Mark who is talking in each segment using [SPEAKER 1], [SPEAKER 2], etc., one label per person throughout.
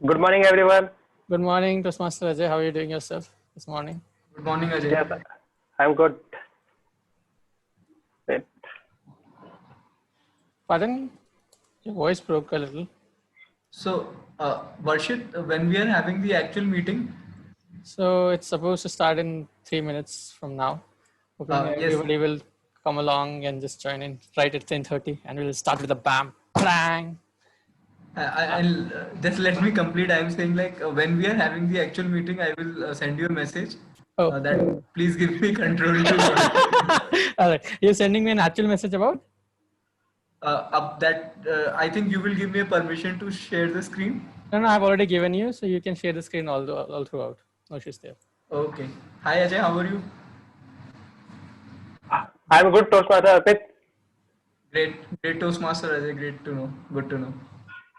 [SPEAKER 1] Good morning, everyone.
[SPEAKER 2] Good morning, Toastmaster Ajay. How are you doing yourself this morning?
[SPEAKER 3] Good morning, Ajay.
[SPEAKER 1] Yes, I'm good. Wait.
[SPEAKER 2] Pardon? Your voice broke a little.
[SPEAKER 3] So, Varshit, when we are having the actual meeting,
[SPEAKER 2] So it's supposed to start in 3 minutes from now. Hoping
[SPEAKER 3] yes,
[SPEAKER 2] everybody will come along and just join in right at 10:30, and we'll start with a bam, bang.
[SPEAKER 3] I'll just let me complete. I'm saying like when we are having the actual meeting, I will send you a message
[SPEAKER 2] Oh,
[SPEAKER 3] that please give me control to
[SPEAKER 2] all right. You're sending me an actual message about?
[SPEAKER 3] up that I think you will give me a permission to share the screen.
[SPEAKER 2] No, I've already given you, so you can share the screen all throughout. No issues there.
[SPEAKER 3] Okay. Hi, Ajay. How are you?
[SPEAKER 1] I'm good, Toastmaster Arpit.
[SPEAKER 3] Great Toastmaster, Ajay. Great to know. Good to know.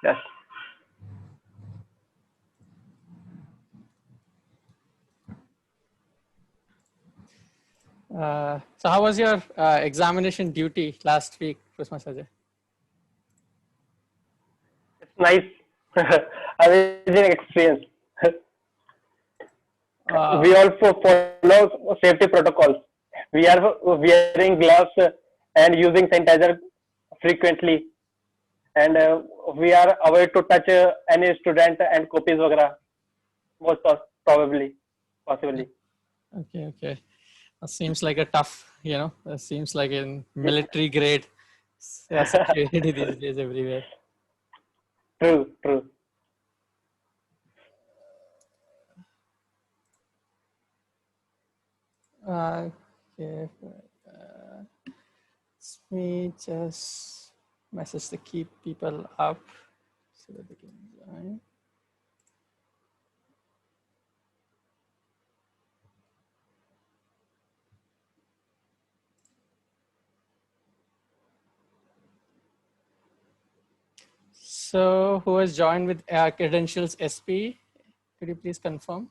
[SPEAKER 1] Yes.
[SPEAKER 2] So how was your examination duty last week, Toastmaster Ajay?
[SPEAKER 1] It's nice. Amazing experience. We also follow safety protocols. We are wearing gloves and using sanitizer frequently. And we are avoid to touch any student and copies, वगैरह. Most probably, possibly.
[SPEAKER 2] Okay. That seems like a tough, that seems like in military grade security these days everywhere.
[SPEAKER 1] True.
[SPEAKER 2] Okay. Let me just message to keep people up so that they can join. So who has joined with credentials SP? Could you please confirm?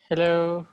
[SPEAKER 2] Hello.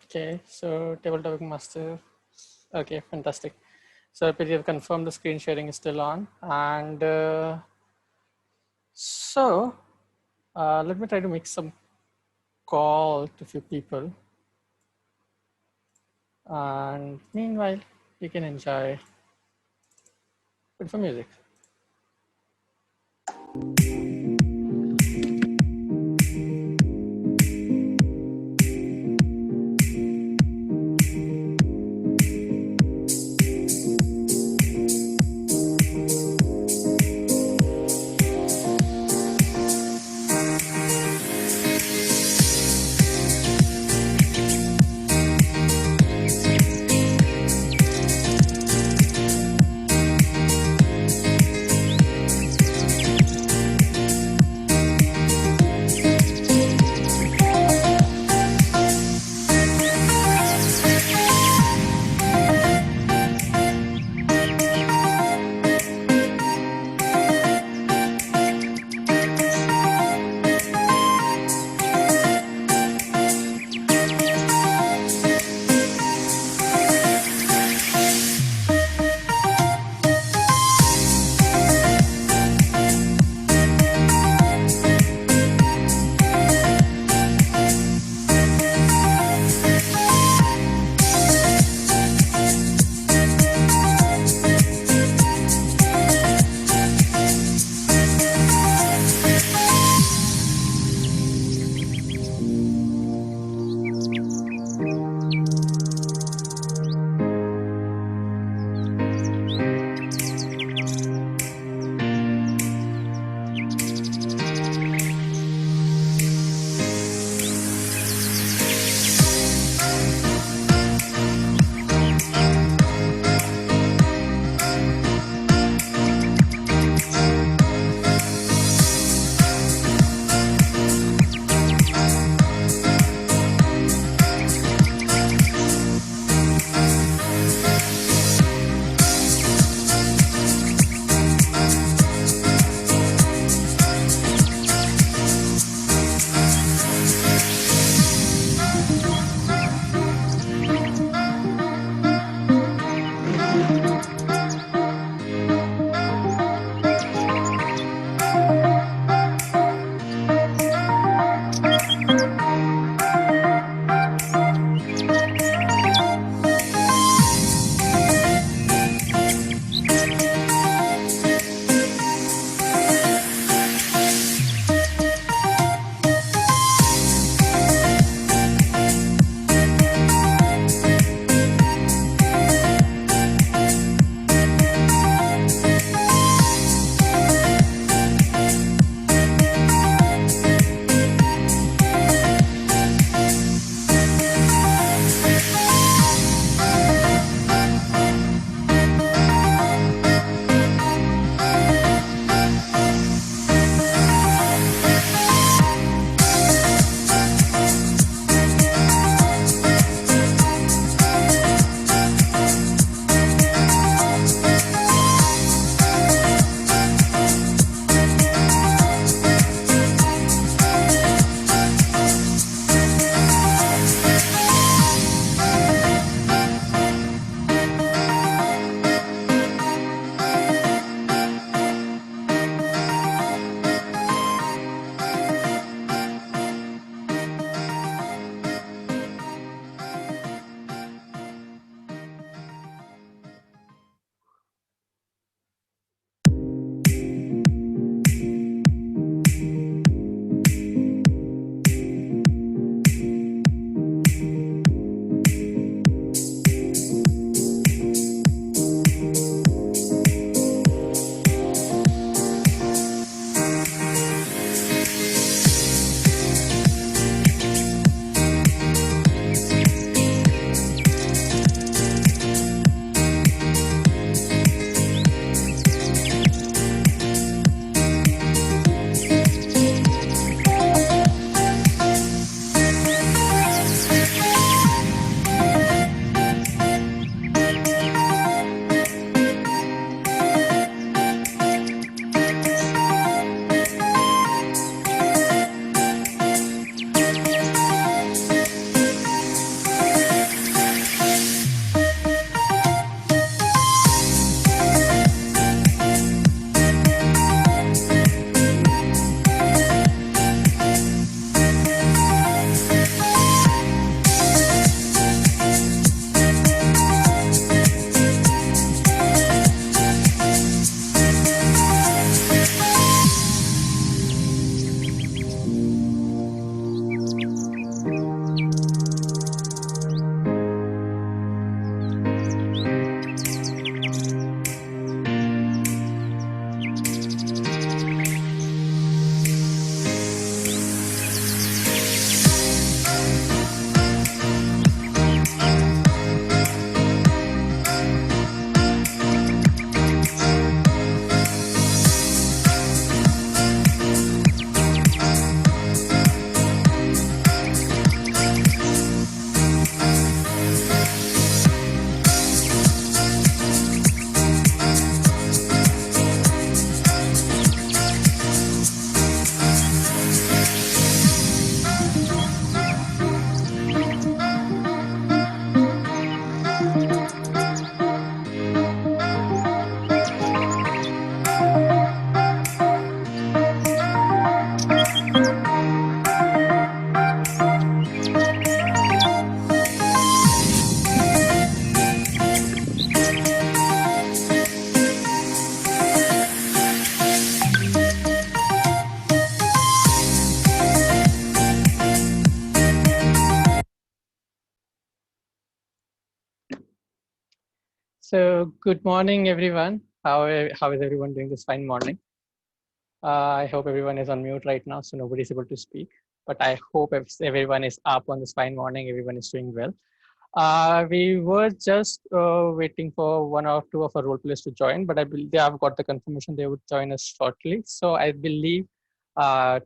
[SPEAKER 2] Okay, so table topic master. Okay, fantastic. So you have confirmed the screen sharing is still on. And let me try to make some call to a few people. And meanwhile, you can enjoy beautiful music. So good morning, everyone. How is everyone doing this fine morning? I hope everyone is on mute right now, so nobody is able to speak. But I hope if everyone is up on this fine morning, everyone is doing well. We were just waiting for one or two of our role players to join, but I believe they have got the confirmation they would join us shortly. So I believe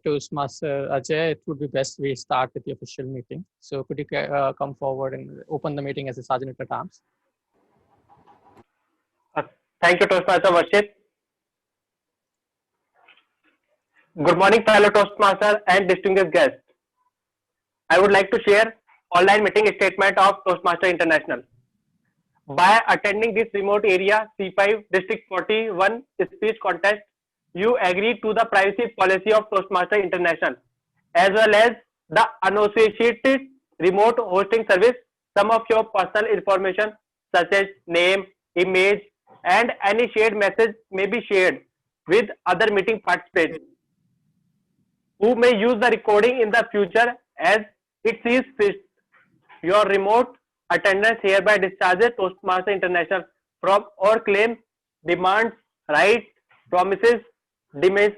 [SPEAKER 2] Toastmaster Ajay, it would be best we start with the official meeting. So could you come forward and open the meeting as a Sergeant at Arms?
[SPEAKER 1] Uh, Thank you, Toastmaster Varshit. Good morning, fellow Toastmaster and distinguished guests. I would like to share online meeting statement of Toastmaster International. By attending this remote area C5 District 41 speech contest, you agree to the privacy policy of Toastmaster International as well as the unassociated remote hosting service. Some of your personal information such as name, image, and any shared message may be shared with other meeting participants who may use the recording in the future as it sees fit. Your remote attendance hereby discharges Toastmaster International from all claims, demands, rights, promises, damages,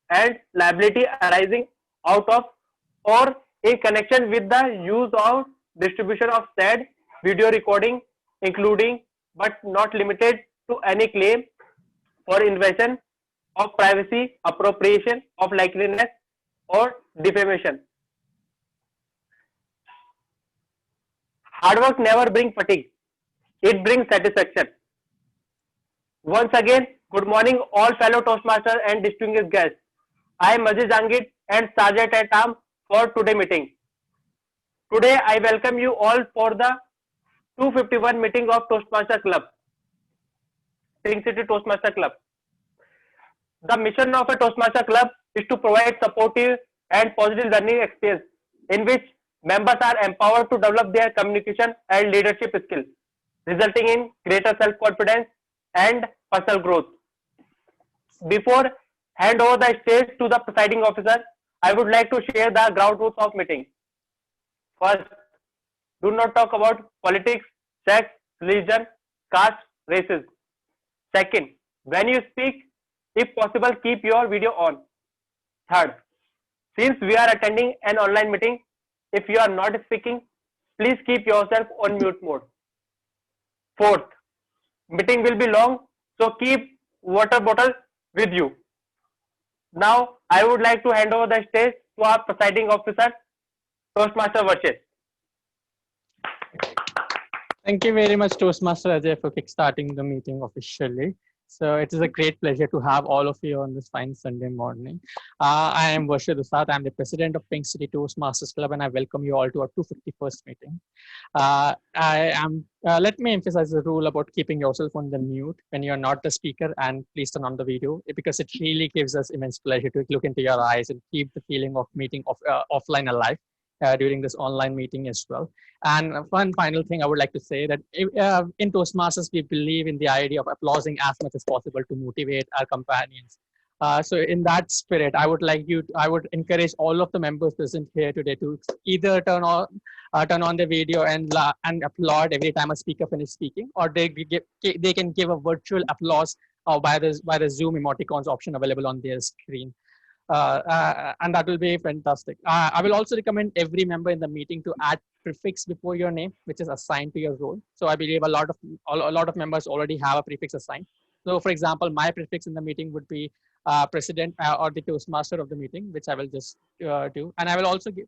[SPEAKER 1] and liability arising out of or in connection with the use or distribution of said video recording, including but not limited to any claim for invasion of privacy, appropriation of likeness, or defamation. Hard work never brings fatigue. It brings satisfaction. Once again, good morning all fellow Toastmasters and distinguished guests. I am Aziz Angit and Sergeant at Arms for today's meeting. Today I welcome you all for the 251 meeting of Toastmaster Club, Pink City Toastmaster Club. The mission of a Toastmaster Club is to provide supportive and positive learning experience in which members are empowered to develop their communication and leadership skills, resulting in greater self-confidence and personal growth. Before hand over the stage to the presiding officer, I would like to share the ground rules of meeting. First, do not talk about politics, sex, religion, caste, races. Second, when you speak, if possible, keep your video on. Third, since we are attending an online meeting, if you are not speaking, please keep yourself on mute mode. Fourth, meeting will be long, so keep water bottle with you. Now, I would like to hand over the stage to our presiding officer, Toastmaster Varshit.
[SPEAKER 2] Thank you very much, Toastmaster Ajay, for kickstarting the meeting officially. So it is a great pleasure to have all of you on this fine Sunday morning. I am Varshit Dusad. I'm the president of Pink City Toastmasters Club, and I welcome you all to our 251st meeting. Let me emphasize the rule about keeping yourself on the mute when you're not the speaker, and please turn on the video because it really gives us immense pleasure to look into your eyes and keep the feeling of meeting offline alive. During this online meeting as well. And one final thing I would like to say that in Toastmasters, we believe in the idea of applauding as much as possible to motivate our companions. So in that spirit, I would encourage all of the members present here today to either turn on the video and applaud every time a speaker finishes speaking, or they can give a virtual applause by the Zoom emoticons option available on their screen. And that will be fantastic. I will also recommend every member in the meeting to add prefix before your name, which is assigned to your role. So I believe a lot of members already have a prefix assigned. So for example, my prefix in the meeting would be president or the Toastmaster of the meeting, which I will just do. And I will also give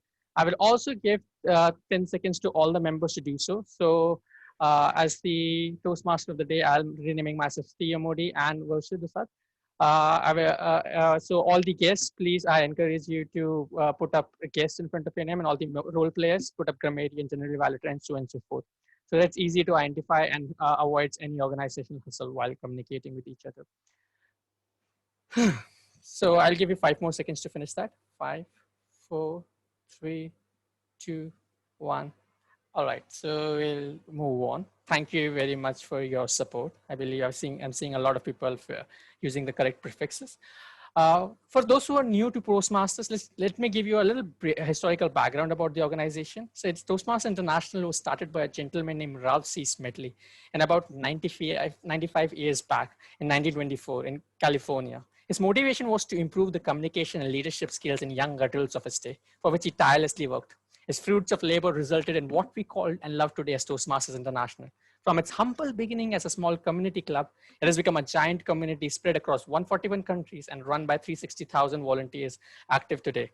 [SPEAKER 2] 10 seconds to all the members to do so. So as the Toastmaster of the day, I'm renaming myself TMOD and Varshit Dusad. So all the guests, please, I encourage you to put up a guest in front of your name, and all the role players put up grammarian, general validator, and so on and so forth. So that's easy to identify and avoids any organizational hustle while communicating with each other. So I'll give you 5 more seconds to finish that. 5, 4, 3, 2, 1. All right, so we'll move on. Thank you very much for your support. I believe I'm seeing a lot of people using the correct prefixes. For those who are new to Toastmasters, let me give you a little historical background about the organization. So it's Toastmasters International was started by a gentleman named Ralph C. Smedley in about 95 years back in 1924 in California. His motivation was to improve the communication and leadership skills in young adults of his day, for which he tirelessly worked. His fruits of labor resulted in what we call and love today as Toastmasters International. From its humble beginning as a small community club, it has become a giant community spread across 141 countries and run by 360,000 volunteers active today.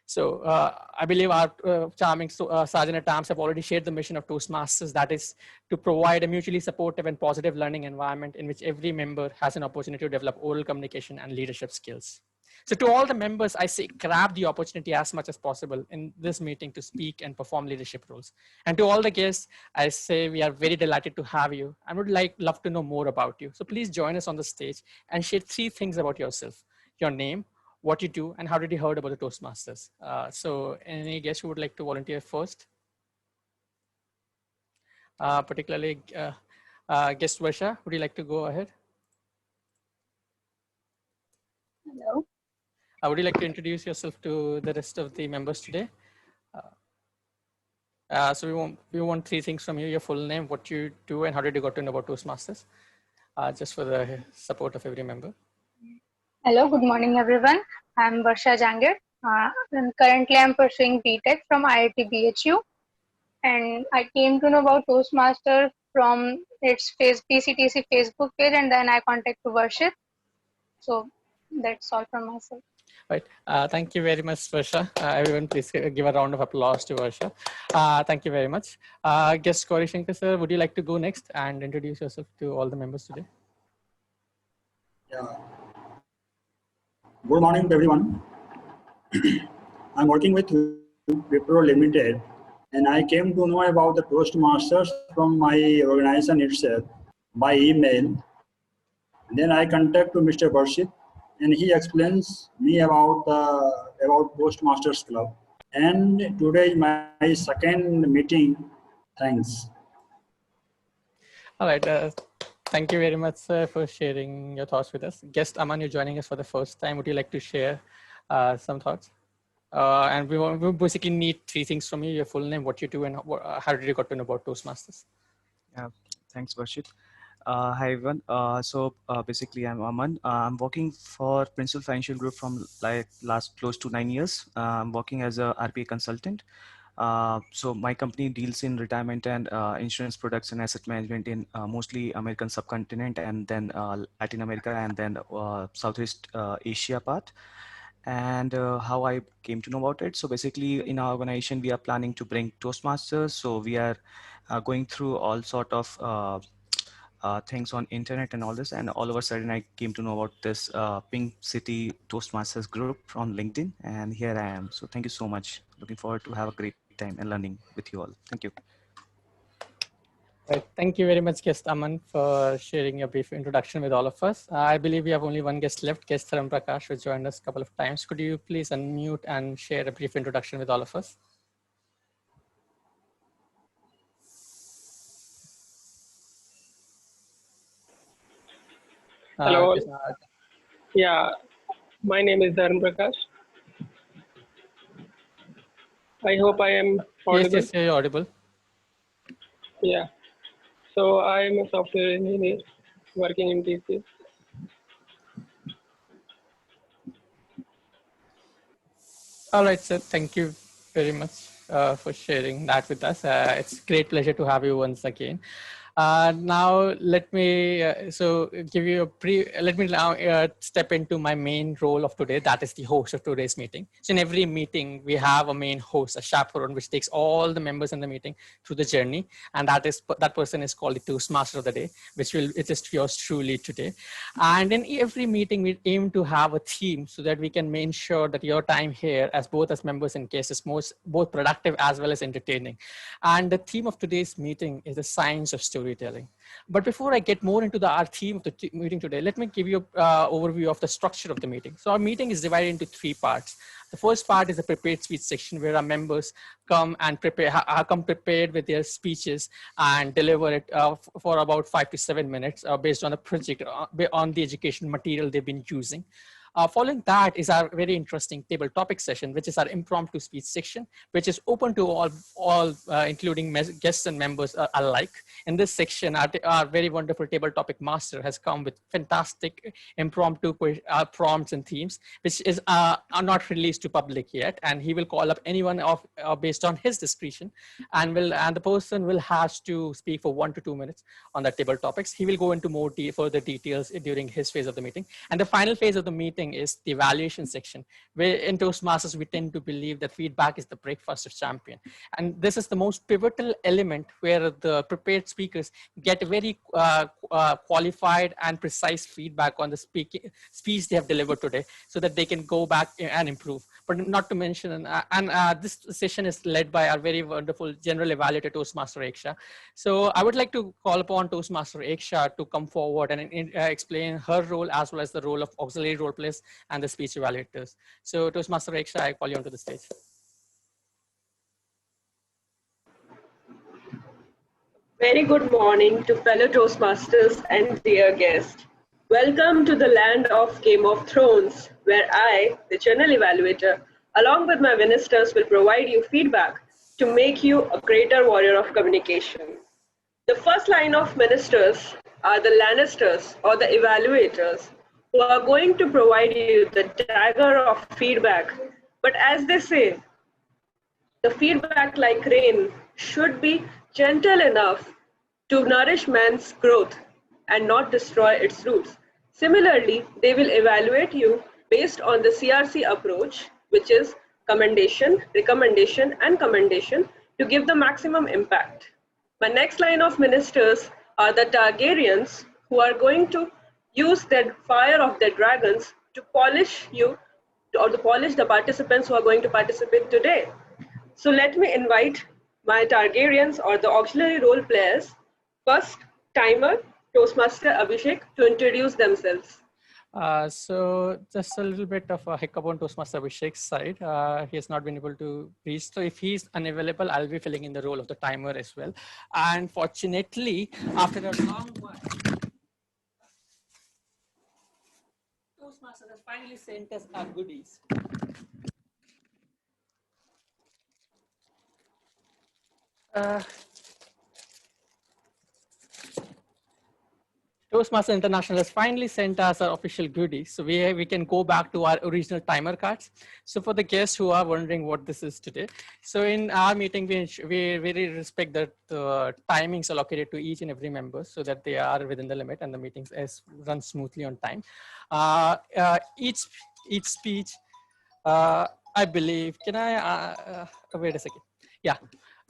[SPEAKER 2] So I believe our charming Sergeant at Arms have already shared the mission of Toastmasters, that is to provide a mutually supportive and positive learning environment in which every member has an opportunity to develop oral communication and leadership skills. So to all the members, I say grab the opportunity as much as possible in this meeting to speak and perform leadership roles. And to all the guests, I say we are very delighted to have you and would love to know more about you. So please join us on the stage and share 3 things about yourself: your name, what you do, and how did you heard about the Toastmasters. So any guest who would like to volunteer first? Particularly guest Varsha, would you like to go ahead?
[SPEAKER 4] Hello.
[SPEAKER 2] Would you like to introduce yourself to the rest of the members today? So we want 3 things from you: your full name, what you do, and how did you got to know about Toastmasters, just for the support of every member.
[SPEAKER 4] Hello, good morning everyone. I'm Varsha Jangir and currently I'm pursuing BTech from IIT BHU, and I came to know about Toastmasters from its PCTC Facebook page, and then I contacted Varshit. So that's all from myself.
[SPEAKER 2] Right. Thank you very much, Varsha. Everyone, please give a round of applause to Varsha. Thank you very much. Guest Gauri Shankar sir, would you like to go next and introduce yourself to all the members today?
[SPEAKER 5] Yeah. Good morning to everyone. I'm working with Wipro Limited, and I came to know about the Toastmasters from my organization itself by email. Then I contact to Mr. Varshit, and he explains me about Toastmasters Club. And today is my second meeting. Thanks.
[SPEAKER 2] All right. Thank you very much, sir, for sharing your thoughts with us. Guest Aman, you're joining us for the first time. Would you like to share some thoughts? And we basically need 3 things from you: your full name, what you do, and how did you got to know about Toastmasters?
[SPEAKER 6] Yeah, thanks, Varshit. Hi, everyone. Basically, I'm Aman. I'm working for Principal Financial Group from last close to 9 years. I'm working as a RPA consultant. So my company deals in retirement and insurance products and asset management in mostly American subcontinent, and then Latin America, and then Southeast Asia part. And how I came to know about it. So basically in our organization, we are planning to bring Toastmasters. So we are going through all sort of things on internet and all this. And all of a sudden I came to know about this Pink City Toastmasters group on LinkedIn. And here I am. So thank you so much. Looking forward to have a great time and learning with you all. Thank you.
[SPEAKER 2] Right. Thank you very much, guest Aman, for sharing a brief introduction with all of us. I believe we have only one guest left, guest Ram Prakash, who joined us a couple of times. Could you please unmute and share a brief introduction with all of us?
[SPEAKER 7] Hello. Yeah, my name is Dharan Prakash. I hope I am audible.
[SPEAKER 2] Yes, you're audible.
[SPEAKER 7] Yeah. So I am a software engineer working in TCS.
[SPEAKER 2] All right, sir. Thank you very much for sharing that with us. It's a great pleasure to have you once again. Now let me give you let me now step into my main role of today, that is the host of today's meeting. So in every meeting we have a main host, a chaperone, which takes all the members in the meeting through the journey, and that person is called the Toastmaster of the day, it is yours truly today. And in every meeting we aim to have a theme so that we can make sure that your time here as members and guests is both productive as well as entertaining. And the theme of today's meeting is the science of storytelling. But before I get more into our theme of the meeting today, let me give you an overview of the structure of the meeting. So our meeting is divided into 3 parts. The first part is the prepared speech section, where our members come and come prepared with their speeches and deliver it for about 5 to 7 minutes based on the project, on the education material they've been using. Following that is our very interesting table topic session, which is our impromptu speech section, which is open to all including guests and members alike. In this section, our very wonderful table topic master has come with fantastic impromptu prompts and themes, which are not released to public yet. And he will call up anyone based on his discretion, and the person will have to speak for 1 to 2 minutes on that table topics. He will go into more further details during his phase of the meeting. And the final phase of the meeting is the evaluation section, where in Toastmasters, we tend to believe that feedback is the breakfast of champion. And this is the most pivotal element where the prepared speakers get very qualified and precise feedback on the speech they have delivered today, so that they can go back and improve. But not to mention, this session is led by our very wonderful general evaluator, Toastmaster Eksha. So I would like to call upon Toastmaster Eksha to come forward and explain her role as well as the role of auxiliary role players and the speech evaluators. So Toastmaster Eksha, I call you onto the stage.
[SPEAKER 8] Very good morning to fellow Toastmasters and dear guests. Welcome to the land of Game of Thrones, where I, the General Evaluator, along with my ministers, will provide you feedback to make you a greater warrior of communication. The first line of ministers are the Lannisters or the evaluators, who are going to provide you the dagger of feedback. But as they say, the feedback, like rain, should be gentle enough to nourish man's growth and not destroy its roots. Similarly, they will evaluate you based on the CRC approach, which is commendation, recommendation, and commendation, to give the maximum impact. My next line of ministers are the Targaryens, who are going to use the fire of their dragons to polish you, or to polish the participants who are going to participate today. So let me invite my Targaryens or the auxiliary role players. First, timer, Toastmaster Abhishek, to introduce themselves.
[SPEAKER 2] So just a little bit of a hiccup on Toastmaster Abhishek's side. He has not been able to reach. So if he's unavailable, I'll be filling in the role of the timer as well. And fortunately, after a long while, Toastmaster has finally sent us our goodies. Toastmaster International has finally sent us our official goodies. So we can go back to our original timer cards. So for the guests who are wondering what this is today, so in our meeting, we really respect that the timings allocated to each and every member so that they are within the limit and the meetings run smoothly on time. Each speech, I believe, can I, wait a second. Yeah,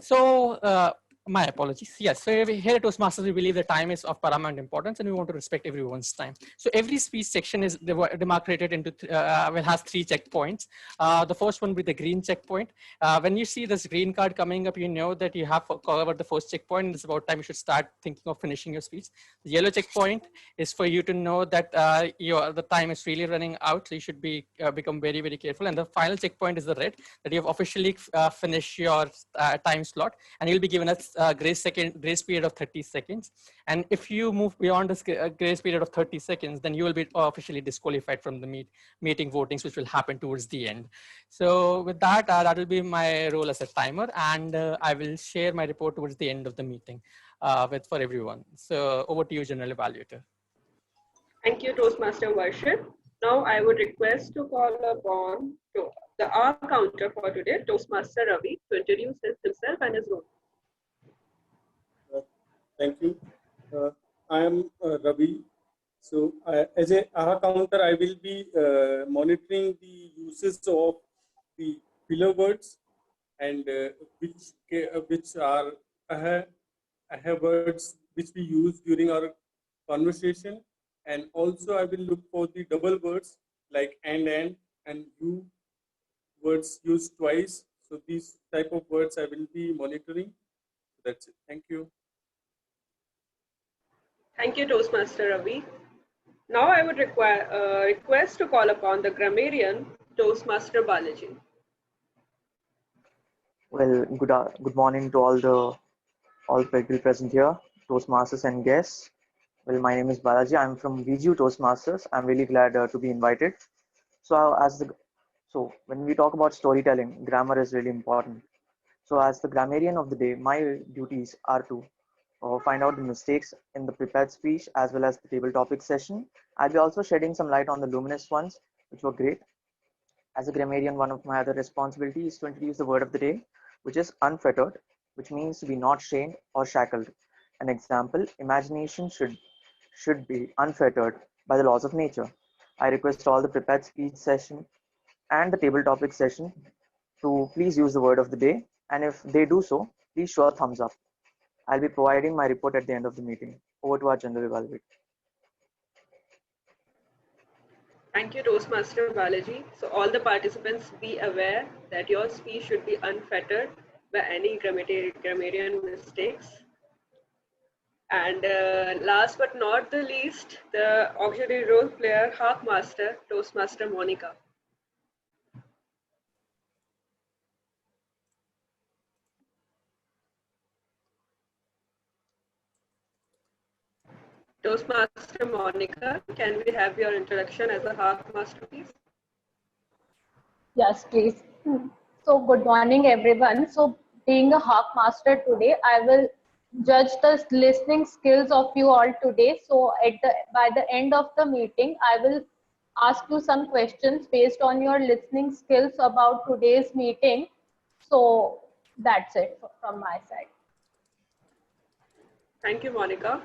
[SPEAKER 2] so my apologies. Yes, so here at Toastmasters, we believe the time is of paramount importance and we want to respect everyone's time. So every speech section is demarcated into, has 3 checkpoints. The first one with the green checkpoint. When you see this green card coming up, you know that you have covered the first checkpoint. It's about time you should start thinking of finishing your speech. The yellow checkpoint is for you to know that the time is really running out. So you should become very, very careful. And the final checkpoint is the red, that you have officially finished your time slot, and you'll be given a grace period of 30 seconds. And if you move beyond this grace period of 30 seconds, then you will be officially disqualified from the meeting votings, which will happen towards the end. So with that, that will be my role as a timer, and I will share my report towards the end of the meeting for everyone. So over to you, General Evaluator.
[SPEAKER 8] Thank you, Toastmaster Varshit. Now I would request to call upon the R counter for today, Toastmaster Ravi, to introduce himself and his role.
[SPEAKER 9] Thank you. I am Ravi. So as a AHA counter, I will be monitoring the uses of the filler words and which are AHA words which we use during our conversation. And also I will look for the double words like and you words used twice. So these type of words I will be monitoring. That's it. Thank you.
[SPEAKER 8] Thank you, Toastmaster Ravi. Now I would request to call upon the grammarian, Toastmaster Balaji.
[SPEAKER 10] Well, good morning to all people present here, Toastmasters and guests. Well, my name is Balaji. I'm from VGU Toastmasters. I'm really glad to be invited. So when we talk about storytelling, grammar is really important. So as the grammarian of the day, my duties are to find out the mistakes in the prepared speech as well as the table topic session. I'll be also shedding some light on the luminous ones, which were great. As a grammarian, one of my other responsibilities is to introduce the word of the day, which is unfettered, which means to be not chained or shackled. An example, imagination should be unfettered by the laws of nature. I request all the prepared speech session and the table topic session to please use the word of the day. And if they do so, please show a thumbs up. I'll be providing my report at the end of the meeting. Over to our general evaluator.
[SPEAKER 8] Thank you, Toastmaster Balaji. So all the participants be aware that your speech should be unfettered by any grammarian mistakes. And last but not the least, the auxiliary role player, Hark Master, Toastmaster Monica. Toastmaster Monica, can we have your introduction as a Hark Master, please?
[SPEAKER 11] Yes, please. So, good morning, everyone. So, being a Hawk Master today, I will judge the listening skills of you all today. So, by the end of the meeting, I will ask you some questions based on your listening skills about today's meeting. So, that's it from my side.
[SPEAKER 8] Thank you, Monica.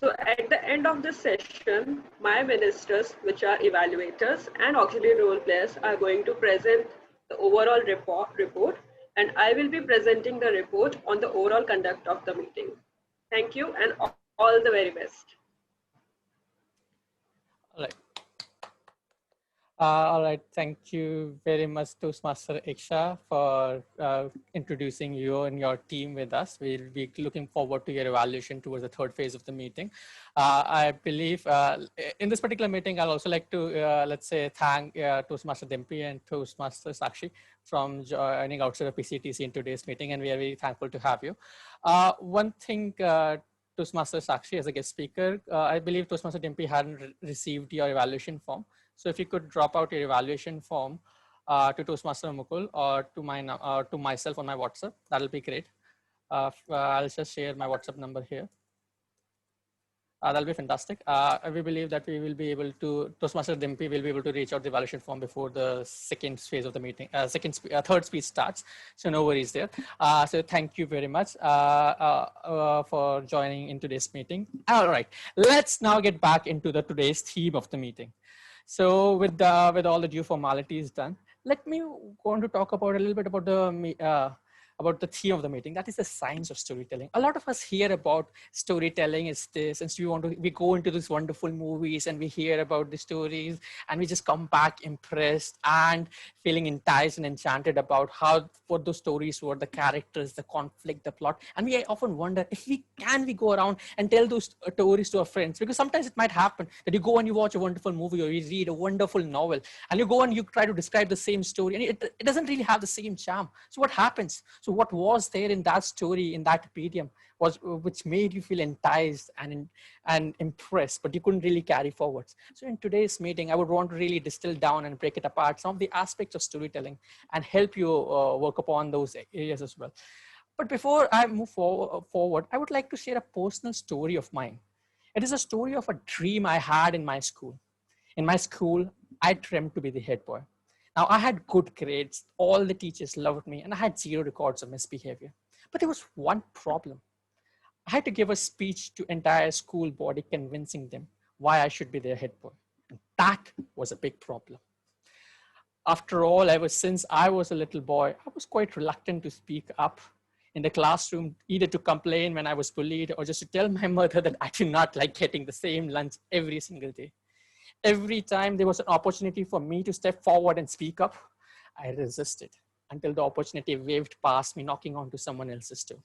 [SPEAKER 8] So at the end of the session, my ministers, which are evaluators and auxiliary role players, are going to present the overall report, and I will be presenting the report on the overall conduct of the meeting. Thank you and all the very best.
[SPEAKER 2] All right. All right, thank you very much, Toastmaster Iksha, for introducing you and your team with us. We'll be looking forward to your evaluation towards the third phase of the meeting. I believe in this particular meeting, I'll also like to, let's say, thank Toastmaster Dimpy and Toastmaster Sakshi from joining outside of PCTC in today's meeting, and we are very thankful to have you. One thing, Toastmaster Sakshi as a guest speaker, I believe Toastmaster Dimpy hadn't received your evaluation form. So if you could drop out your evaluation form to Toastmaster Mukul or to myself on my WhatsApp, that'll be great. I'll just share my WhatsApp number here. That'll be fantastic. We believe that we will be able to, Toastmaster Dimpy will be able to reach out the evaluation form before the second phase of the meeting, third speech starts. So no worries there. So thank you very much for joining in today's meeting. All right, let's now get back into today's theme of the meeting. So with all the due formalities done, let me go on to talk about a little bit about the theme of the meeting. That is the science of storytelling. A lot of us hear about storytelling is this, and so we go into these wonderful movies and we hear about the stories and we just come back impressed and feeling enticed and enchanted about what those stories were, the characters, the conflict, the plot. And we often wonder if we go around and tell those stories to our friends, because sometimes it might happen that you go and you watch a wonderful movie or you read a wonderful novel and you go and you try to describe the same story and it doesn't really have the same charm. So what happens? So what was there in that story, in that medium, which made you feel enticed and impressed, but you couldn't really carry forwards? So in today's meeting, I would want to really distill down and break it apart, some of the aspects of storytelling, and help you work upon those areas as well. But before I move forward, I would like to share a personal story of mine. It is a story of a dream I had in my school. In my school, I dreamt to be the head boy. Now, I had good grades, all the teachers loved me, and I had zero records of misbehavior. But there was one problem. I had to give a speech to entire school body convincing them why I should be their head boy. And that was a big problem. After all, ever since I was a little boy, I was quite reluctant to speak up in the classroom, either to complain when I was bullied or just to tell my mother that I do not like getting the same lunch every single day. Every time there was an opportunity for me to step forward and speak up, I resisted until the opportunity waved past me, knocking onto someone else's door.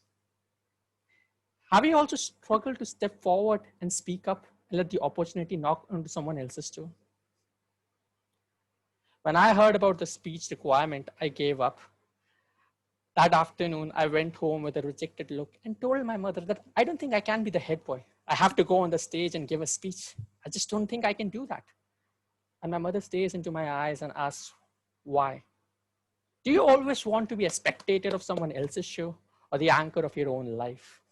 [SPEAKER 2] Have you also struggled to step forward and speak up and let the opportunity knock onto someone else's door? When I heard about the speech requirement, I gave up. That afternoon, I went home with a rejected look and told my mother that I don't think I can be the head boy. I have to go on the stage and give a speech. I just don't think I can do that. And my mother stares into my eyes and asks, why? Do you always want to be a spectator of someone else's show or the anchor of your own life?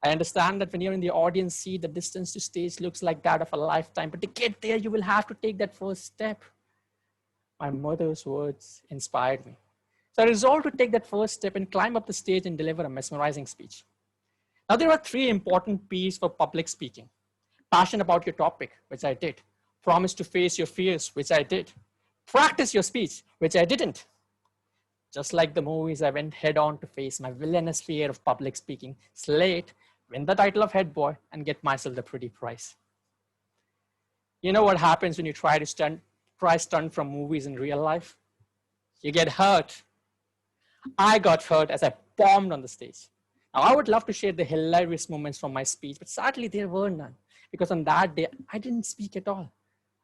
[SPEAKER 2] I understand that when you're in the audience seat, the distance to stage looks like that of a lifetime, but to get there, you will have to take that first step. My mother's words inspired me. So I resolved to take that first step and climb up the stage and deliver a mesmerizing speech. Now, there are three important P's for public speaking. Passion about your topic, which I did. Promise to face your fears, which I did. Practice your speech, which I didn't. Just like the movies, I went head on to face my villainous fear of public speaking, slay it, win the title of head boy, and get myself the pretty prize. You know what happens when you try stunt from movies in real life? You get hurt. I got hurt as I bombed on the stage. Now, I would love to share the hilarious moments from my speech, but sadly there were none, because on that day, I didn't speak at all.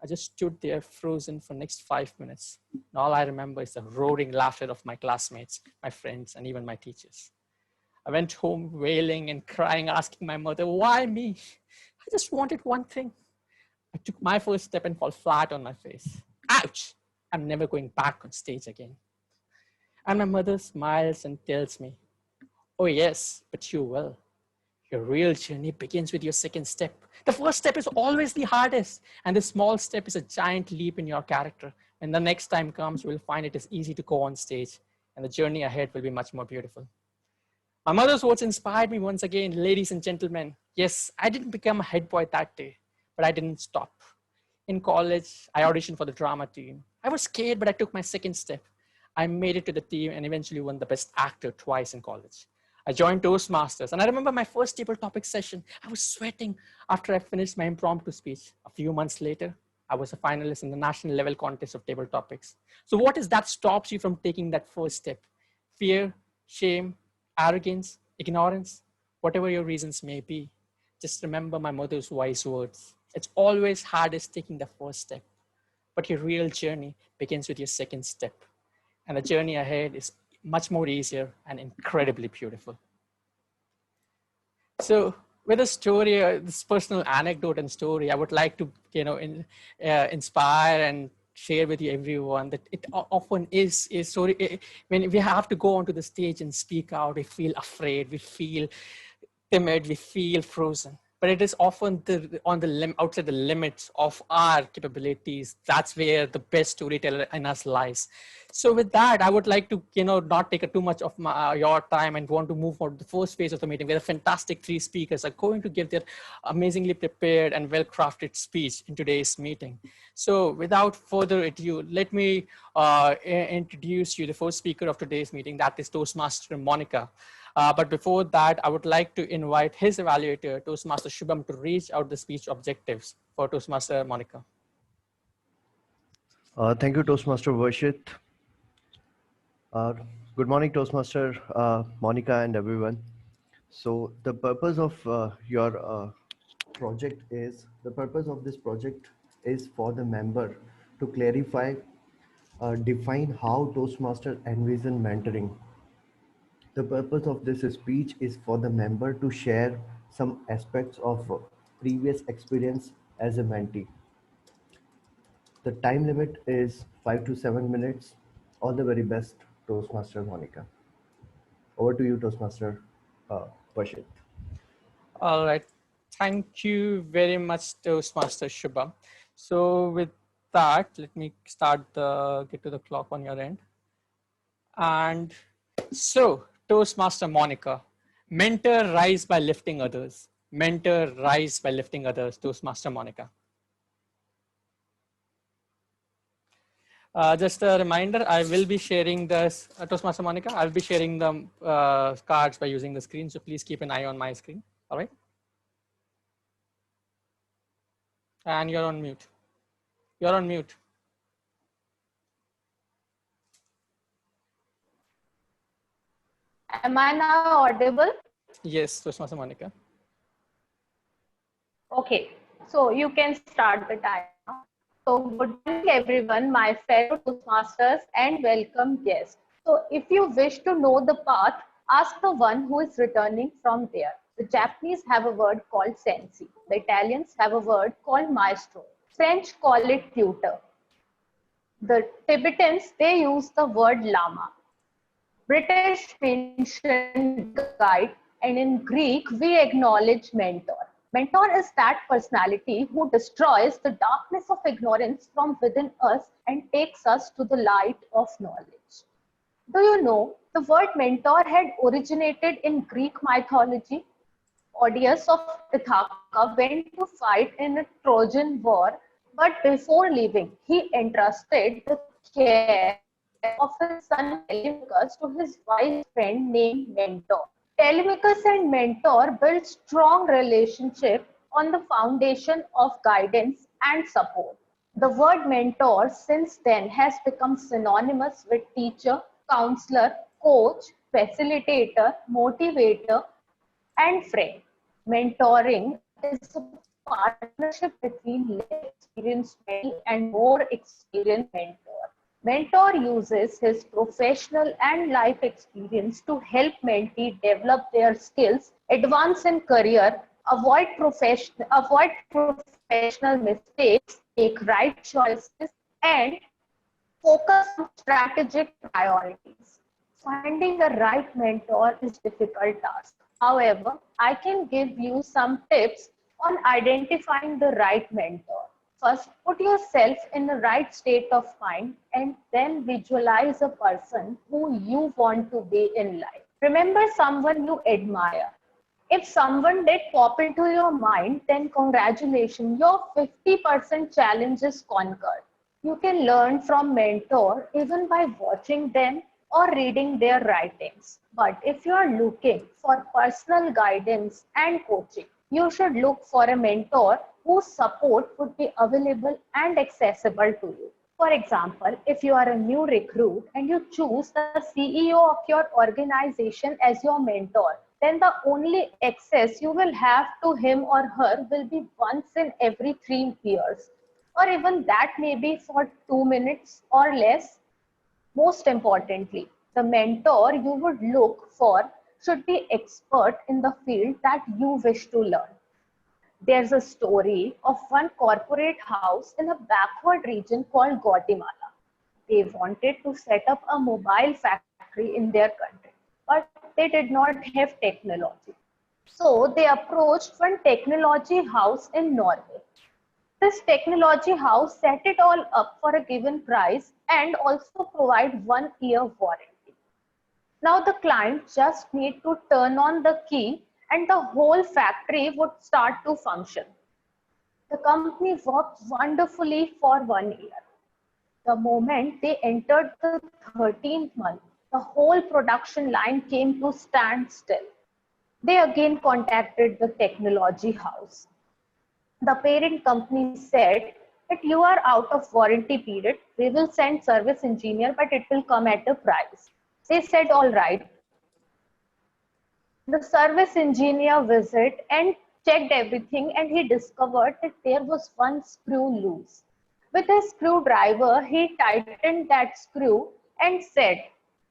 [SPEAKER 2] I just stood there frozen for the next 5 minutes. And all I remember is the roaring laughter of my classmates, my friends, and even my teachers. I went home wailing and crying, asking my mother, why me? I just wanted one thing. I took my first step and fall flat on my face. Ouch! I'm never going back on stage again. And my mother smiles and tells me, oh yes, but you will. Your real journey begins with your second step. The first step is always the hardest, and the small step is a giant leap in your character. When the next time comes, you will find it is easy to go on stage, and the journey ahead will be much more beautiful. My mother's words inspired me once again, ladies and gentlemen. Yes, I didn't become a head boy that day, but I didn't stop. In college, I auditioned for the drama team. I was scared, but I took my second step. I made it to the team and eventually won the best actor twice in college. I joined Toastmasters, and I remember my first table topic session. I was sweating after I finished my impromptu speech. A few months later, I was a finalist in the national level contest of table topics. So what is that stops you from taking that first step? Fear, shame, arrogance, ignorance, whatever your reasons may be. Just remember my mother's wise words. It's always hardest taking the first step, but your real journey begins with your second step. And the journey ahead is much more easier and incredibly beautiful. So with a story, this personal anecdote and story, I would like to, inspire and share with you everyone that it often is story. When we have to go onto the stage and speak out, we feel afraid, we feel timid, we feel frozen. But it is often outside the limits of our capabilities. That's where the best storyteller in us lies. So with that, I would like to, not take too much of your time and want to move on to the first phase of the meeting, where the fantastic three speakers are going to give their amazingly prepared and well-crafted speech in today's meeting. So without further ado, let me introduce you the first speaker of today's meeting, that is Toastmaster Monica. But before that, I would like to invite his evaluator, Toastmaster Shubham, to reach out the speech objectives for Toastmaster Monica.
[SPEAKER 12] Thank you, Toastmaster Varshit. Good morning, Toastmaster Monica and everyone. So the purpose of your project is, the purpose of this project is for the member to clarify, define how Toastmaster envision mentoring. The purpose of this speech is for the member to share some aspects of previous experience as a mentee. The time limit is 5 to 7 minutes. All the very best, Toastmaster Monica. Over to you, Toastmaster Varshit.
[SPEAKER 2] All right. Thank you very much, Toastmaster Shubham. So with that, let me get to the clock on your end. And so, Toastmaster Monica, mentor rise by lifting others. Mentor rise by lifting others, Toastmaster Monica. Just a reminder, I will be sharing this, Toastmaster Monica, I'll be sharing the cards by using the screen. So please keep an eye on my screen. All right. And you're on mute. You're on mute.
[SPEAKER 11] Am I now audible?
[SPEAKER 2] Yes, Toastmaster Monica.
[SPEAKER 11] Okay, so you can start the time now. So good morning everyone, my fellow Toastmasters and welcome guests. So if you wish to know the path, ask the one who is returning from there. The Japanese have a word called sensi. The Italians have a word called maestro. French call it tutor. The Tibetans, they use the word lama. British mentioned guide, and in Greek, we acknowledge mentor. Mentor is that personality who destroys the darkness of ignorance from within us and takes us to the light of knowledge. Do you know the word mentor had originated in Greek mythology? Odysseus of Ithaca went to fight in a Trojan war, but before leaving, he entrusted the care of his son Telemachus to his wise friend named Mentor. Telemachus and Mentor built strong relationship on the foundation of guidance and support. The word mentor since then has become synonymous with teacher, counselor, coach, facilitator, motivator, and friend. Mentoring is a partnership between less experienced mentee and more experienced mentor. Mentor uses his professional and life experience to help mentee develop their skills, advance in career, avoid professional mistakes, make right choices, and focus on strategic priorities. Finding the right mentor is a difficult task. However, I can give you some tips on identifying the right mentor. First, put yourself in the right state of mind and then visualize a person who you want to be in life. Remember someone you admire. If someone did pop into your mind, then congratulations, your 50% challenge is conquered. You can learn from mentor even by watching them or reading their writings. But if you are looking for personal guidance and coaching, you should look for a mentor whose support would be available and accessible to you. For example, if you are a new recruit and you choose the CEO of your organization as your mentor, then the only access you will have to him or her will be once in every 3 years, or even that may be for 2 minutes or less. Most importantly, the mentor you would look for should be expert in the field that you wish to learn. There's a story of one corporate house in a backward region called Guatemala. They wanted to set up a mobile factory in their country, but they did not have technology. So they approached one technology house in Norway. This technology house set it all up for a given price and also provide 1 year warranty. Now the client just need to turn on the key and the whole factory would start to function. The company worked wonderfully for 1 year. The moment they entered the 13th month, the whole production line came to stand still. They again contacted the technology house. The parent company said that you are out of warranty period. We will send service engineer, but it will come at a price. They said, all right. The service engineer visited and checked everything, and he discovered that there was one screw loose. With a screwdriver, he tightened that screw and said,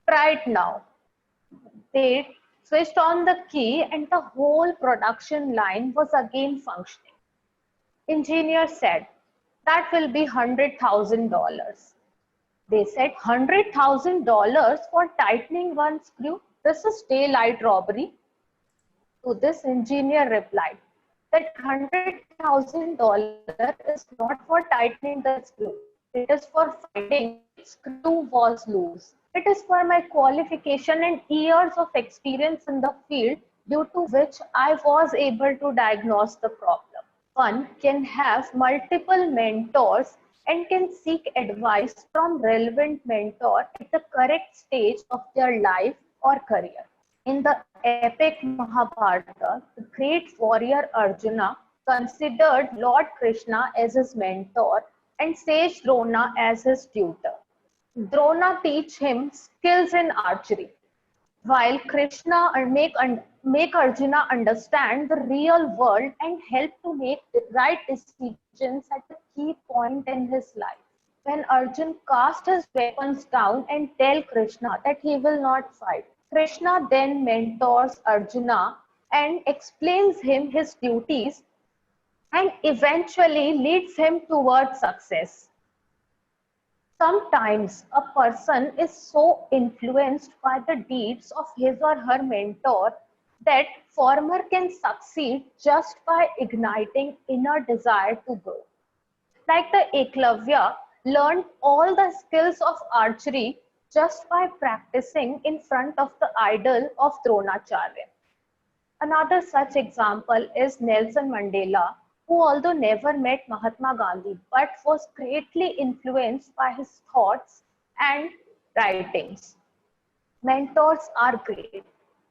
[SPEAKER 11] try it now. They switched on the key and the whole production line was again functioning. Engineer said, that will be $100,000. They said, $100,000 for tightening one screw? This is daylight robbery. To this, engineer replied that $100,000 is not for tightening the screw. It is for finding which screw was loose. It is for my qualification and years of experience in the field, due to which I was able to diagnose the problem. One can have multiple mentors and can seek advice from relevant mentor at the correct stage of their life or career. In the epic Mahabharata, the great warrior Arjuna considered Lord Krishna as his mentor and sage Drona as his tutor. Drona teach him skills in archery, while Krishna make Arjuna understand the real world and help to make the right decisions at a key point in his life. When Arjun cast his weapons down and tell Krishna that he will not fight, Krishna then mentors Arjuna and explains him his duties and eventually leads him towards success. Sometimes a person is so influenced by the deeds of his or her mentor that farmer can succeed just by igniting inner desire to grow. Like the Eklavya learned all the skills of archery just by practicing in front of the idol of Dronacharya. Another such example is Nelson Mandela, who although never met Mahatma Gandhi, but was greatly influenced by his thoughts and writings. Mentors are great,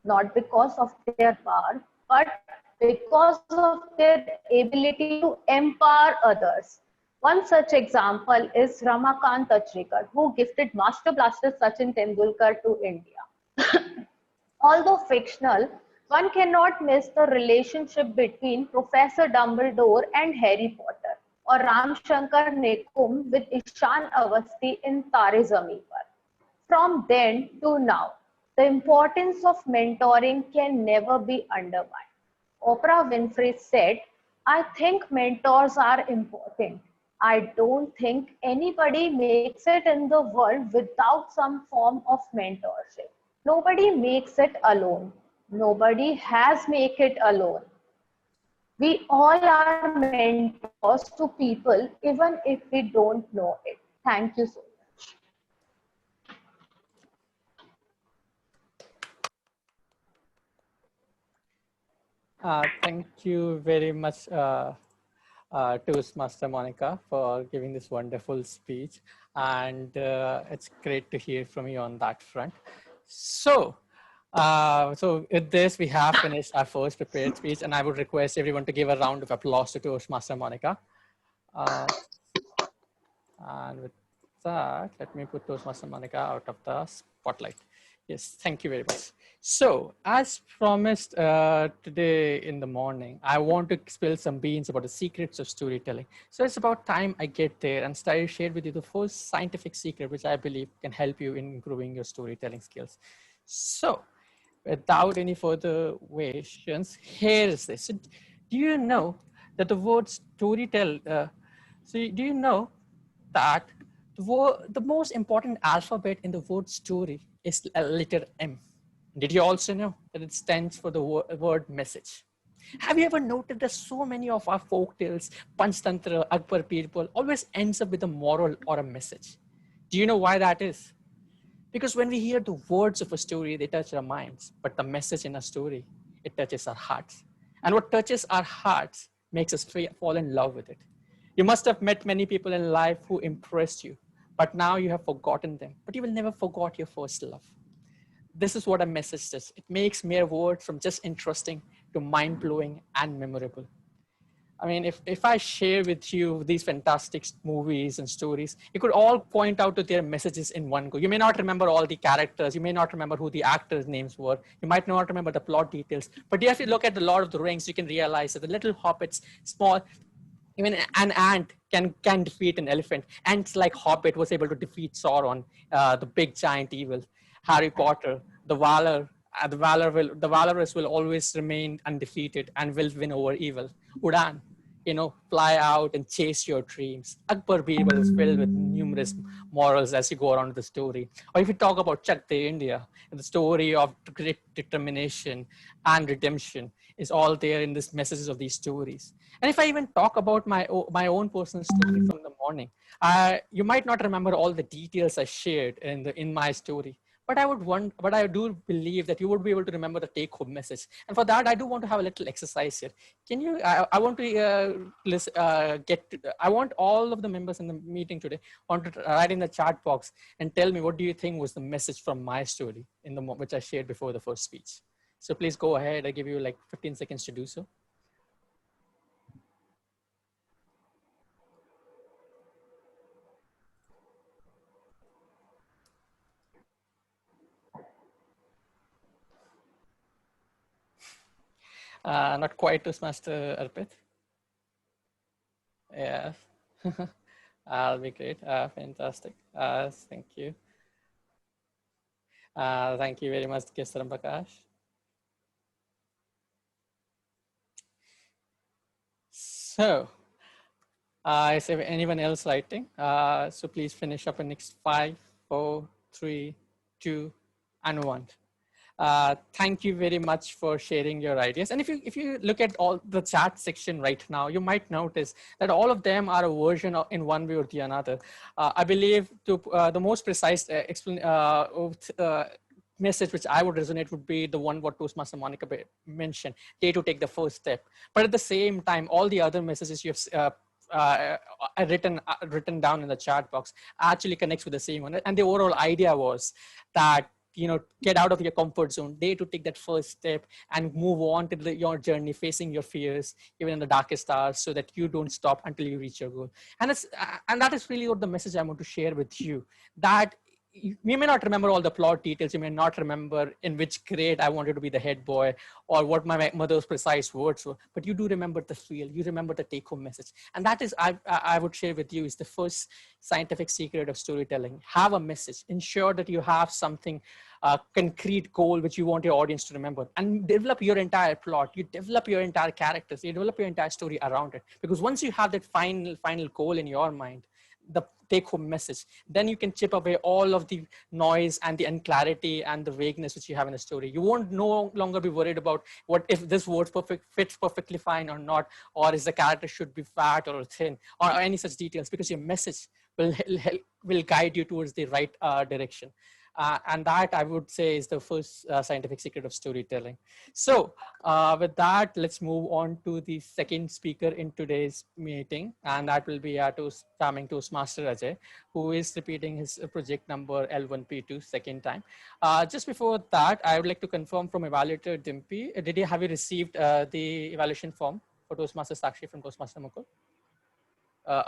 [SPEAKER 11] not because of their power, but because of their ability to empower others. One such example is Ramakant Achrekar, who gifted Master Blaster Sachin Tendulkar to India. Although fictional, one cannot miss the relationship between Professor Dumbledore and Harry Potter, or Ram Shankar Nikum with Ishan Avasti in Tare Zameen Par. From then to now, the importance of mentoring can never be undermined. Oprah Winfrey said, I think mentors are important. I don't think anybody makes it in the world without some form of mentorship. Nobody makes it alone. Nobody has made it alone. We all are mentors to people, even if we don't know it. Thank you so much.
[SPEAKER 2] Thank you very much, Toastmaster Monica, for giving this wonderful speech. And it's great to hear from you on that front. So with this, we have finished our first prepared speech, and I would request everyone to give a round of applause to Toastmaster Monica. And with that, let me put Toastmaster Monica out of the spotlight. Yes, thank you very much. So, as promised today in the morning, I want to spill some beans about the secrets of storytelling. So it's about time I get there and share with you the first scientific secret, which I believe can help you in improving your storytelling skills. So, without any further questions, here is this. So, do you know that the word storytell? Do you know that the most important alphabet in the word story is a letter M? Did you also know that it stands for the word message? Have you ever noted that so many of our folk tales, Panchtantra, Akbar people, always ends up with a moral or a message? Do you know why that is? Because when we hear the words of a story, they touch our minds, but the message in a story, it touches our hearts. And what touches our hearts makes us fall in love with it. You must have met many people in life who impressed you, but now you have forgotten them, but you will never forget your first love. This is what a message does. It makes mere words from just interesting to mind-blowing and memorable. I mean, if I share with you these fantastic movies and stories, you could all point out to their messages in one go. You may not remember all the characters. You may not remember who the actors' names were. You might not remember the plot details. But if you look at the Lord of the Rings, you can realize that the little hobbits, small, even an ant can defeat an elephant. Ants like Hobbit was able to defeat Sauron, the big giant evil. Harry Potter, the valorous will always remain undefeated and will win over evil. Udan, fly out and chase your dreams. Akbar Birbal is filled with numerous morals as you go around the story. Or if you talk about Chak De India, the story of great determination and redemption is all there in this messages of these stories. And if I even talk about my own personal story from the morning, you might not remember all the details I shared in my story. But I do believe that you would be able to remember the take-home message. And for that, I do want to have a little exercise here. Can you? I want to I want all of the members in the meeting today want to write in the chat box and tell me what do you think was the message from my story which I shared before the first speech. So please go ahead. I give you like 15 seconds to do so. Not quite, Toastmaster Arpit. Yeah, that'll be great. Fantastic. Thank you. Thank you very much, Kesaram Prakash. So, is there anyone else writing? So please finish up in next 5, 4, 3, 2, and 1. Thank you very much for sharing your ideas. And if you look at all the chat section right now, you might notice that all of them are a version of, in one way or the another. I believe the most precise message which I would resonate would be the one what Toastmaster Monica mentioned, dare to take the first step. But at the same time, all the other messages you have written down in the chat box actually connects with the same one. And the overall idea was that, get out of your comfort zone, dare to take that first step and move on to your journey, facing your fears, even in the darkest hours, so that you don't stop until you reach your goal. And that is really what the message I want to share with you, that you may not remember all the plot details. You may not remember in which grade I wanted to be the head boy or what my mother's precise words were, but you do remember the feel, you remember the take home message. And that is, I would share with you, is the first scientific secret of storytelling. Have a message, ensure that you have something, concrete goal which you want your audience to remember, and develop your entire plot. You develop your entire characters, you develop your entire story around it. Because once you have that final goal in your mind, the take home message, then you can chip away all of the noise and the unclarity and the vagueness which you have in the story. You won't no longer be worried about what if this word fits perfectly fine or not, or is the character should be fat or thin, or any such details, because your message will guide you towards the right direction. And that, I would say, is the first scientific secret of storytelling. So with that, let's move on to the second speaker in today's meeting. And that will be our charming Toastmaster Ajay, who is repeating his project number L1P2 second time. Just before that, I would like to confirm from evaluator Dimpy, have you received the evaluation form for Toastmaster Sakshi from Toastmaster Mukul?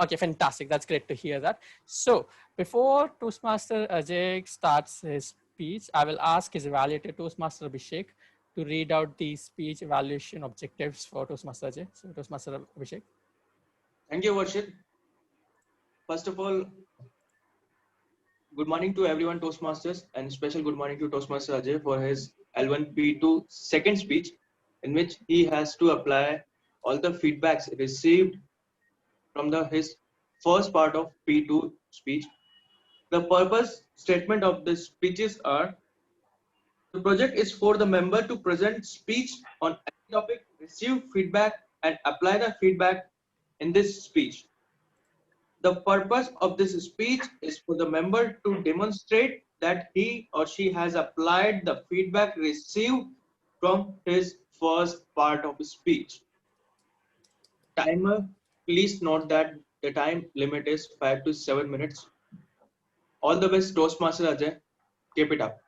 [SPEAKER 2] Okay, fantastic. That's great to hear that. So before Toastmaster Ajay starts his speech, I will ask his evaluator, Toastmaster Abhishek, to read out the speech evaluation objectives for Toastmaster Ajay. So Toastmaster Abhishek.
[SPEAKER 13] Thank you, Varshit. First of all, good morning to everyone Toastmasters, and special good morning to Toastmaster Ajay for his L1P2 second speech, in which he has to apply all the feedbacks received from his first part of P2 speech. The purpose statement of the speeches are: the project is for the member to present speech on any topic, receive feedback, and apply the feedback in this speech. The purpose of this speech is for the member to demonstrate that he or she has applied the feedback received from his first part of his speech. Timer, please note that the time limit is 5 to 7 minutes. All the best, Toastmaster Ajay. Keep it up.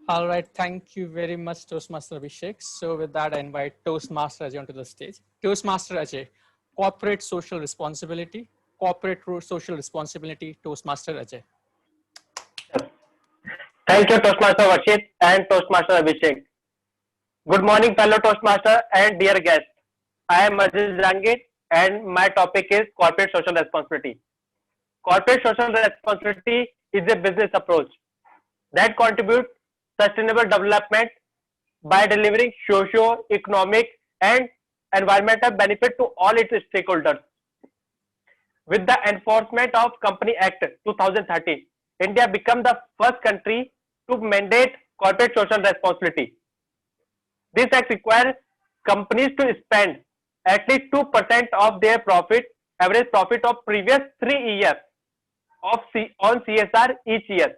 [SPEAKER 2] All right, thank you very much, Toastmaster Abhishek. So with that, I invite Toastmaster Ajay onto the stage. Toastmaster Ajay, corporate social responsibility, Toastmaster Ajay.
[SPEAKER 1] Thank you, Toastmaster Varshit and Toastmaster Abhishek. Good morning, fellow Toastmaster and dear guests. I am Aziz Jangir, and my topic is corporate social responsibility. Corporate social responsibility is a business approach that contributes sustainable development by delivering socio-economic and environmental benefit to all its stakeholders. With the enforcement of Company Act 2013, India became the first country to mandate corporate social responsibility. This act requires companies to spend at least 2% of their average profit of previous 3 years on CSR each year.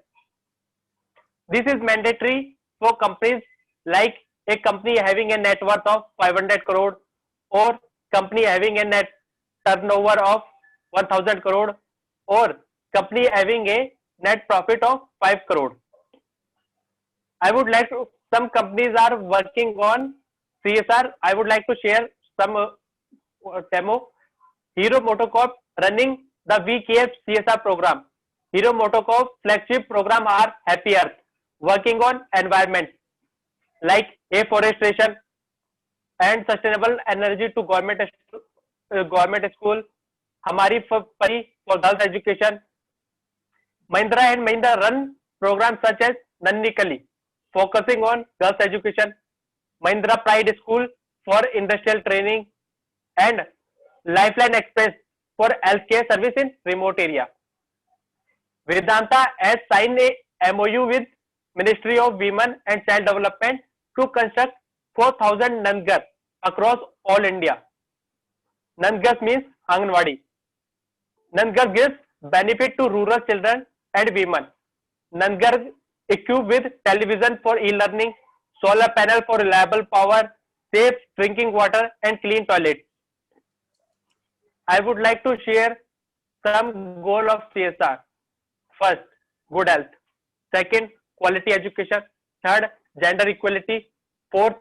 [SPEAKER 1] This is mandatory for companies like a company having a net worth of 500 crore or company having a net turnover of 1000 crore or company having a net profit of 5 crore. I would like to, some companies are working on CSR. I would like to share some demo. Hero Motocorp running the VKF CSR program. Hero Motocorp flagship program are Happy Earth, working on environment like afforestation and sustainable energy to government school. Hamari Pari for girls education. Mahindra and Mahindra run programs such as Nanni Kali, focusing on girls education. Mahindra Pride School for industrial training, and Lifeline Express for healthcare service in remote area. Vedanta has signed a MOU with Ministry of Women and Child Development to construct 4,000 Nangar across all India. Nangar means Anganwadi. Nangar gives benefit to rural children and women. Nangar equipped with television for e-learning, solar panel for reliable power, safe drinking water and clean toilets. I would like to share some goal of CSR. First, good health. Second, quality education. Third, gender equality. Fourth,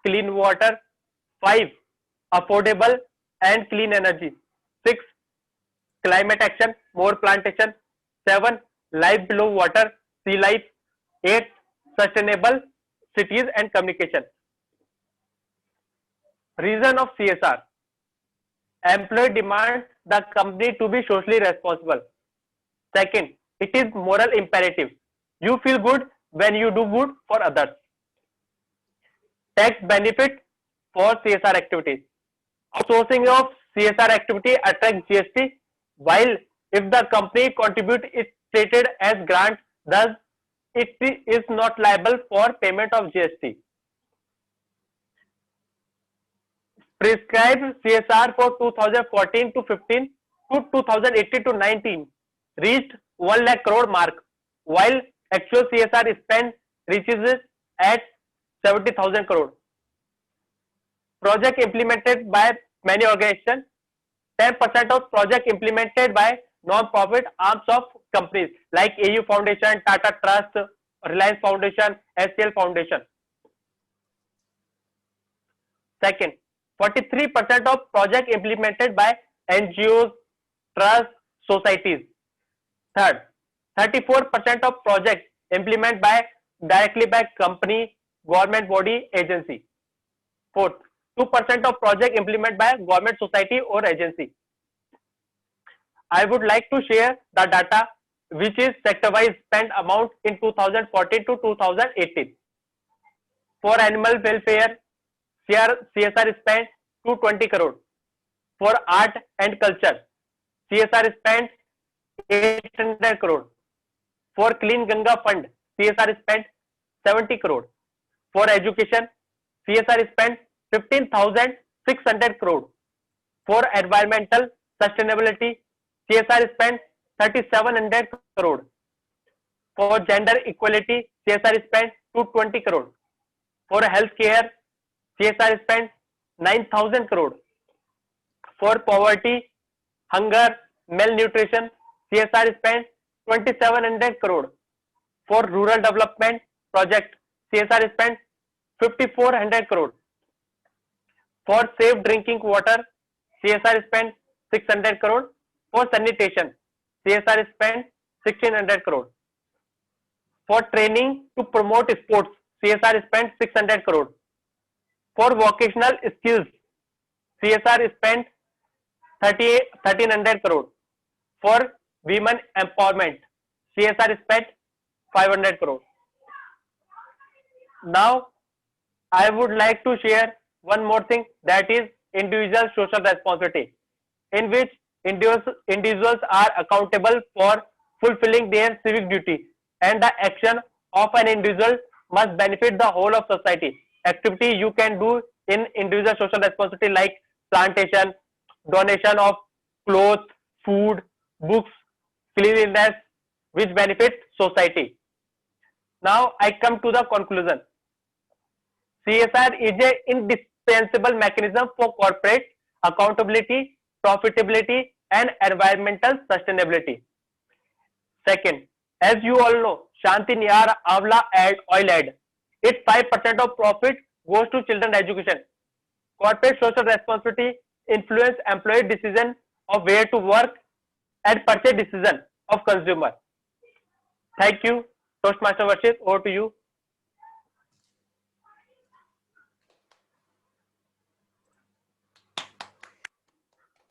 [SPEAKER 1] clean water. Five, affordable and clean energy. Six, climate action, more plantation. Seven, life below water, sea life. Eight, sustainable cities and communication. Reason of CSR. Employee demand the company to be socially responsible. Second, it is moral imperative. You feel good when you do good for others. Tax benefit for CSR activities. Outsourcing of CSR activity attracts GST, while if the company contribute is treated as grant, thus it is not liable for payment of GST. Prescribed CSR for 2014 to 15 to 2018 to 19 reached 1 lakh crore mark, while actual CSR spend reaches at 70,000 crore. Project implemented by many organizations. 10% of project implemented by non-profit arms of companies like AU Foundation, Tata Trust, Reliance Foundation, SCL Foundation. Second, 43% of project implemented by NGOs, trusts, societies. Third, 34% of projects implemented by directly by company, government body, agency. Fourth, 2% of project implemented by government, society or agency. I would like to share the data which is sector-wise spent amount in 2014 to 2018. For animal welfare, CSR spent 220 crore. For art and culture, CSR spent 800 crore. For Clean Ganga Fund, CSR spent 70 crore. For education, CSR spent 15,600 crore. For environmental sustainability, CSR spent 3,700 crore. For gender equality, CSR spent 220 crore. For healthcare, CSR spent 9,000 crore. For poverty, hunger, malnutrition, CSR spent 2,700 crore. For rural development project, CSR spent 5,400 crore. For safe drinking water, CSR spent 600 crore. For sanitation, CSR spent 1,600 crore. For training to promote sports, CSR spent 600 crore. For vocational skills, CSR spent 1,300 crore. For women empowerment, CSR spent 500 crore. Now, I would like to share one more thing, that is individual social responsibility, in which individuals are accountable for fulfilling their civic duty, and the action of an individual must benefit the whole of society. Activity you can do in individual social responsibility like plantation, donation of clothes, food, books, cleanliness, which benefit society. Now I come to the conclusion. CSR is an indispensable mechanism for corporate accountability, profitability, and environmental sustainability. Second, as you all know, Shanti Niyar Avla oil ad, its 5% of profit goes to children education. Corporate social responsibility influence employee decision of where to work and purchase decision of consumer. Thank you. Toastmaster Varshit, over to you.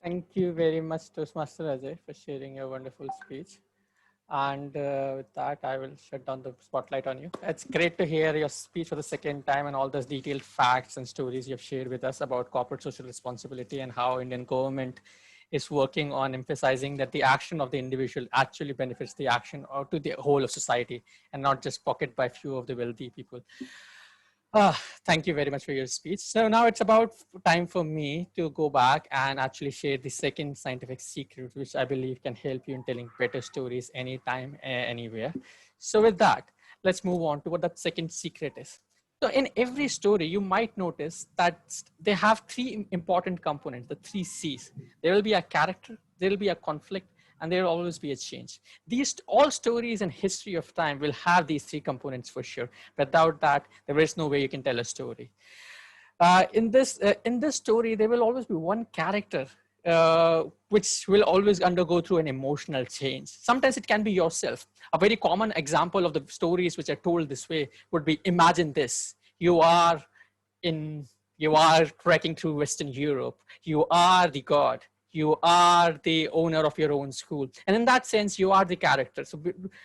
[SPEAKER 2] Thank you very much, Toastmaster Ajay, for sharing your wonderful speech. And with that, I will shut down the spotlight on you. It's great to hear your speech for the second time and all those detailed facts and stories you've shared with us about corporate social responsibility and how Indian government is working on emphasizing that the action of the individual actually benefits the action or to the whole of society and not just pocket by few of the wealthy people. Thank you very much for your speech. So now it's about time for me to go back and actually share the second scientific secret, which I believe can help you in telling better stories anytime, anywhere. So with that, let's move on to what that second secret is. So in every story, you might notice that they have three important components, the three C's. There will be a character, there will be a conflict, and there will always be a change. These all stories and history of time will have these three components for sure. Without that, there is no way you can tell a story. In this story, there will always be one character which will always undergo through an emotional change. Sometimes it can be yourself. A very common example of the stories which are told this way would be: imagine this. In you are trekking through Western Europe. You are the god. You are the owner of your own school. And in that sense, you are the character.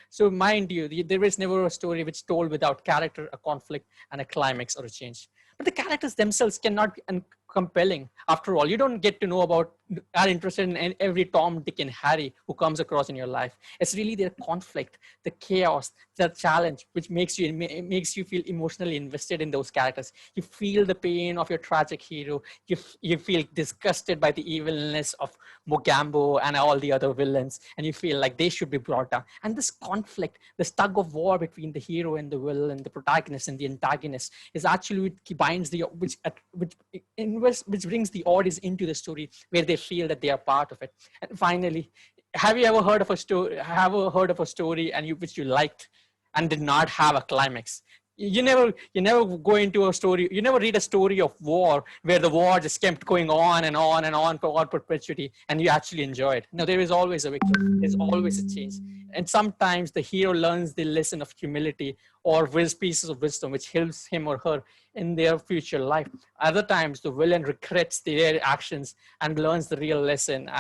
[SPEAKER 2] So mind you, there is never a story which is told without character, a conflict, and a climax or a change. But the characters themselves cannot be compelling. After all, you don't get to know about, are interested in every Tom, Dick, and Harry who comes across in your life. It's really their conflict, the chaos, the challenge, which makes you feel emotionally invested in those characters. You feel the pain of your tragic hero. You feel disgusted by the evilness of Mogambo and all the other villains, and you feel like they should be brought down. And this conflict, this tug of war between the hero and the villain, the protagonist and the antagonist, is actually what binds which brings the audience into the story where they feel that they are part of it. And finally, have you ever heard of a story which you liked and did not have a climax? You never go into a story, you never read a story of war where the war just kept going on and on and on for all perpetuity and you actually enjoy it. No, there is always a victory, there's always a change. And sometimes the hero learns the lesson of humility or pieces of wisdom which helps him or her in their future life. Other times the villain regrets their actions and learns the real lesson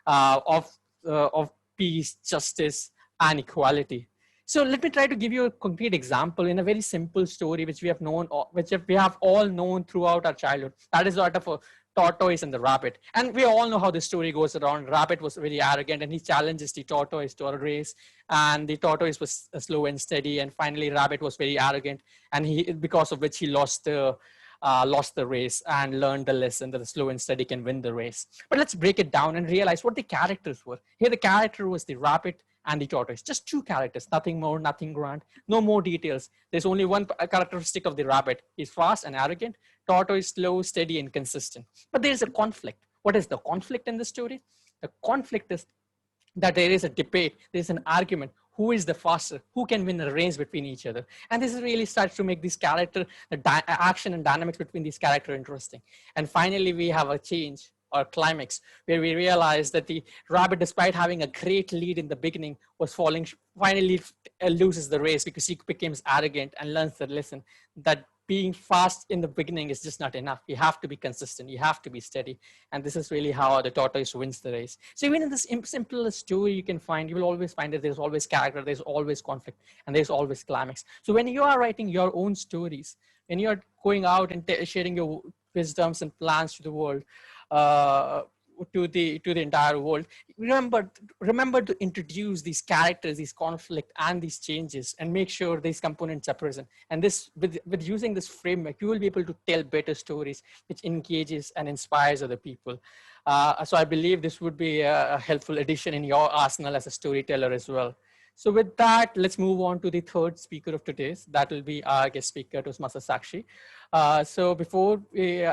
[SPEAKER 2] of peace, justice, and equality. So let me try to give you a concrete example in a very simple story which we have known, which we have all known throughout our childhood. That is that of a tortoise and the rabbit. And we all know how this story goes around. Rabbit was very arrogant and he challenges the tortoise to a race, and the tortoise was slow and steady. And finally, rabbit was very arrogant, and because of which he lost the race and learned the lesson that the slow and steady can win the race. But let's break it down and realize what the characters were. Here, the character was the rabbit and the tortoise. Just two characters, nothing more, nothing grand, no more details. There's only one characteristic of the rabbit. He's fast and arrogant. Tortoise, slow, steady, and consistent. But there's a conflict. What is the conflict in the story? The conflict is that there is a debate, there's an argument. Who is the faster? Who can win a race between each other? And this really starts to make this character, action and dynamics between these characters interesting. And finally, we have a change or climax where we realize that the rabbit, despite having a great lead in the beginning, finally loses the race because he becomes arrogant and learns the lesson that being fast in the beginning is just not enough. You have to be consistent. You have to be steady. And this is really how the tortoise wins the race. So even in this simplest story you will always find that there's always character, there's always conflict, and there's always climax. So when you are writing your own stories, when you're going out and sharing your wisdoms and plans to the world, to the entire world, remember to introduce these characters, these conflict and these changes, and make sure these components are present. And this with using this framework, you will be able to tell better stories which engages and inspires other people. So I believe this would be a helpful addition in your arsenal as a storyteller as well. So with that, let's move on to the third speaker of today's. That will be our guest speaker, Toastmaster Sakshi. So before we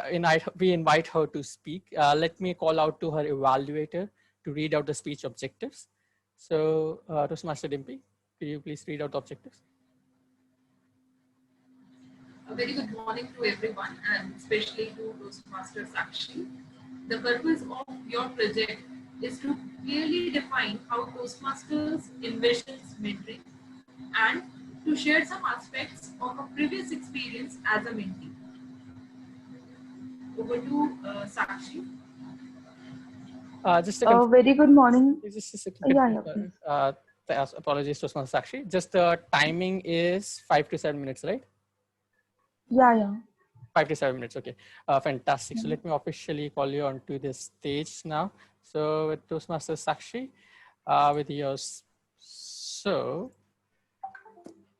[SPEAKER 2] invite her to speak, let me call out to her evaluator to read out the speech objectives. So Toastmaster Dimpy, could you please read out the objectives?
[SPEAKER 14] A very good morning to everyone, and especially to Toastmaster Sakshi. The purpose of your project is to clearly define how Toastmasters envisions mentoring and to share some aspects of a previous experience as a mentee. Over to Sakshi.
[SPEAKER 2] Just a
[SPEAKER 15] very good morning.
[SPEAKER 2] Just a second. Apologies, Toastmaster Sakshi. Just the timing is 5 to 7 minutes, right?
[SPEAKER 15] Yeah.
[SPEAKER 2] 5 to 7 minutes. Okay, fantastic. So let me officially call you onto the stage now. So with Toastmaster Sakshi, with yours. So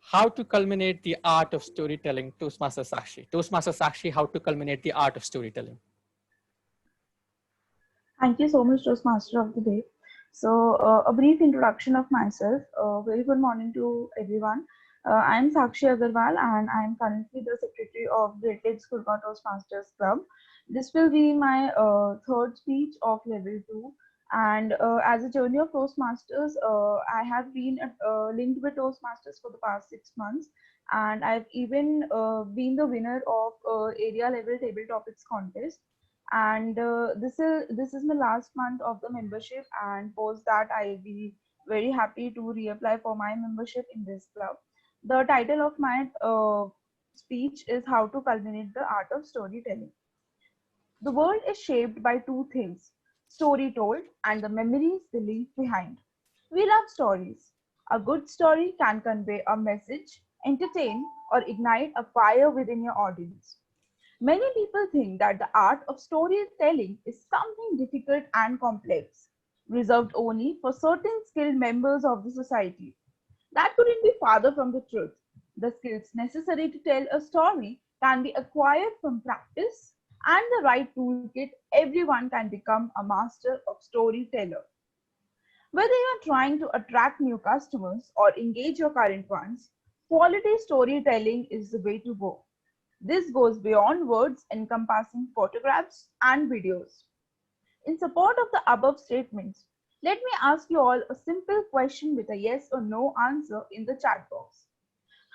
[SPEAKER 2] how to culminate the art of storytelling, Toastmaster Sakshi. Toastmaster Sakshi, how to culminate the art of storytelling.
[SPEAKER 15] Thank you so much, Toastmaster of the day. So, a brief introduction of myself. Very good morning to everyone. I am Sakshi Agarwal and I am currently the secretary of Great Lakes Gurgaon Toastmasters Club. This will be my third speech of level 2. And as a journey of Toastmasters, I have been linked with Toastmasters for the past 6 months. And I've even been the winner of area level table topics contest, and this is my last month of the membership, and post that I'll be very happy to reapply for my membership in this club. The title of my speech is how to culminate the art of storytelling. The world is shaped by two things: story told and the memories they leave behind. We love stories. A good story can convey a message, entertain, or ignite a fire within your audience. Many people think that the art of storytelling is something difficult and complex, reserved only for certain skilled members of the society. That couldn't be farther from the truth. The skills necessary to tell a story can be acquired from practice and the right toolkit. Everyone can become a master of storyteller. Whether you are trying to attract new customers or engage your current ones, quality storytelling is the way to go. This goes beyond words, encompassing photographs and videos. In support of the above statements, let me ask you all a simple question with a yes or no answer in the chat box.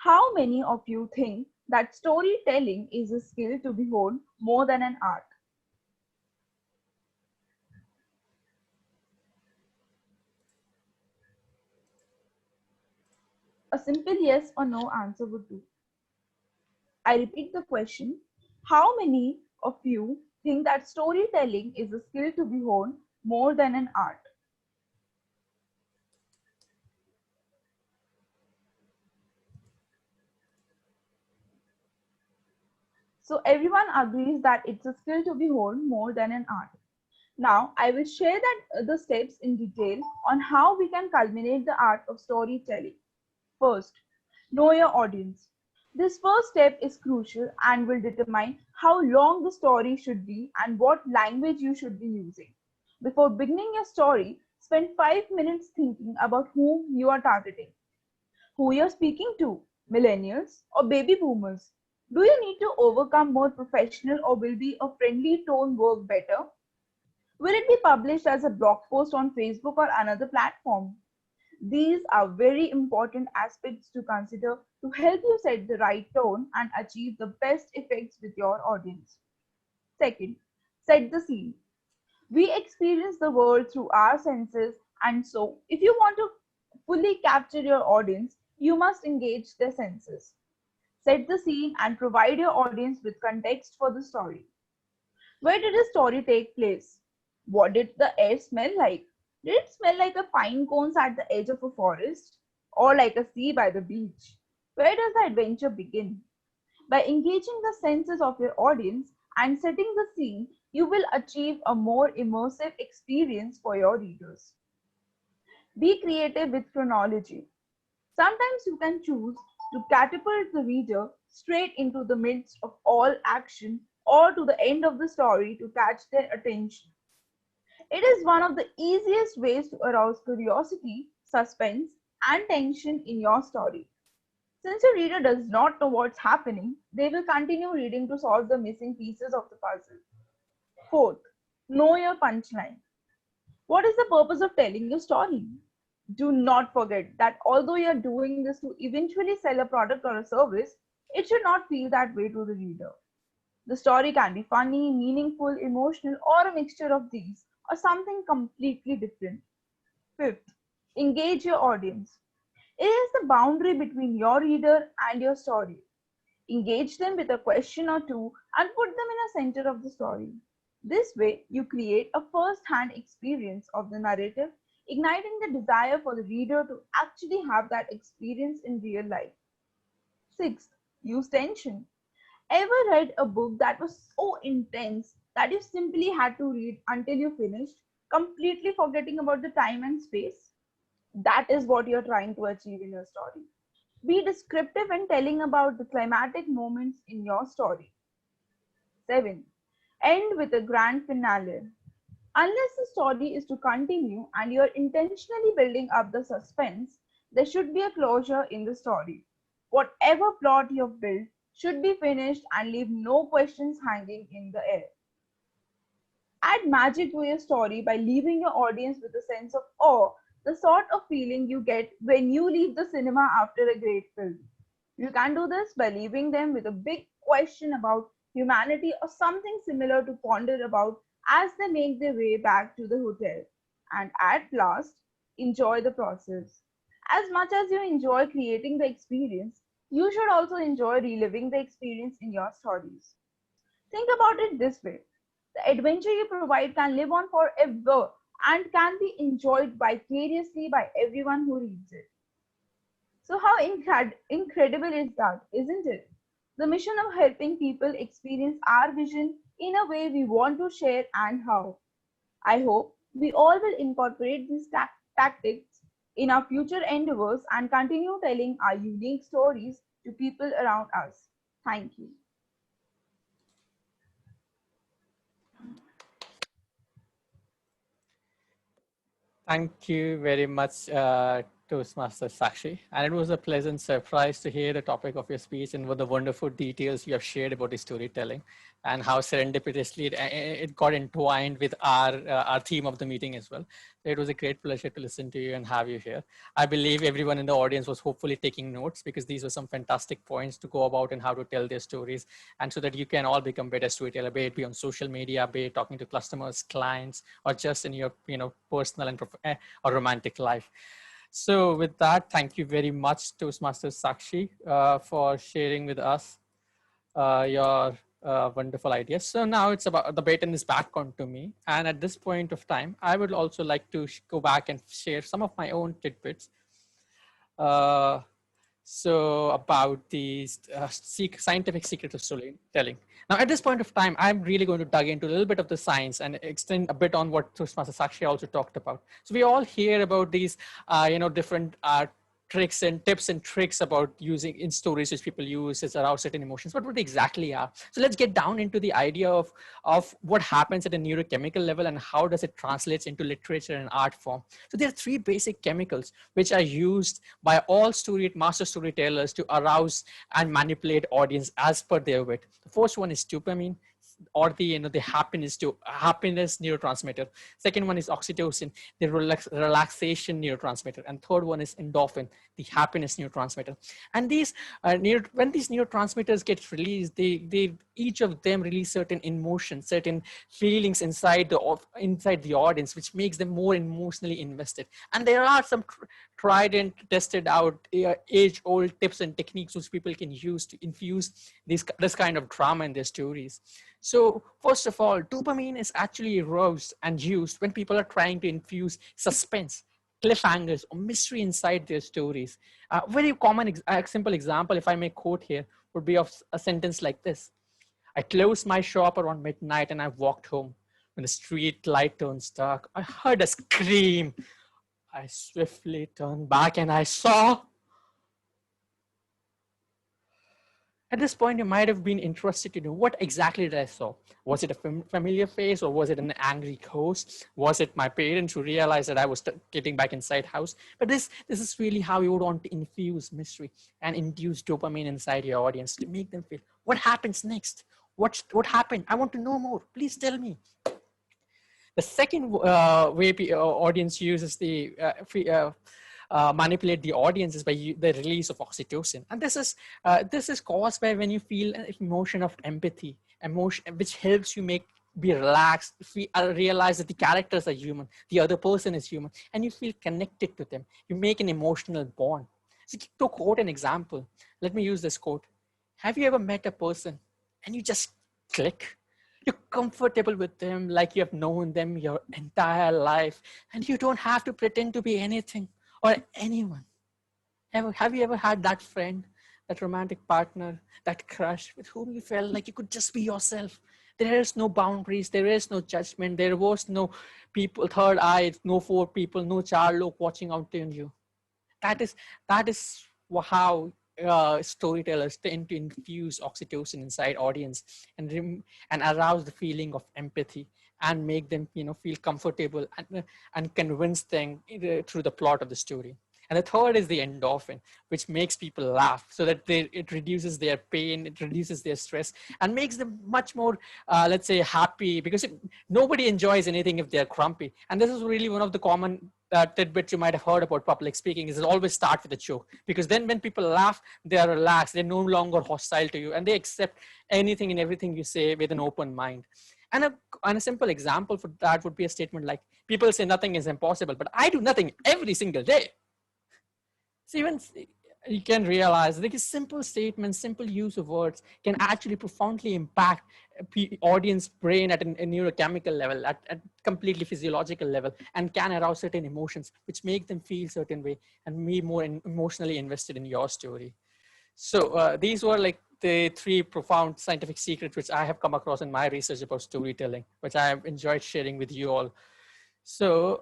[SPEAKER 15] How many of you think that storytelling is a skill to be honed more than an art? A simple yes or no answer would do. I repeat the question. How many of you think that storytelling is a skill to be honed more than an art? So everyone agrees that it's a skill to be honed more than an art. Now, I will share the steps in detail on how we can culminate the art of storytelling. First, know your audience. This first step is crucial and will determine how long the story should be and what language you should be using. Before beginning your story, spend 5 minutes thinking about whom you are targeting, who you're speaking to, millennials or baby boomers. Do you need to overcome more professional, or will be a friendly tone work better? Will it be published as a blog post on Facebook or another platform? These are very important aspects to consider to help you set the right tone and achieve the best effects with your audience. Second, set the scene. We experience the world through our senses, and so if you want to fully capture your audience, you must engage their senses. Set the scene and provide your audience with context for the story. Where did the story take place? What did the air smell like? Did it smell like a pine cones at the edge of a forest, or like a sea by the beach? Where does the adventure begin? By engaging the senses of your audience and setting the scene, you will achieve a more immersive experience for your readers. Be creative with chronology. Sometimes you can choose to catapult the reader straight into the midst of all action, or to the end of the story to catch their attention. It is one of the easiest ways to arouse curiosity, suspense, and tension in your story. Since your reader does not know what's happening, they will continue reading to solve the missing pieces of the puzzle. Fourth, know your punchline. What is the purpose of telling your story? Do not forget that although you are doing this to eventually sell a product or a service, it should not feel that way to the reader. The story can be funny, meaningful, emotional, or a mixture of these, or something completely different. Fifth, engage your audience. It is the boundary between your reader and your story. Engage them with a question or two and put them in the center of the story. This way, you create a first-hand experience of the narrative igniting the desire for the reader to actually have that experience in real life. Sixth, use tension. Ever read a book that was so intense that you simply had to read until you finished, completely forgetting about the time and space? That is what you're trying to achieve in your story. Be descriptive in telling about the climatic moments in your story. 7. End with a grand finale. Unless the story is to continue and you're intentionally building up the suspense, there should be a closure in the story. Whatever plot you've built should be finished and leave no questions hanging in the air. Add magic to your story by leaving your audience with a sense of awe, the sort of feeling you get when you leave the cinema after a great film. You can do this by leaving them with a big question about humanity or something similar to ponder about as they make their way back to the hotel. And at last, enjoy the process. As much as you enjoy creating the experience, you should also enjoy reliving the experience in your stories. Think about it this way: the adventure you provide can live on forever and can be enjoyed vicariously by everyone who reads it. So, how incredible is that, isn't it? The mission of helping people experience our vision in a way we want to share, and how. I hope we all will incorporate these tactics in our future endeavors and continue telling our unique stories to people around us. Thank you.
[SPEAKER 2] Thank you very much, Toastmaster Sakshi. And it was a pleasant surprise to hear the topic of your speech and what the wonderful details you have shared about the storytelling and how serendipitously it got entwined with our theme of the meeting as well. So it was a great pleasure to listen to you and have you here. I believe everyone in the audience was hopefully taking notes, because these were some fantastic points to go about and how to tell their stories, and so that you can all become better storyteller, be it be on social media, be it talking to customers, clients, or just in your personal and or romantic life. So with that, thank you very much, Toastmaster Sakshi, for sharing with us your wonderful ideas. So now it's about the baton is back onto me. And at this point of time, I would also like to go back and share some of my own tidbits. So about these scientific secrets of storytelling. Now, at this point of time, I'm really going to dive into a little bit of the science and extend a bit on what Toastmaster Sakshi also talked about. So we all hear about these, different tricks and tips and tricks about using in stories which people use as arouse certain emotions, but what they exactly are. So let's get down into the idea of what happens at a neurochemical level and how does it translates into literature and art form. So there are three basic chemicals which are used by all master storytellers to arouse and manipulate audience as per their wit. The first one is dopamine, or the happiness neurotransmitter. Second one is oxytocin, the relaxation neurotransmitter, and third one is endorphin, the happiness neurotransmitter. And these when these neurotransmitters get released, they each of them release certain emotions, certain feelings inside the audience, which makes them more emotionally invested. And there are some tried and tested out age-old tips and techniques which people can use to infuse this kind of drama in their stories. So first of all, dopamine is actually aroused and used when people are trying to infuse suspense, cliffhangers, or mystery inside their stories. Very common, simple example, if I may quote here, would be of a sentence like this: I closed my shop around midnight and I walked home. When the street light turns dark, I heard a scream. I swiftly turned back and I saw. At this point, you might have been interested to know what exactly did I saw. Was it a familiar face, or was it an angry ghost? Was it my parents who realized that I was getting back inside house? But this is really how you would want to infuse mystery and induce dopamine inside your audience to make them feel, what happens next? What happened? I want to know more. Please tell me. The second way audience uses the manipulate the audience is by the release of oxytocin, and this is caused by when you feel an emotion of empathy, emotion which helps you be relaxed, realize that the characters are human, the other person is human, and you feel connected to them. You make an emotional bond. So to quote an example, let me use this quote: have you ever met a person and you just click? You're comfortable with them like you have known them your entire life, and you don't have to pretend to be anything or anyone. Have you ever had that friend, that romantic partner, that crush with whom you felt like you could just be yourself? There is no boundaries, there is no judgment, there was no people, third eye, no four people, no child look watching out on you. That is how storytellers tend to infuse oxytocin inside audience and arouse the feeling of empathy and make them feel comfortable and convince them through the plot of the story. And the third is the endorphin, which makes people laugh so that it reduces their pain, it reduces their stress, and makes them much more, let's say, happy, because nobody enjoys anything if they're grumpy. And this is really one of the common tidbits you might have heard about public speaking, is it always start with a joke, because then when people laugh, they are relaxed, they're no longer hostile to you, and they accept anything and everything you say with an open mind. And a simple example for that would be a statement like, people say nothing is impossible, but I do nothing every single day. So even you can realize that simple statements, simple use of words can actually profoundly impact audience brain at a neurochemical level, at completely physiological level, and can arouse certain emotions, which make them feel certain way and be more emotionally invested in your story. So these were like the three profound scientific secrets which I have come across in my research about storytelling, which I have enjoyed sharing with you all. So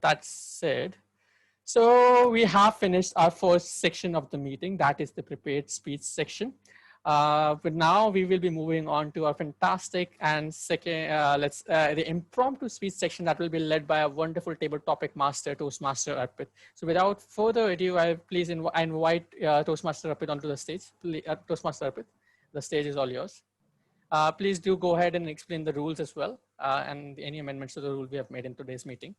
[SPEAKER 2] that said, so we have finished our first section of the meeting, that is the prepared speech section. But now we will be moving on to our fantastic and second, the impromptu speech section that will be led by a wonderful table topic master, Toastmaster Arpit. So without further ado, I please invite Toastmaster Arpit onto the stage. Toastmaster Arpit, the stage is all yours. Please do go ahead and explain the rules as well, and any amendments to the rule we have made in today's meeting.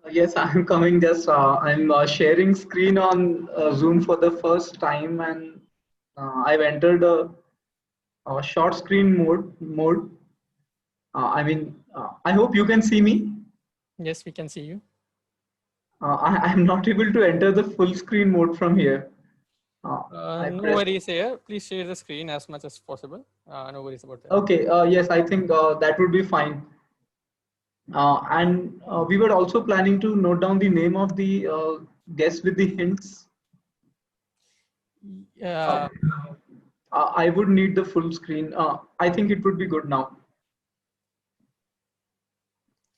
[SPEAKER 3] Yes, I'm coming. Just I'm sharing screen on Zoom for the first time, and I've entered a short screen mode. I hope you can see me.
[SPEAKER 2] Yes, we can see you.
[SPEAKER 3] I'm not able to enter the full screen mode from here.
[SPEAKER 2] No worries here. Please share the screen as much as possible. No worries about that.
[SPEAKER 3] Okay. Yes, I think that would be fine. And we were also planning to note down the name of the guest with the hints. I would need the full screen. I think it would be good now.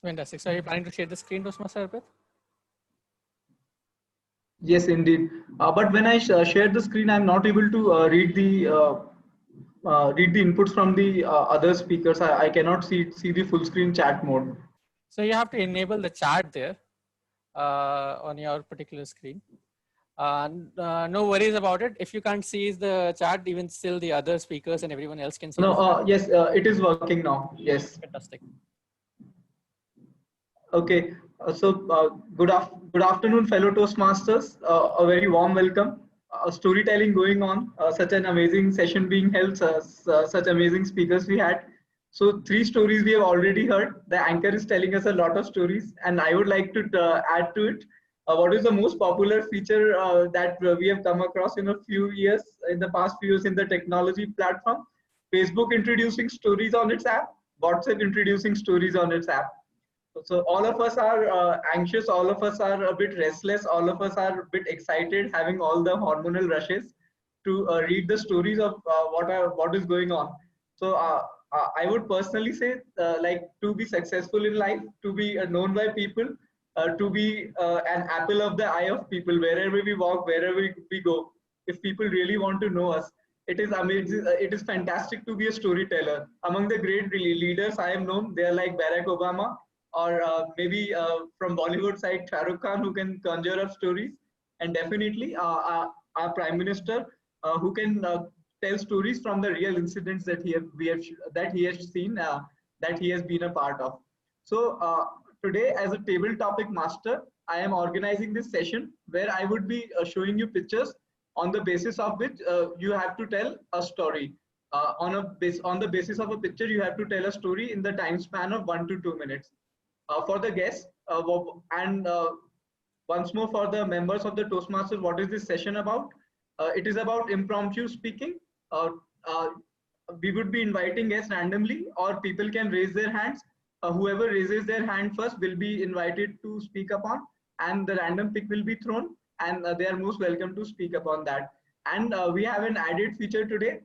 [SPEAKER 2] Fantastic. So are you planning to share the screen, Toastmaster Arpit?
[SPEAKER 3] Yes, indeed. But when I share the screen, I'm not able to read the inputs from the other speakers. I cannot see the full screen chat mode.
[SPEAKER 2] So you have to enable the chat there on your particular screen. No worries about it. If you can't see the chat, even still the other speakers and everyone else can see.
[SPEAKER 3] No, yes, it is working now. Yes.
[SPEAKER 2] Fantastic.
[SPEAKER 3] Okay. Good afternoon, fellow Toastmasters. A very warm welcome. Storytelling going on. Such an amazing session being held. Such amazing speakers we had. So 3 stories we have already heard. The anchor is telling us a lot of stories, and I would like to add to it. What is the most popular feature that we have come across in the past few years in the technology platform? Facebook introducing stories on its app, WhatsApp introducing stories on its app. So all of us are anxious, all of us are a bit restless, all of us are a bit excited, having all the hormonal rushes to read the stories of what is going on. So I would personally say, like, to be successful in life, to be known by people, to be an apple of the eye of people, wherever we walk, wherever we go. If people really want to know us, it is amazing. It is fantastic to be a storyteller. Among the great leaders I am known, they are like Barack Obama, or maybe from Bollywood side, Shah Rukh Khan, who can conjure up stories, and definitely our Prime Minister, who can tell stories from the real incidents that he has seen, that he has been a part of. So today, as a table topic master, I am organizing this session where I would be showing you pictures on the basis of which you have to tell a story. On the basis of a picture, you have to tell a story in the time span of 1 to 2 minutes. For the guests and once more for the members of the Toastmasters, what is this session about? It is about impromptu speaking. we would be inviting guests randomly, or people can raise their hands. Whoever raises their hand first will be invited to speak upon, and the random pick will be thrown, and they are most welcome to speak upon that. And we have an added feature today.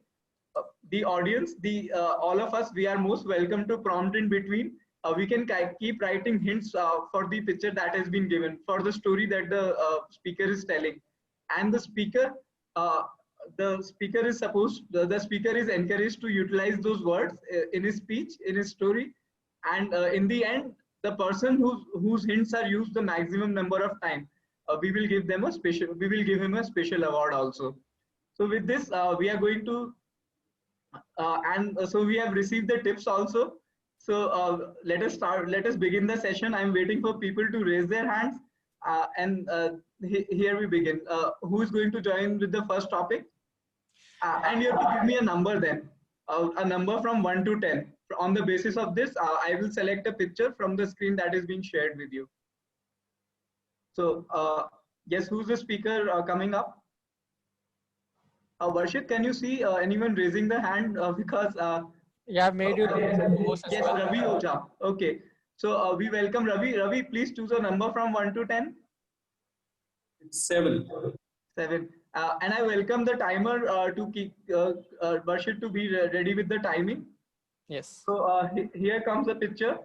[SPEAKER 3] The audience, the all of us, we are most welcome to prompt in between. We can keep writing hints for the picture that has been given, for the story that the speaker is telling, and uh, the speaker is the speaker is encouraged to utilize those words in his speech, in his story, and in the end, the person whose hints are used the maximum number of time, we will give him a special award also. So with this, we are going to and so we have received the tips also. So let us begin the session. I'm waiting for people to raise their hands, and here we begin. Who is going to join with the first topic? And you have to give me a number then, a number from 1 to 10. On the basis of this, I will select a picture from the screen that is being shared with you. So yes, who's the speaker coming up? Varshit, can you see anyone raising the hand? Because
[SPEAKER 2] yeah, I've made you the host as
[SPEAKER 3] yes,
[SPEAKER 2] well.
[SPEAKER 3] Ravi Oja. Okay, so we welcome Ravi. Ravi, please choose a number from 1 to 10.
[SPEAKER 9] It's 7.
[SPEAKER 3] 7. And I welcome the timer to keep Varshit to be ready with the timing.
[SPEAKER 2] Yes.
[SPEAKER 3] So here comes the picture.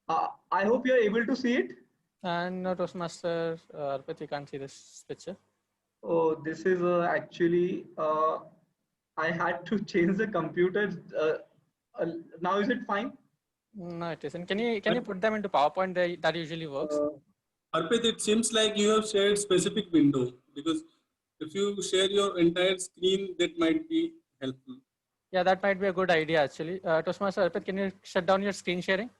[SPEAKER 3] I hope you are able to see it.
[SPEAKER 2] And no, Toastmaster, but you can't see this picture.
[SPEAKER 3] Oh, this is actually, I had to change the computer. Now is it fine?
[SPEAKER 2] No, it isn't. Can you put them into PowerPoint? That usually works.
[SPEAKER 9] Arpit, it seems like you have shared specific window, because if you share your entire screen, that might be helpful.
[SPEAKER 2] Yeah, that might be a good idea actually. Toastmaster Arpit, can you shut down your screen sharing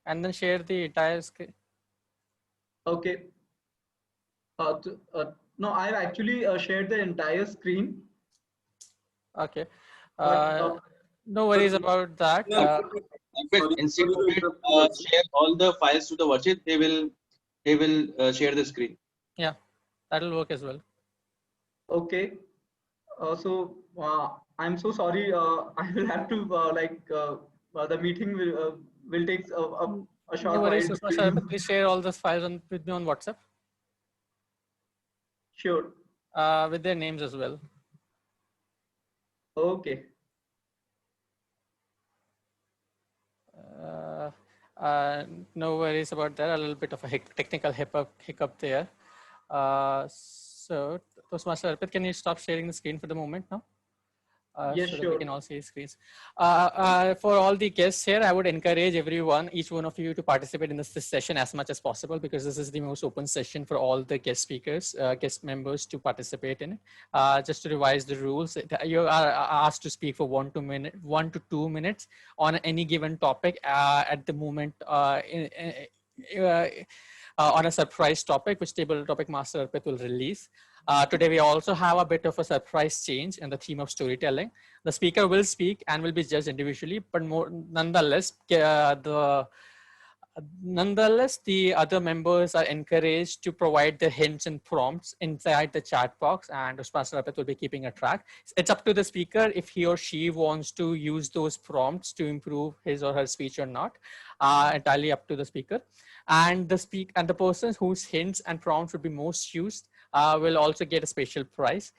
[SPEAKER 2] and then share the entire screen?
[SPEAKER 3] Okay. No, I've actually shared the entire screen.
[SPEAKER 2] Okay. No worries about that.
[SPEAKER 13] Instead of it, share all the files to the Varshit. He will share the screen.
[SPEAKER 2] Yeah, that'll work as well.
[SPEAKER 3] Okay. So I'm so sorry. I will have to the meeting will take a short
[SPEAKER 2] No worries,
[SPEAKER 3] while.
[SPEAKER 2] Toastmaster Arpit. Please share all the files with me on WhatsApp.
[SPEAKER 3] Sure.
[SPEAKER 2] With their names as well.
[SPEAKER 3] Okay.
[SPEAKER 2] No worries about that. A little bit of a technical hiccup there. So, Toastmaster Arpit, can you stop sharing the screen for the moment now?
[SPEAKER 3] Yes,
[SPEAKER 2] so that
[SPEAKER 3] sure.
[SPEAKER 2] we can all see screens. For all the guests here, I would encourage everyone, each one of you, to participate in this session as much as possible, because this is the most open session for all the guest speakers, guest members to participate in it. Just to revise the rules, you are asked to speak for 1 to 2 minutes on any given topic at the moment on a surprise topic, which table topic Master Arpit will release. Today, we also have a bit of a surprise change in the theme of storytelling. The speaker will speak and will be judged individually, but nonetheless, the other members are encouraged to provide the hints and prompts inside the chat box, and Toastmaster Arpit will be keeping a track. It's up to the speaker if he or she wants to use those prompts to improve his or her speech or not. Entirely up to the speaker. And the person whose hints and prompts would be most used will also get a special prize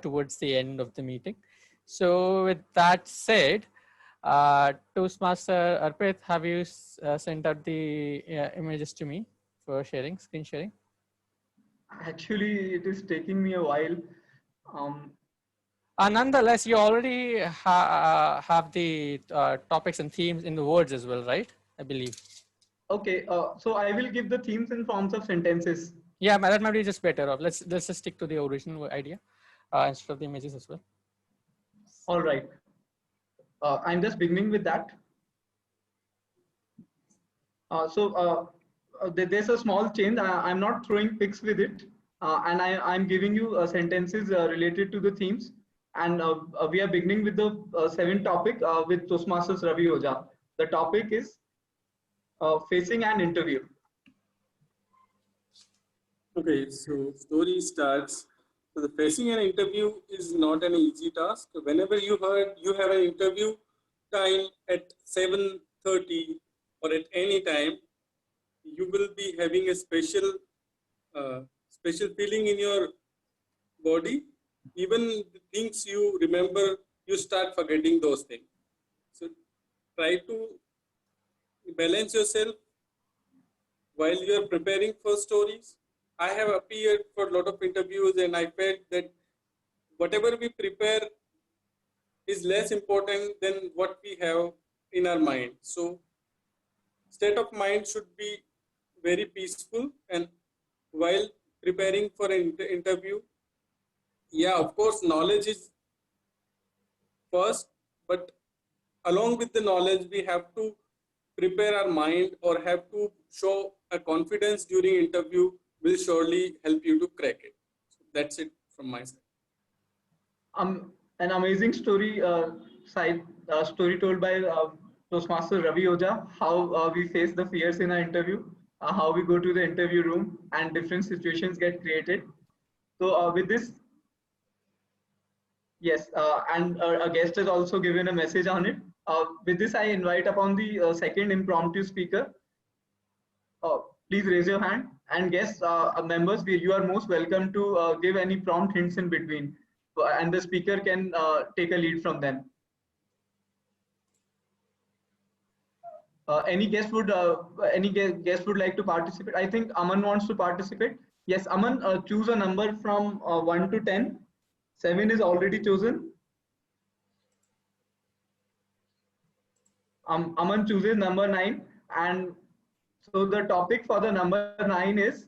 [SPEAKER 2] towards the end of the meeting. So with that said, Toastmaster Arpit, have you sent out the images to me for sharing, screen sharing?
[SPEAKER 3] Actually, it is taking me a while.
[SPEAKER 2] Nonetheless, you already have the topics and themes in the words as well, right? I believe.
[SPEAKER 3] Okay, so I will give the themes in forms of sentences.
[SPEAKER 2] Yeah, that might be just better off. Let's just stick to the original idea instead of the images as well.
[SPEAKER 3] All right. I'm just beginning with that. There's a small change. I'm not throwing pics with it, and I'm giving you sentences related to the themes. And we are beginning with the 7th topic with Toastmasters Ravi Oja. The topic is facing an interview.
[SPEAKER 9] Okay, so story starts So the facing an interview is not an easy task. Whenever you have an interview time at 7:30 or at any time, you will be having a special feeling in your body. Even the things you remember, you start forgetting those things. So try to balance yourself while you are preparing for stories. I have appeared for a lot of interviews and I felt that whatever we prepare is less important than what we have in our mind. So state of mind should be very peaceful, and while preparing for an interview, yeah, of course, knowledge is first, but along with the knowledge, we have to prepare our mind or have to show a confidence during interview will surely help you to crack it. So that's it from my side.
[SPEAKER 3] An amazing story told by Toastmaster Ravi Oja, how we face the fears in our interview, how we go to the interview room and different situations get created. So with this, yes, and a guest has also given a message on it. With this, I invite upon the second impromptu speaker. Please raise your hand, and guests, members, you are most welcome to give any prompt hints in between, and the speaker can take a lead from them. Any guest would like to participate? I think Aman wants to participate. Yes, Aman, choose a number from 1 to 10. 7 is already chosen. Aman chooses number 9, and so the topic for the number 9 is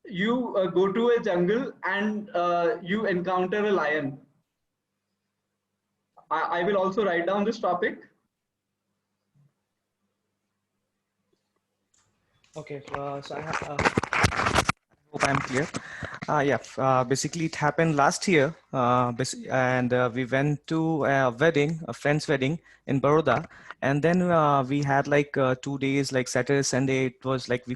[SPEAKER 3] you go to a jungle and you encounter a lion. I will also write down this topic.
[SPEAKER 6] Okay, so I hope I'm clear. Yeah, basically it happened last year, and we went to a wedding, a friend's wedding in Baroda, and then we had like 2 days, like Saturday, Sunday. It was like we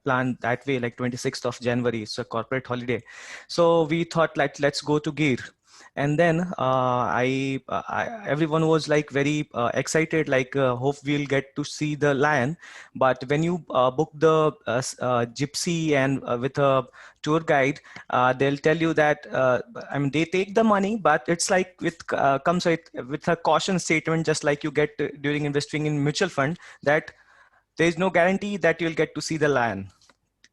[SPEAKER 6] planned that way, like 26th of January. It's a corporate holiday, so we thought like let's go to Gir. And then everyone was like very excited, like hope we'll get to see the lion. But when you book the gypsy and with a tour guide, they'll tell you that I mean they take the money, but it's like comes with a caution statement, just like you get during investing in mutual fund, that there is no guarantee that you'll get to see the lion.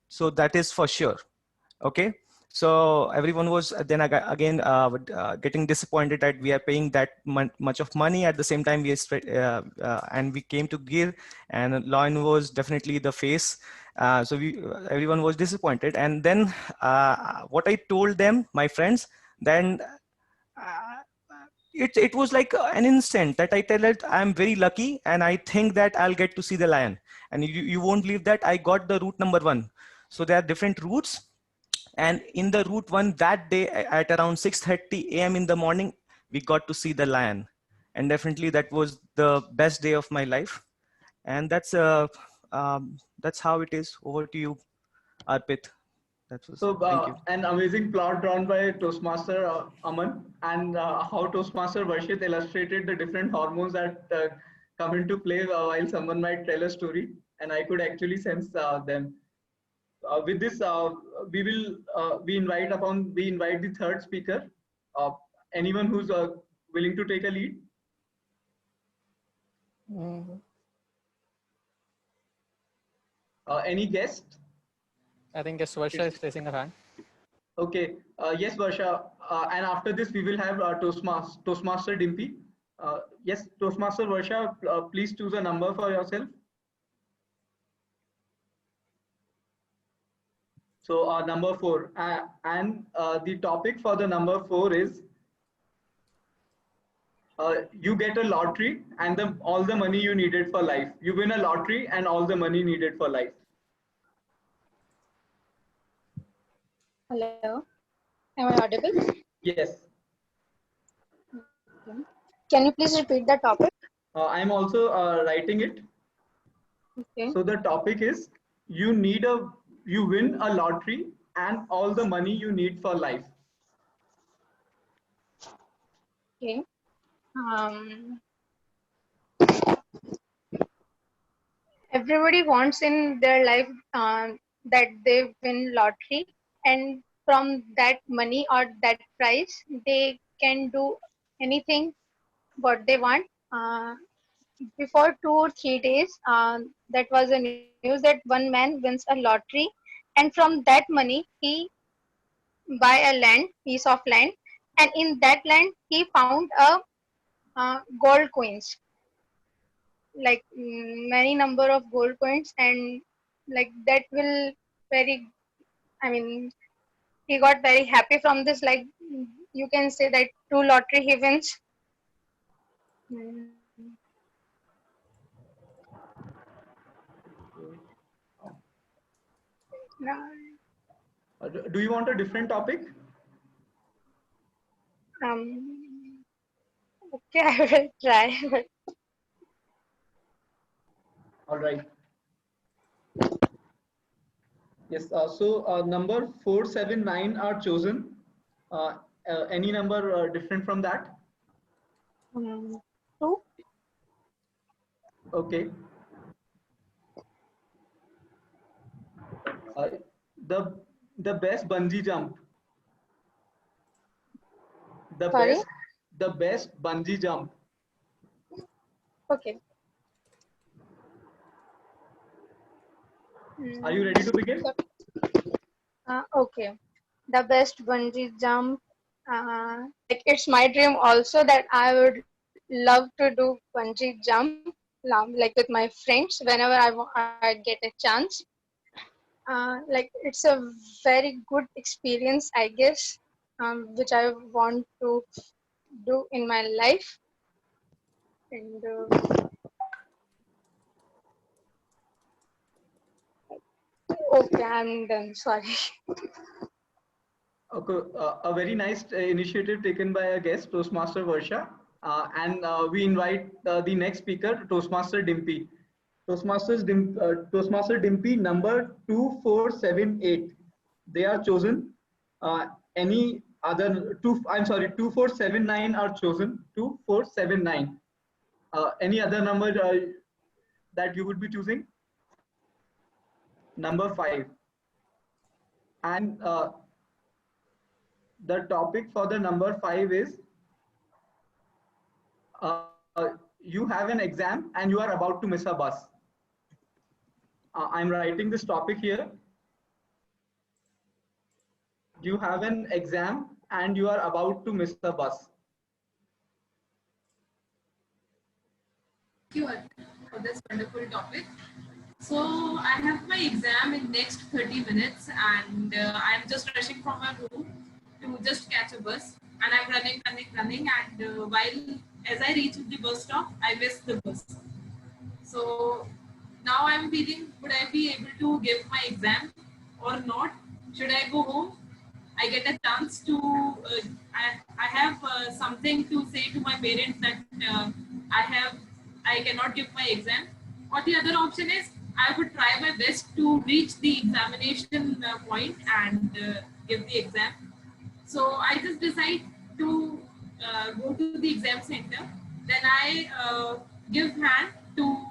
[SPEAKER 6] So that is for sure. Okay, so everyone was then again getting disappointed that we are paying that much of money. At the same time, and we came to Gir, and lion was definitely the face. So everyone was disappointed. And then what I told them, my friends, then it was like an instant that I tell it I'm very lucky and I think that I'll get to see the lion. And you won't believe that I got the route number 1. So there are different routes, and in the route 1 that day at around 6:30 a.m. in the morning, we got to see the lion. And definitely that was the best day of my life. And that's how it is. Over to you, Arpit.
[SPEAKER 3] So
[SPEAKER 6] Thank you.
[SPEAKER 3] an amazing plot drawn by Toastmaster Aman, and how Toastmaster Varshit illustrated the different hormones that come into play while someone might tell a story, and I could actually sense them. With this, we invite the third speaker. Anyone who's willing to take a lead. Any guest?
[SPEAKER 2] I think yes, Varsha is raising her hand.
[SPEAKER 3] Okay. Yes, Varsha. And after this, we will have Toastmaster Dimpy. Yes, Toastmaster Varsha, please choose a number for yourself. So number 4. And the topic for the number 4 is you get a lottery and all the money you needed for life. You win a lottery and all the money needed for life.
[SPEAKER 4] Hello, am I audible?
[SPEAKER 3] Yes.
[SPEAKER 4] Okay. Can you please repeat the topic?
[SPEAKER 3] I'm also writing it.
[SPEAKER 4] Okay.
[SPEAKER 3] So the topic is you need a you win a lottery and all the money you need for life?
[SPEAKER 4] Okay. Everybody wants in their life that they win lottery, and from that money or that prize, they can do anything what they want. Before 2 or 3 days, that was a news that one man wins a lottery, and from that money he buy a piece of land, and in that land he found a gold coins, like many number of gold coins, and like that will very, I mean, he got very happy from this, like you can say that two lottery he wins. Mm. No,
[SPEAKER 3] Do you want a different topic?
[SPEAKER 4] okay, I will try.
[SPEAKER 3] All right. Yes. So number 479 are chosen. Uh, any number different from that?
[SPEAKER 4] Two.
[SPEAKER 3] Okay. Uh, the the best bungee jump. The
[SPEAKER 4] Sorry.
[SPEAKER 3] best the best bungee jump.
[SPEAKER 4] Okay.
[SPEAKER 3] Are you ready to begin?
[SPEAKER 4] Okay. The best bungee jump. Like it's my dream also that I would love to do bungee jump, like with my friends whenever I get a chance. Like it's a very good experience, I guess, which I want to do in my life. And okay, I'm done. Sorry.
[SPEAKER 3] Okay, a very nice initiative taken by a guest, Toastmaster Varsha. And we invite the next speaker, Toastmaster Dimpy. Toastmaster Dimpy, number 2478. They are chosen. Any other two? I'm sorry, 2479 are chosen. 2479. Any other number that you would be choosing? Number 5. And the topic for the number 5 is you have an exam and you are about to miss a bus. I'm writing this topic here. You have an exam and you are about to miss a bus.
[SPEAKER 14] Thank you for this wonderful topic. So I have my exam in next 30 minutes and I'm just rushing from my room to just catch a bus, and I'm running and while as I reach the bus stop, I miss the bus. So now I'm feeling, would I be able to give my exam or not? Should I go home? I get a chance to, I have something to say to my parents that I cannot give my exam. Or the other option is I would try my best to reach the examination point and give the exam. So I just decide to go to the exam center. Then I give hand to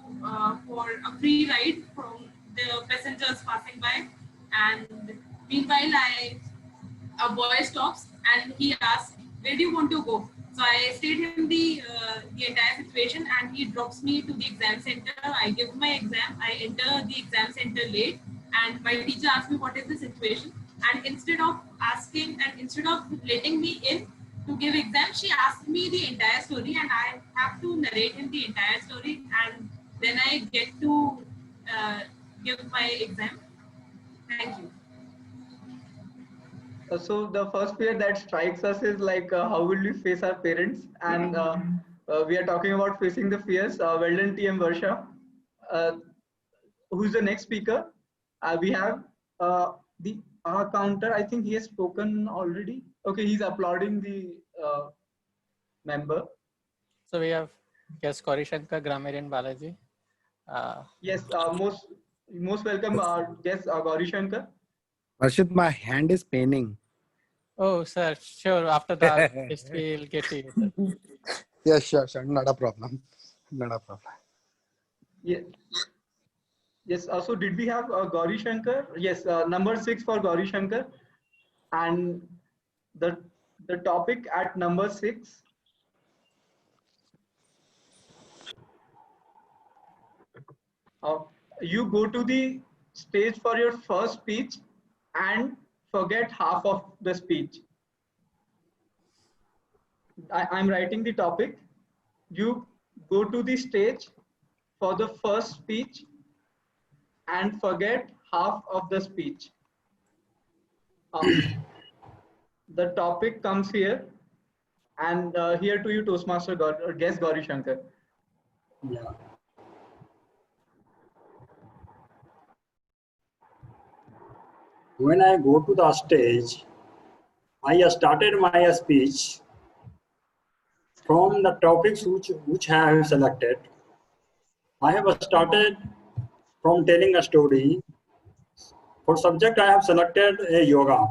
[SPEAKER 14] for a free ride from the passengers passing by. And meanwhile, a boy stops and he asks, "Where do you want to go?" So I state him the entire situation, and he drops me to the exam center. I give my exam. I enter the exam center late, and my teacher asks me what is the situation. And instead of asking and instead of letting me in to give exam, she asked me the entire story, and I have to narrate him the entire story, and then I get to uh, give my exam. Thank you.
[SPEAKER 3] So the first fear that strikes us is like how will we face our parents, and we are talking about facing the fears. Well done, TM Varsha. Uh, who's the next speaker? We have the counter. I think he has spoken already. Okay, he's applauding the member.
[SPEAKER 2] So we have yes, Gauri Shankar, Grammarian Balaji.
[SPEAKER 3] Yes, most Most welcome, guest Gauri Shankar.
[SPEAKER 16] Varshit, my hand is paining.
[SPEAKER 2] Oh, sir, sure. After that, we'll get to you, sir.
[SPEAKER 16] Yes, sure. Not a problem. Not a problem.
[SPEAKER 3] Yeah. Yes. So did we have Gauri Shankar? Yes. Number 6 for Gauri Shankar, and the the topic at number 6. Uh, you go to the stage for your first speech and forget half of the speech. I'm writing the topic. You go to the stage for the first speech and forget half of the speech. The topic comes here, and here to you, Toastmaster guest Gauri Shankar.
[SPEAKER 5] Yeah. When I go to the stage, I started my speech from the topics which I have selected. I have started from telling a story. For subject, I have selected a yoga.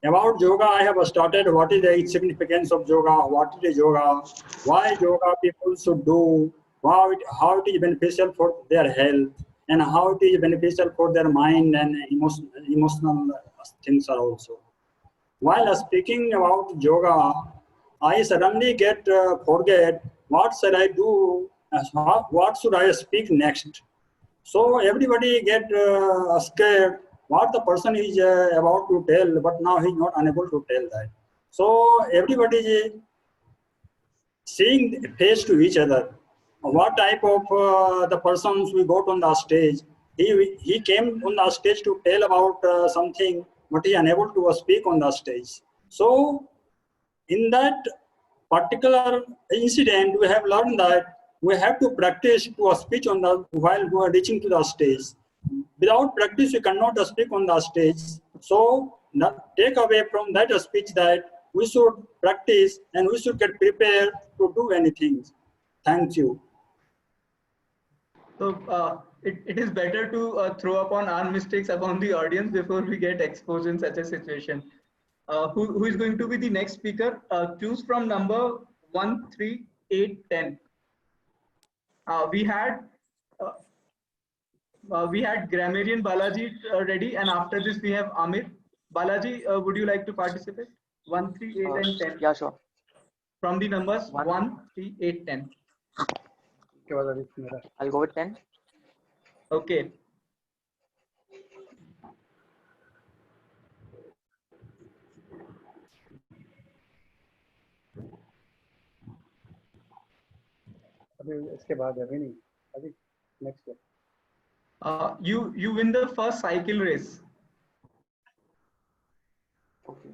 [SPEAKER 5] About yoga, I have started what is the significance of yoga, what is yoga, why yoga people should do, how it is beneficial for their health, and how it is beneficial for their mind and emotional things are also. While speaking about yoga, I suddenly get forget what shall I do, what should I speak next. So everybody get scared what the person is about to tell, but now he's not unable to tell that. So everybody is seeing face to each other. What type of the persons we got on the stage? He came on the stage to tell about something, but he unable to speak on the stage. So in that particular incident, we have learned that we have to practice to speak on the while we are reaching to the stage. Without practice, you cannot speak on the stage. So take away from that speech that we should practice and we should get prepared to do anything. Thank you.
[SPEAKER 3] So it is better to throw upon our mistakes upon the audience before we get exposed in such a situation. Who is going to be the next speaker? Choose from number 1, 3, 8, 10. We had grammarian Balaji ready, and after this we have Amir. Balaji, would you like to participate? 1, 3, 8, and 10.
[SPEAKER 10] Yeah, sure.
[SPEAKER 3] From the numbers 1, 3, 8, 10.
[SPEAKER 10] I'll go with 10.
[SPEAKER 3] Okay.
[SPEAKER 9] इसके बाद अभी नहीं अभी next.
[SPEAKER 3] You win the first cycle race.
[SPEAKER 10] Okay.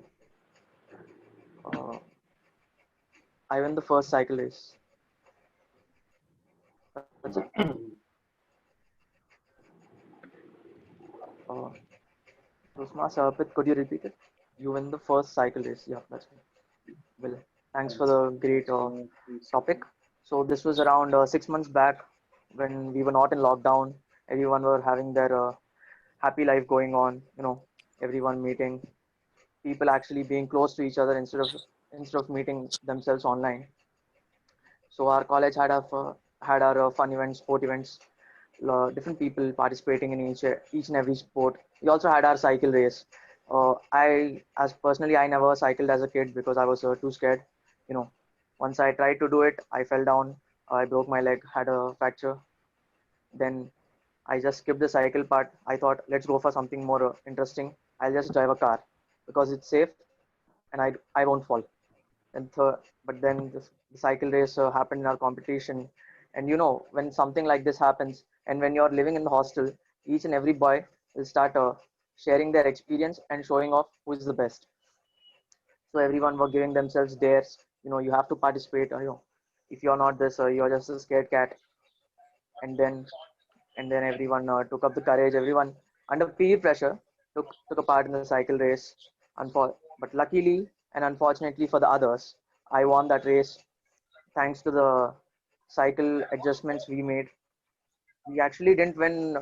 [SPEAKER 10] I win the first cycle race. That's it. Toastmaster Arpit, could you repeat it? You win the first cycle race. Yeah, that's good. Well, thanks for the great topic. So this was around 6 months back when we were not in lockdown. Everyone were having their happy life going on. You know, everyone meeting, people actually being close to each other instead of meeting themselves online. So our college had our fun events, sport events, different people participating in each and every sport. We also had our cycle race. I never cycled as a kid because I was too scared. You know, once I tried to do it, I fell down. I broke my leg, had a fracture. Then I just skipped the cycle part. I thought, let's go for something more interesting. I'll just drive a car because it's safe and I won't fall. But then the cycle race happened in our competition. And you know, when something like this happens, and when you're living in the hostel, each and every boy will start sharing their experience and showing off who is the best. So everyone were giving themselves dares. You know, you have to participate. You know, if you're not this, you're just a scared cat. And then everyone took up the courage. Everyone under peer pressure took a part in the cycle race. But luckily and unfortunately for the others, I won that race thanks to the cycle adjustments we made. We actually didn't win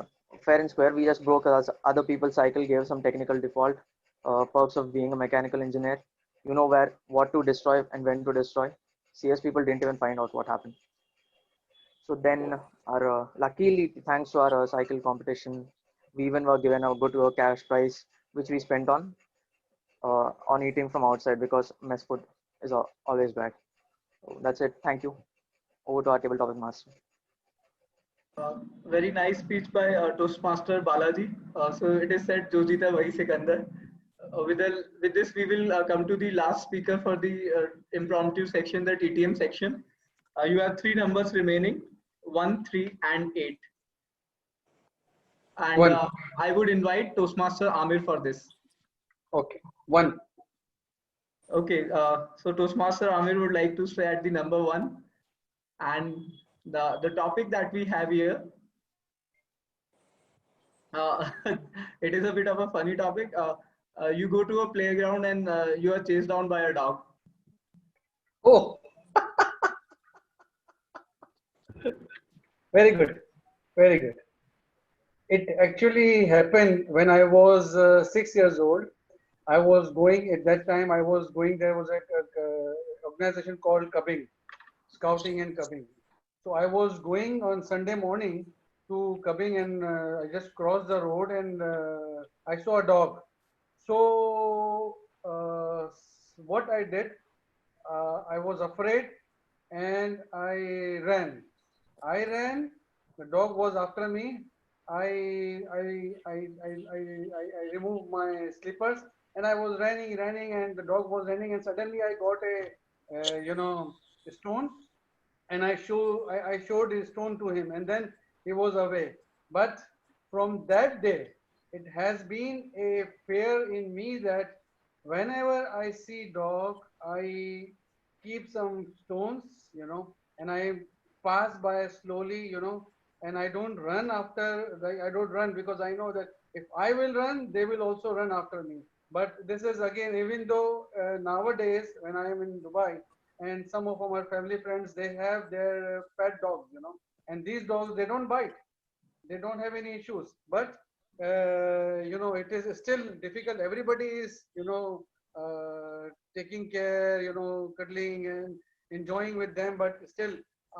[SPEAKER 10] fair and square. We just broke other people's cycle, gave some technical default perks of being a mechanical engineer. You know what to destroy and when to destroy. CS people didn't even find out what happened. So then, our luckily, thanks to our cycle competition, we even were given a good cash prize, which we spent on eating from outside because mess food is always bad. So that's it. Thank you. Over to our table topic master.
[SPEAKER 3] Very nice speech by Toastmaster Balaji. So it is said, "Jo jeeta wahi Sikandar." With this, we will come to the last speaker for the impromptu section, the TTM section. You have 3 numbers remaining: 1, 3, and 8. And
[SPEAKER 16] 1.
[SPEAKER 3] I would invite Toastmaster Amir for this.
[SPEAKER 16] Okay. 1.
[SPEAKER 3] Okay. So Toastmaster Amir would like to say at the number 1, and the topic that we have here. It is a bit of a funny topic. You go to a playground and you are chased down by a dog.
[SPEAKER 16] Oh, very good. Very good. It actually happened when I was 6 years old. I was going, at that time, there was a organization called Cubbing, Scouting and Cubbing. So I was going on Sunday morning to Cubbing, and I just crossed the road and I saw a dog. So what I did, I was afraid and I ran. The dog was after me. I removed my slippers and I was running, and the dog was running, and suddenly I got a stone, and I showed his stone to him, and then he was away. But from that day, it has been a fear in me that whenever I see dog, I keep some stones, and I pass by slowly, and I don't run after. I don't run because I know that if I will run, they will also run after me. But this is again, even though nowadays when I am in Dubai, and some of our family friends, they have their pet dogs, and these dogs, they don't bite, they don't have any issues. But it is still difficult. Everybody is taking care, cuddling and enjoying with them, but still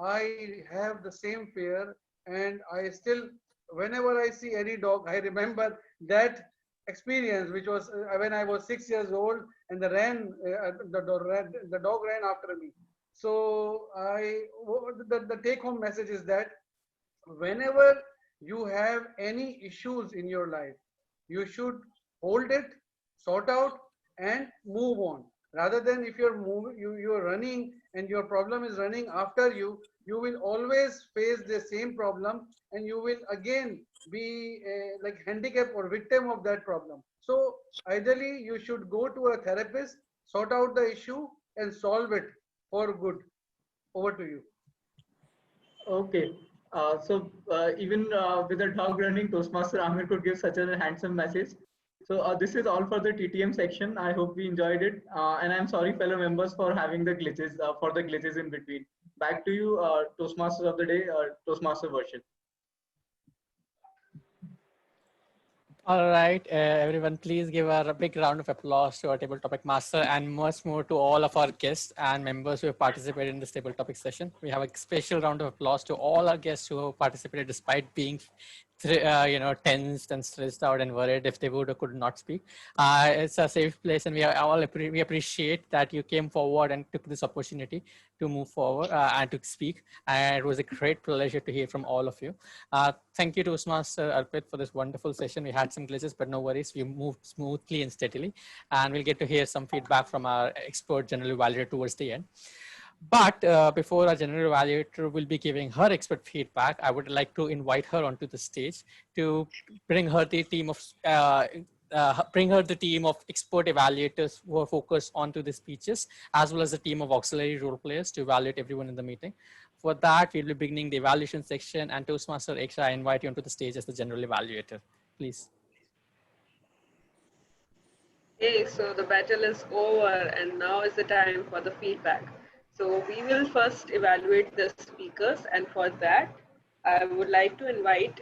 [SPEAKER 16] I have the same fear. And I still, whenever I see any dog, I remember that experience, which was when I was 6 years old, and the dog ran after me. So the take home message is that whenever you have any issues in your life, you should hold it, sort out, and move on. Rather than if you're running and your problem is running after you, you will always face the same problem, and you will again be like handicapped or victim of that problem. So ideally, you should go to a therapist, sort out the issue, and solve it for good. Over to you.
[SPEAKER 3] Okay. Even with a dog running, Toastmaster Amir could give such a handsome message. So this is all for the TTM section. I hope we enjoyed it. And I'm sorry, fellow members, for having the glitches in between. Back to you, Toastmasters of the day, Toastmaster version.
[SPEAKER 2] All right, everyone, please give a big round of applause to our table topic master, and much more to all of our guests and members who have participated in this table topic session. We have a special round of applause to all our guests who have participated despite being tensed and stressed out and worried if they would or could not speak. It's a safe place, and we appreciate that you came forward and took this opportunity to move forward and to speak. And it was a great pleasure to hear from all of you. Thank you to Toastmaster Arpit for this wonderful session. We had some glitches, but no worries. We moved smoothly and steadily, and we'll get to hear some feedback from our expert general evaluator towards the end. But before our general evaluator will be giving her expert feedback, I would like to invite her onto the stage to bring her the team of expert evaluators who are focused onto the speeches, as well as the team of auxiliary role players to evaluate everyone in the meeting. For that, we'll be beginning the evaluation section, and Toastmaster Eksha, I invite you onto the stage as the general evaluator, please.
[SPEAKER 8] Okay, so the battle is over, and now is the time for the feedback. So we will first evaluate the speakers, and for that, I would like to invite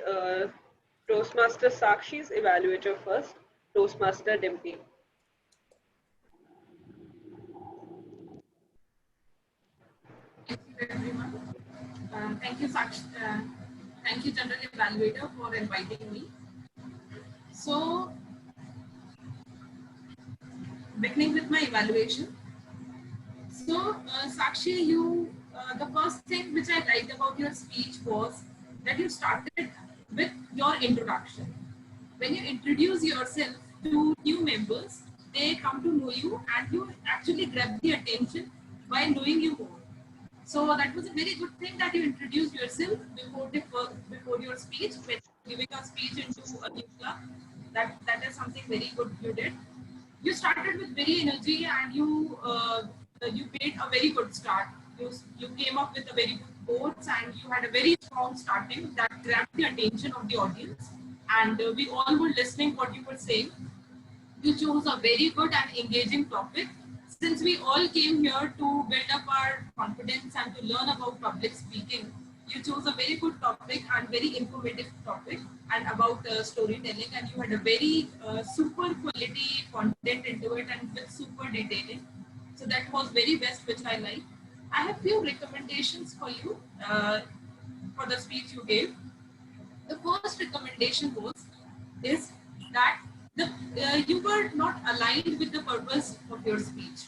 [SPEAKER 8] Toastmaster Sakshi's evaluator first, Toastmaster Dimpy.
[SPEAKER 14] Thank you, everyone. Thank you, General Evaluator, for inviting me. So, beginning with my evaluation. So, Sakshi, the first thing which I liked about your speech was that you started with your introduction. When you introduce yourself to new members, they come to know you and you actually grab the attention by knowing you more. So that was a very good thing that you introduced yourself before your speech when giving a speech into a new club. That is something very good you did. You started with very energy and you made a very good start. You came up with a very good quotes and you had a very strong starting that grabbed the attention of the audience. And we all were listening what you were saying. You chose a very good and engaging topic. Since we all came here to build up our confidence and to learn about public speaking, you chose a very good topic and very informative topic and about storytelling, and you had a very super quality content into it and with super detailing. So that was very best, which I like. I have few recommendations for you for the speech you gave. The first recommendation is that you were not aligned with the purpose of your speech.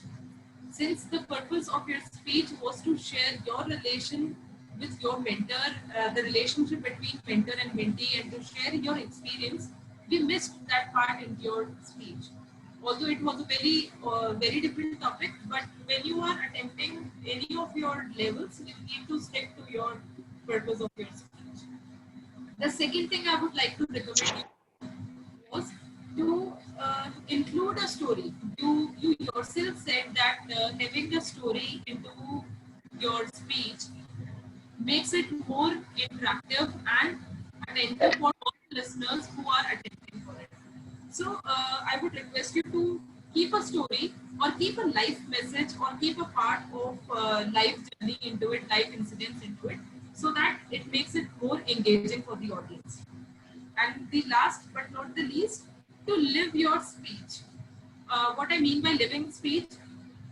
[SPEAKER 14] Since the purpose of your speech was to share your relation with your mentor, the relationship between mentor and mentee, and to share your experience, we missed that part in your speech. Although it was a very different topic, but when you are attempting any of your levels, you need to stick to your purpose of your speech. The second thing I would like to recommend you was to include a story. You yourself said that having a story into your speech makes it more interactive and attentive for all the listeners who are attending for it. So I would request you to keep a story or keep a life message or keep a part of life journey into it, life incidents into it, so that it makes it more engaging for the audience. And the last but not the least, to live your speech. What I mean by living speech,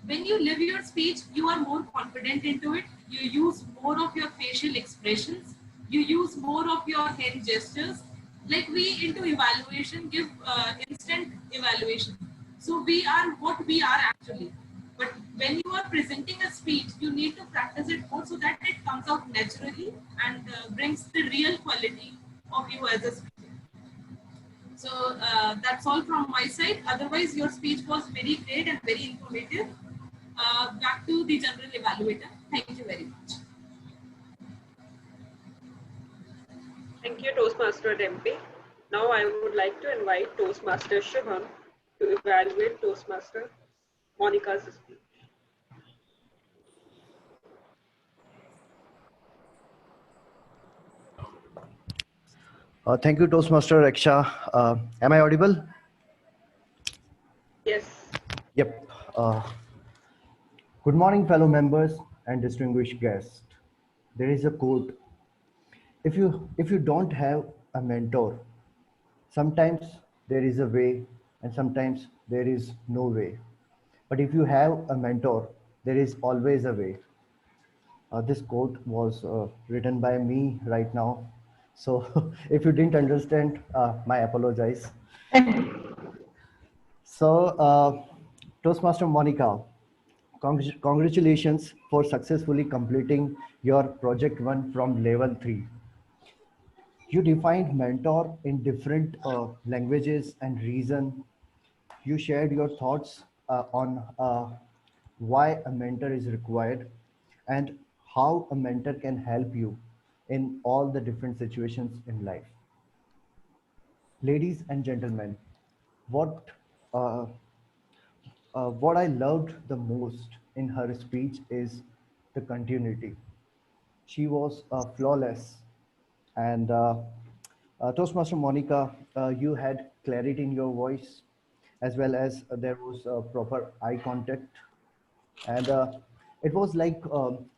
[SPEAKER 14] when you live your speech, you are more confident into it. You use more of your facial expressions. You use more of your hand gestures. Like we into evaluation give instant evaluation. So we are what we are actually. But when you are presenting a speech, you need to practice it more so that it comes out naturally and brings the real quality of you as a speaker. So that's all from my side. Otherwise, your speech was very great and very informative. Back to the general evaluator. Thank you very much.
[SPEAKER 8] Thank you, Toastmaster Dimpy. Now I would like to invite Toastmaster Shubham to evaluate Toastmaster Monica's speech.
[SPEAKER 12] Thank you, Toastmaster Raksha. Am I audible?
[SPEAKER 8] Yes.
[SPEAKER 12] Yep. Good morning, fellow members and distinguished guests. There is a quote: if you don't have a mentor, sometimes there is a way, and sometimes there is no way. But if you have a mentor, there is always a way. This quote was written by me right now. So if you didn't understand, my apologize. So, Toastmaster Monica, congratulations for successfully completing your project one from level 3. You defined mentor in different languages and reason. You shared your thoughts on why a mentor is required and how a mentor can help you in all the different situations in life. Ladies and gentlemen, what uh, what I loved the most in her speech is the continuity. She was flawless. And Toastmaster Monica, you had clarity in your voice, as well as there was proper eye contact. And it was like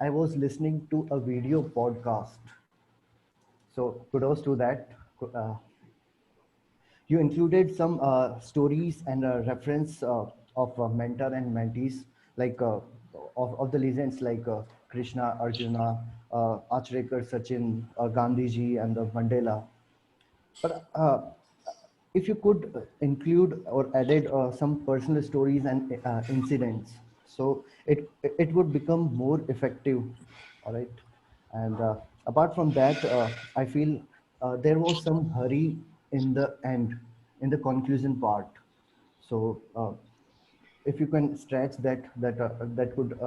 [SPEAKER 12] I was listening to a video podcast. So kudos to that. You included some stories and reference of mentor and mentees, like of the legends like Krishna, Arjuna, Achrekar, Sachin, Gandhiji, and Mandela. But if you could include or added some personal stories and incidents, so it would become more effective. All right. And apart from that, I feel there was some hurry in the end, in the conclusion part. So if you can stretch that, that could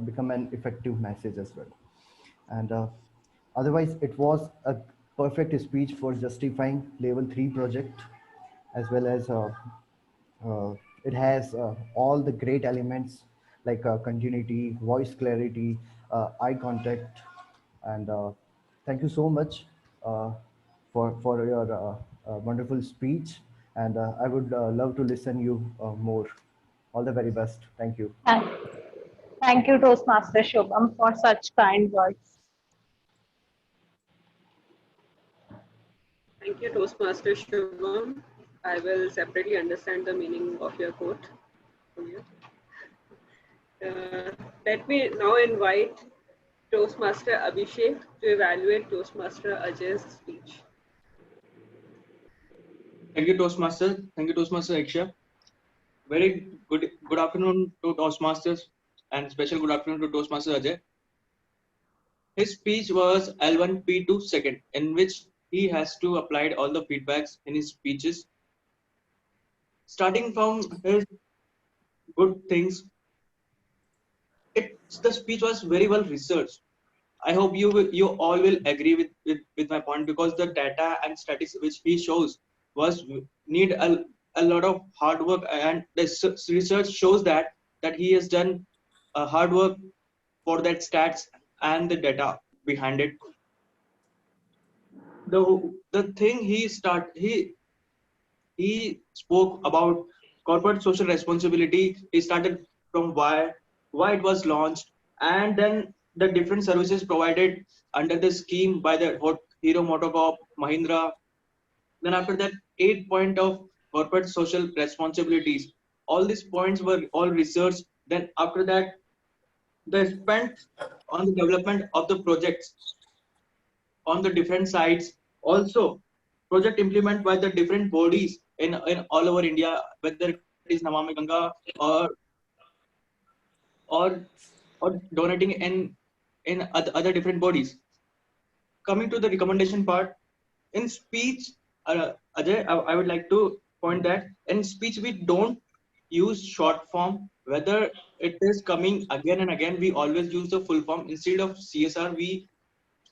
[SPEAKER 12] become an effective message as well. And otherwise, it was a perfect speech for justifying level 3 project, as well as uh, it has all the great elements like continuity, voice clarity, eye contact. And thank you so much for your wonderful speech. And I would love to listen you more. All the very best. Thank you.
[SPEAKER 11] Thank thank you, Toastmaster Shubham, for such kind words.
[SPEAKER 8] Thank you, Toastmaster Shubham. I will separately understand the meaning of your quote from you. Let me now invite Toastmaster Abhishek to evaluate Toastmaster Ajay's speech.
[SPEAKER 13] Thank you, Toastmaster. Thank you, Toastmaster Akshay. Very good afternoon to Toastmasters, and special good afternoon to Toastmaster Ajay. His speech was L1P2 second, in which he has to apply all the feedbacks in his speeches, starting from his good things. The speech was very well researched. I hope you all will agree with my point, because the data and statistics which he shows was need a lot of hard work, and the research shows that he has done hard work for that stats and the data behind it. The thing he spoke about corporate social responsibility. He started from why it was launched, and then the different services provided under the scheme by the Hero Motocorp, Mahindra. Then after that, 8 point of corporate social responsibilities. All these points were all researched. Then after that, they spent on the development of the projects on the different sites. Also, project implemented by the different bodies in all over India, whether it is Namami Ganga or or donating in other different bodies. Coming to the recommendation part, in speech, Ajay, I would like to point that in speech we don't use short form. Whether it is coming again and again, we always use the full form. Instead of CSR, we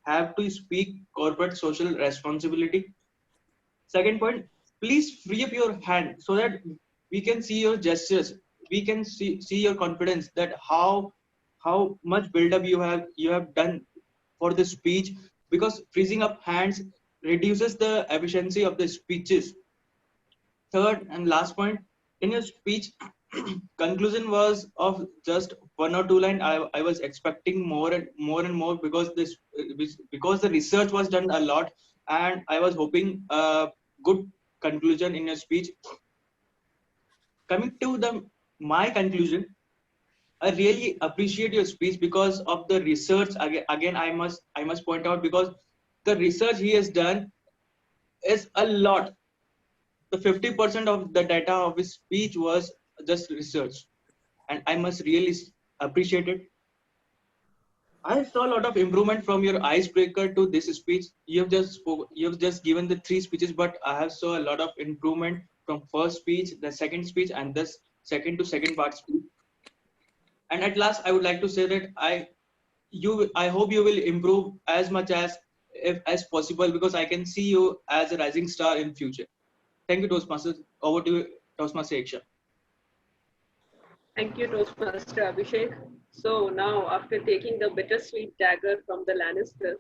[SPEAKER 13] have to speak corporate social responsibility. Second point, please free up your hand so that we can see your gestures. We can see your confidence, that how much build up you have done for the speech, because freezing up hands reduces the efficiency of the speeches. Third and last point, in your speech, conclusion was of just 1 or 2 lines. I was expecting more and more, because the research was done a lot, and I was hoping a good conclusion in your speech. Coming to my conclusion, I really appreciate your speech because of the research. Again, I must point out, because the research he has done is a lot. The 50% of the data of his speech was just research, and I must really appreciate it. I saw a lot of improvement from your icebreaker to this speech. You have just given the 3 speeches, but I have saw a lot of improvement from first speech, the second speech, and this second to second part speech. And at last, I would like to say that I hope you will improve as much as possible, because I can see you as a rising star in future. Thank you, Toastmasters. Over to you, Toastmaster Akshay.
[SPEAKER 8] Thank you, Toastmaster Abhishek. So now, after taking the bittersweet dagger from the Lannisters,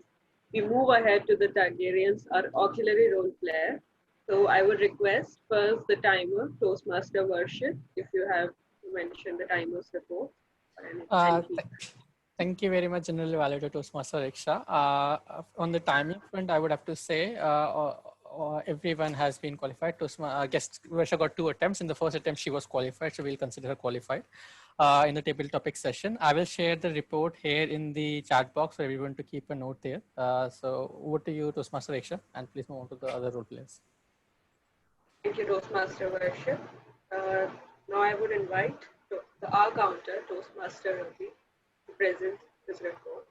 [SPEAKER 8] we move ahead to the Targaryens, our auxiliary role player. So I would request first the timer, Toastmaster Worship, if you have mentioned the timer's report.
[SPEAKER 2] Thank you very much, General Evaluator Toastmaster Akshay. On the timing front, I would have to say everyone has been qualified. Guest Varsha got 2 attempts. In the first attempt, she was qualified, so we'll consider her qualified. In the table topic session, I will share the report here in the chat box for everyone to keep a note there. So over to you, Toastmaster Aksha, and please move on to the other role players.
[SPEAKER 8] Thank you, Toastmaster Worship. Now I would invite the R counter, Toastmaster Ravi, to present this report.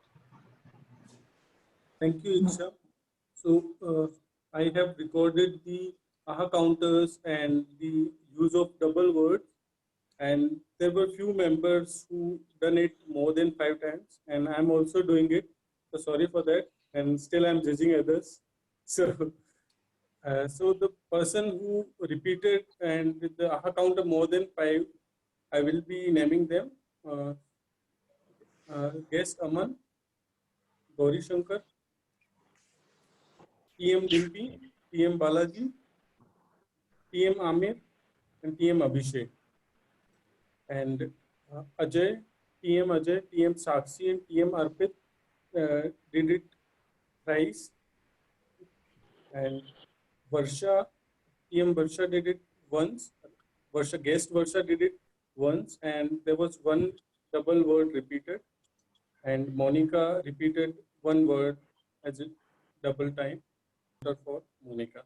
[SPEAKER 9] Thank you, Iksha. So I have recorded the AHA counters and the use of double words, and there were few members who done it more than 5 times, and I'm also doing it. So sorry for that, and still I'm judging others. So the person who repeated and with the AHA counter more than 5, I will be naming them. Guest Aman, Gauri Shankar, TM Dimpy, TM Balaji, TM Amir, and TM Abhishek. And Ajay, TM Sakshi, and TM Arpit did it thrice. And Varsha, TM Varsha did it once. Guest Varsha did it once, and there was one double word repeated. And Monica repeated one word as a double time for Monica.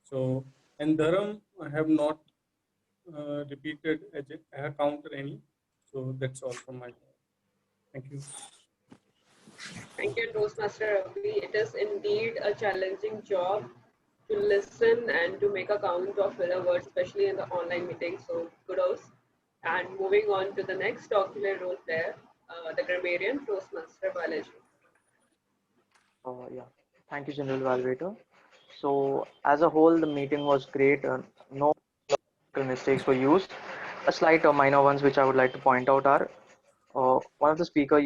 [SPEAKER 9] So, and Dharam I have not repeated as a counter any. So that's all from my side. Thank you.
[SPEAKER 8] Thank you, Toastmaster Ravi. It is indeed a challenging job to listen and to make a count of filler words, especially in the online meeting. So kudos. And moving on to the next document role player, the grammarian, Toastmaster Balaji.
[SPEAKER 10] Yeah, thank you, General Evaluator. So as a whole, the meeting was great. No mistakes were used. A slight or minor ones which I would like to point out are one of the speaker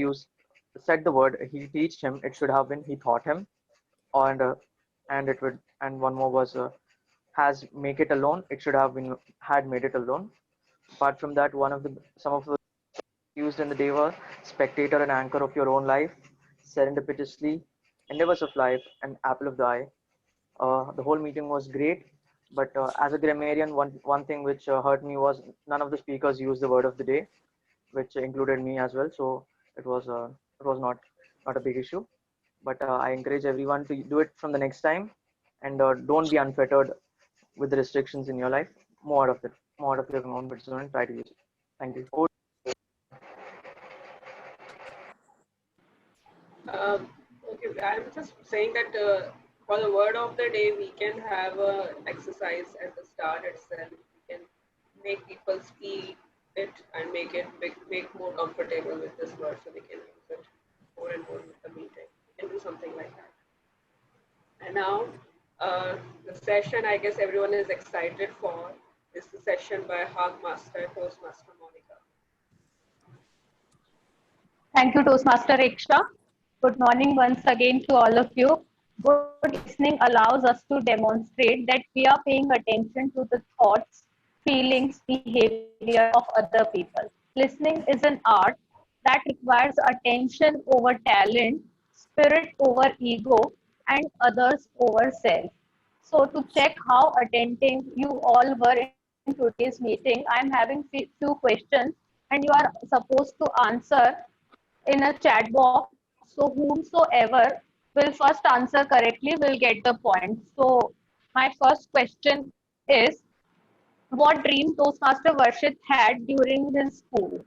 [SPEAKER 10] said the word he teached him. It should have been he taught him, and it would, and one more was has make it alone. It should have been had made it alone. Apart from that, some of the used in the day were spectator and anchor of your own life, serendipitously, endeavors of life, and apple of the eye. The whole meeting was great, but as a grammarian, one thing which hurt me was none of the speakers used the word of the day, which included me as well. So it was not a big issue. But I encourage everyone to do it from the next time, and don't be unfettered with the restrictions in your life. More out of your own wisdom and try to use it. Thank you.
[SPEAKER 8] Okay, I'm just saying that for the word of the day, we can have a exercise at the start itself. We can make people speak it and make more comfortable with this word, so they can use it more and more with the meeting. We can do something like that. And now, the session I guess everyone is excited for is the session by Hug Master Toastmaster Monica.
[SPEAKER 11] Thank you, Toastmaster Iksha. Good morning once again to all of you. Good listening allows us to demonstrate that we are paying attention to the thoughts, feelings, behavior of other people. Listening is an art that requires attention over talent, spirit over ego, and others over self. So to check how attentive you all were in today's meeting, I'm having few questions and you are supposed to answer in a chat box. So whomsoever will first answer correctly will get the point. So my first question is, what dream Toastmaster Varshit had during his school?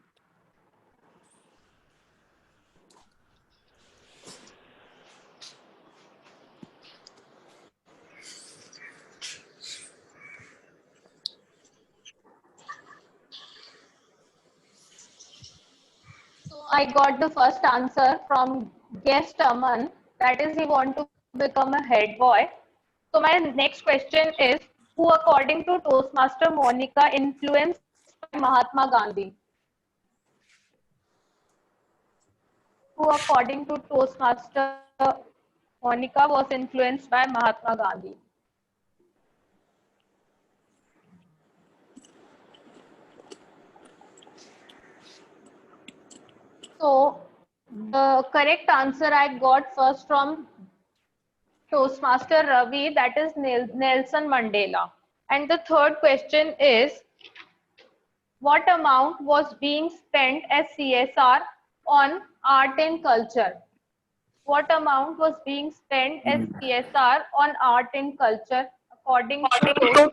[SPEAKER 11] So I got the first answer from guest Aman, that is he want to become a head boy. So my next question is, who according to Toastmaster Monica influenced by Mahatma Gandhi? Who according to Toastmaster Monica was influenced by Mahatma Gandhi? So the correct answer I got first from Toastmaster Ravi, that is Nelson Mandela. And the third question is, what amount was being spent as CSR on art and culture? What amount was being spent as CSR on art and culture according to Toastmaster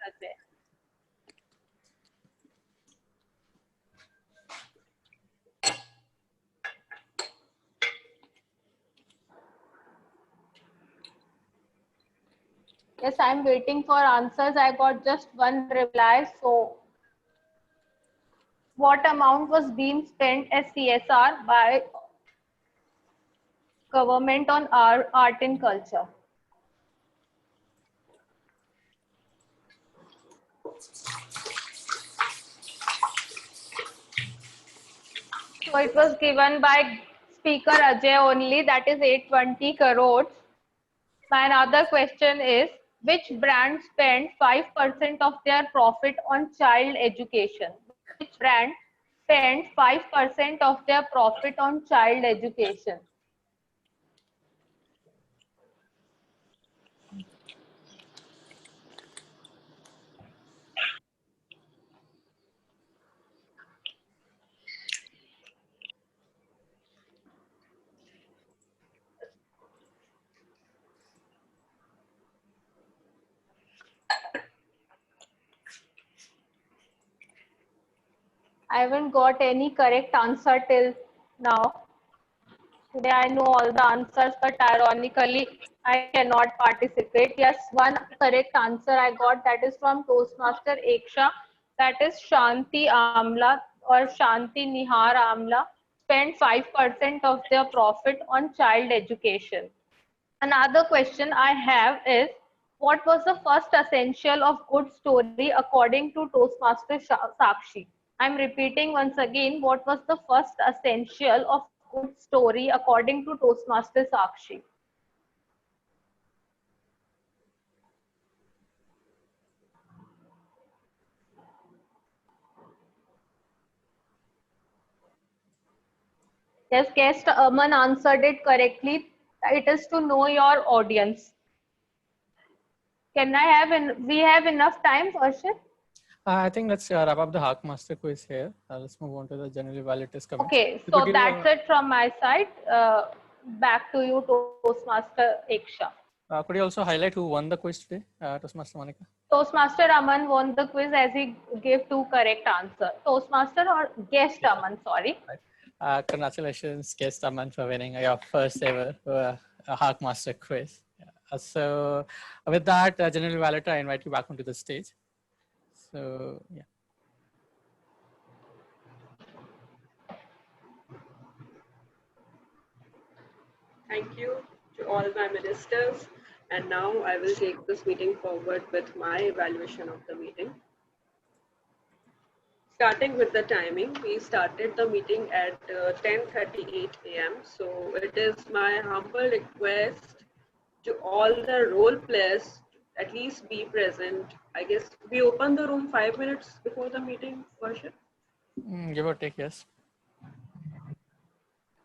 [SPEAKER 11] Ajay? Yes, I'm waiting for answers. I got just one reply. So, what amount was being spent as CSR by government on art and culture? So it was given by Speaker Ajay only, that is 820 crores. My another question is, which brand spent 5% of their profit on child education? Which brand spent 5% of their profit on child education? I haven't got any correct answer till now. Today I know all the answers, but ironically, I cannot participate. Yes, one correct answer I got, that is from Toastmaster Eksha. That is Shanti Amla or Shanti Nihar Amla spent 5% of their profit on child education. Another question I have is, what was the first essential of good story according to Toastmaster Sakshi? I'm repeating once again, what was the first essential of good story according to Toastmaster Sakshi? Yes, guest Aman answered it correctly. It is to know your audience. Can I have, we have enough time, Arshit?
[SPEAKER 2] I think let's wrap up the Hack Master quiz here. Let's move on to the general evaluators comments.
[SPEAKER 11] Okay, so that's it from my side. Back to you, Toastmaster Eksha.
[SPEAKER 2] Could you also highlight who won the quiz today, Toastmaster Monica?
[SPEAKER 11] Toastmaster Aman won the quiz as he gave two correct answers. Toastmaster or guest Aman, sorry.
[SPEAKER 2] Congratulations, guest Aman, for winning your first ever Hack Master quiz. So with that, general evaluator, I invite you back onto the stage. So yeah.
[SPEAKER 8] Thank you to all my ministers. And now I will take this meeting forward with my evaluation of the meeting. Starting with the timing, we started the meeting at 10:38 a.m. So it is my humble request to all the role players to at least be present. I guess we opened the room 5 minutes before the meeting, Worship.
[SPEAKER 2] Give or take, yes.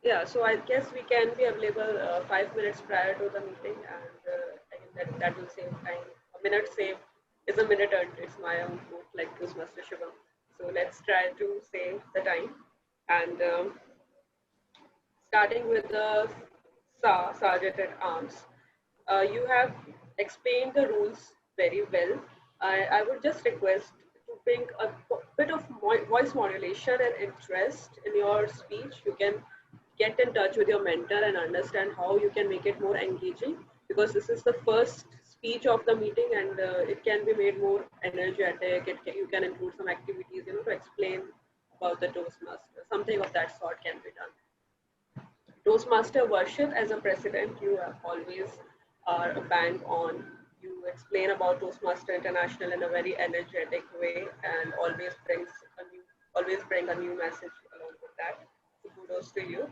[SPEAKER 8] Yeah, so I guess we can be available 5 minutes prior to the meeting, and I think that will save time. A minute saved is a minute earned. It's my own quote, like Toastmaster Shubham. So let's try to save the time. And starting with the Sergeant at Arms, you have explained the rules very well. I would just request to bring a bit of voice modulation and interest in your speech. You can get in touch with your mentor and understand how you can make it more engaging, because this is the first speech of the meeting, and it can be made more energetic. You can include some activities, to explain about the Toastmaster. Something of that sort can be done. Toastmaster worship, as a president, you have always are a bang on. You explain about Toastmaster International in a very energetic way, and always bring a new message along with that. So kudos to you.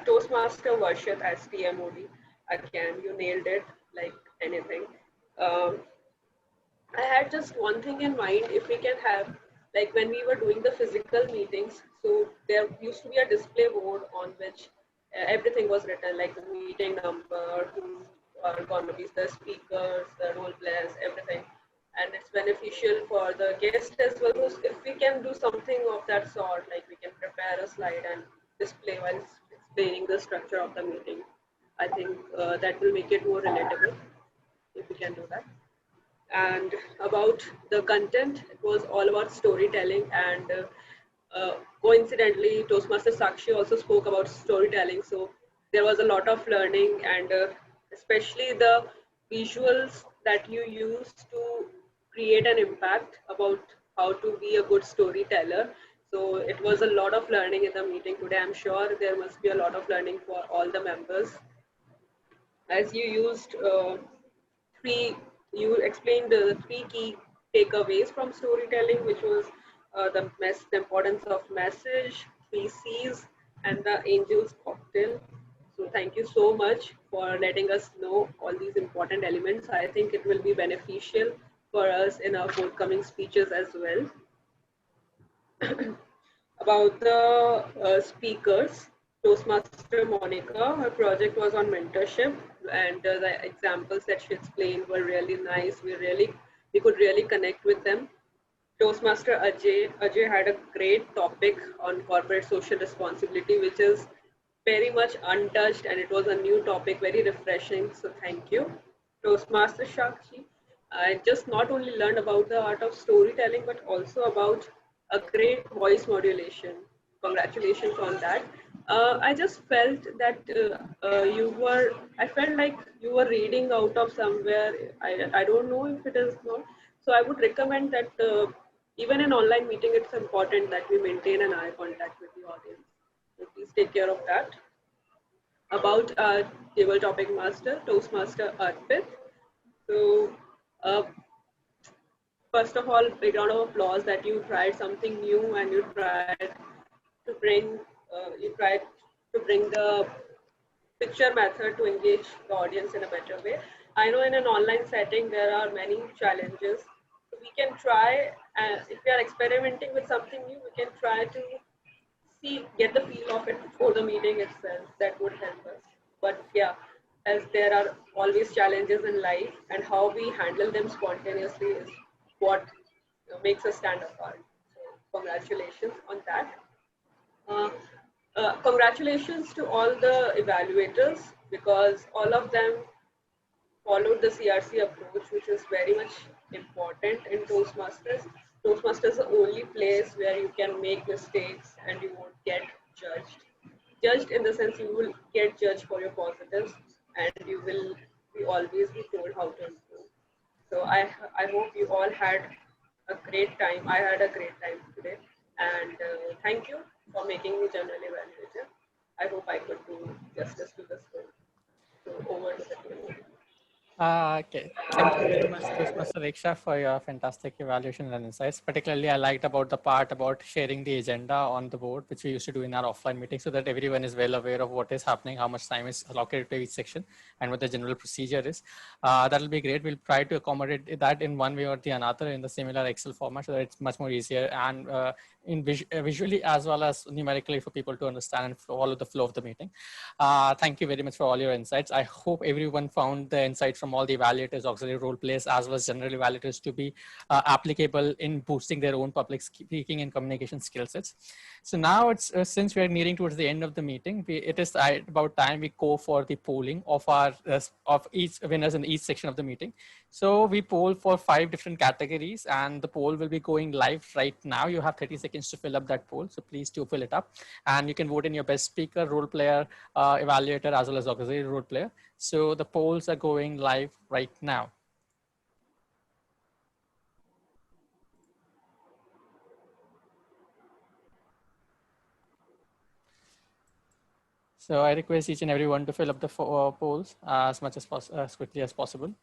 [SPEAKER 8] Toastmaster worship as TMOD. Again, you nailed it like anything. I had just one thing in mind. If we can have, like when we were doing the physical meetings, so there used to be a display board on which everything was written, like the meeting number, who are going to be the speakers, the role players, everything. And it's beneficial for the guest as well. So if we can do something of that sort, like we can prepare a slide and display while explaining the structure of the meeting, I think that will make it more relatable if we can do that. And about the content, it was all about storytelling. And coincidentally, Toastmaster Sakshi also spoke about storytelling. So there was a lot of learning, and especially the visuals that you use to create an impact about how to be a good storyteller. So it was a lot of learning in the meeting today. I'm sure there must be a lot of learning for all the members, as you used three, you explained the three key takeaways from storytelling, which was the importance of message, three C's, and the angel's cocktail. So thank you so much for letting us know all these important elements. I think it will be beneficial for us in our forthcoming speeches as well. About the speakers, Toastmaster Monica, her project was on mentorship, and the examples that she explained were really nice. We could really connect with them. Toastmaster Ajay had a great topic on corporate social responsibility, which is very much untouched, and it was a new topic, very refreshing. So thank you. Toastmaster Shakshi, I just not only learned about the art of storytelling, but also about a great voice modulation. Congratulations on that. I just felt that I felt like you were reading out of somewhere. I don't know if it is not. So I would recommend that even in online meeting, it's important that we maintain an eye contact with the audience. So please take care of that. About our table topic master, Toastmaster Arpit. So uh, first of all, big round of applause that you tried something new and you tried to bring the picture method to engage the audience in a better way. I know in an online setting there are many challenges. So we can try, if we are experimenting with something new, we can try to get the feel of it before the meeting itself. That would help us. But yeah, as there are always challenges in life, and how we handle them spontaneously is what makes us stand apart. So congratulations on that. Uh, Congratulations to all the evaluators, because all of them followed the CRC approach, which is very much important in Toastmasters. Toastmasters is the only place where you can make mistakes and you won't get judged. Judged in the sense you will get judged for your positives, and you will be always be told how to improve. So I hope you all had a great time. I had a great time today, and thank you for making me general evaluator. I hope I could do justice to this role. So over to the table.
[SPEAKER 2] Okay, thank you very much, Toastmaster Riksha, for your fantastic evaluation and insights. Particularly, I liked about the part about sharing the agenda on the board, which we used to do in our offline meetings, so that everyone is well aware of what is happening, how much time is allocated to each section, and what the general procedure is. That'll be great. We'll try to accommodate that in one way or the another in the similar Excel format, so that it's much more easier and visually as well as numerically for people to understand and follow the flow of the meeting. Thank you very much for all your insights. I hope everyone found the insights from all the evaluators, auxiliary role players, as well as general evaluators to be applicable in boosting their own public speaking and communication skill sets. So now it's since we are nearing towards the end of the meeting, it is about time we go for the polling of our of each winners in each section of the meeting. So we poll for 5 different categories, and the poll will be going live right now. You have 30 seconds to fill up that poll, so please do fill it up, and you can vote in your best speaker, role player, evaluator, as well as auxiliary role player. So the polls are going live right now. So I request each and everyone to fill up the polls as much as quickly as possible.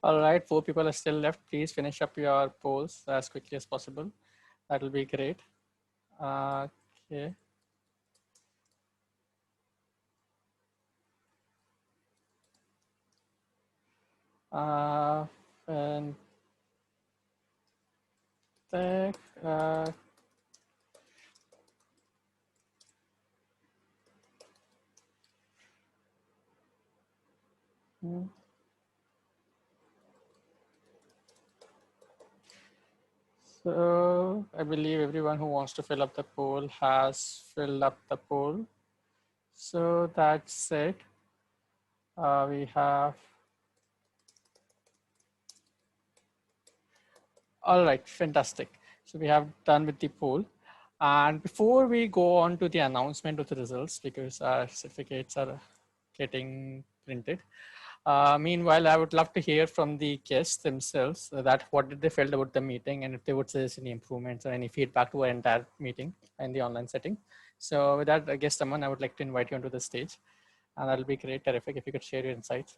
[SPEAKER 2] All right, 4 people are still left. Please finish up your polls as quickly as possible. That will be great. Okay. And hmm. So I believe everyone who wants to fill up the poll has filled up the poll. So that's it. We have. All right, fantastic. So we have done with the poll. And before we go on to the announcement of the results, because our certificates are getting printed, meanwhile, I would love to hear from the guests themselves that what did they felt about the meeting and if they would suggest any improvements or any feedback to our entire meeting in the online setting. So with that, guest Aman, I would like to invite you onto the stage, and that'll be great, terrific if you could share your insights.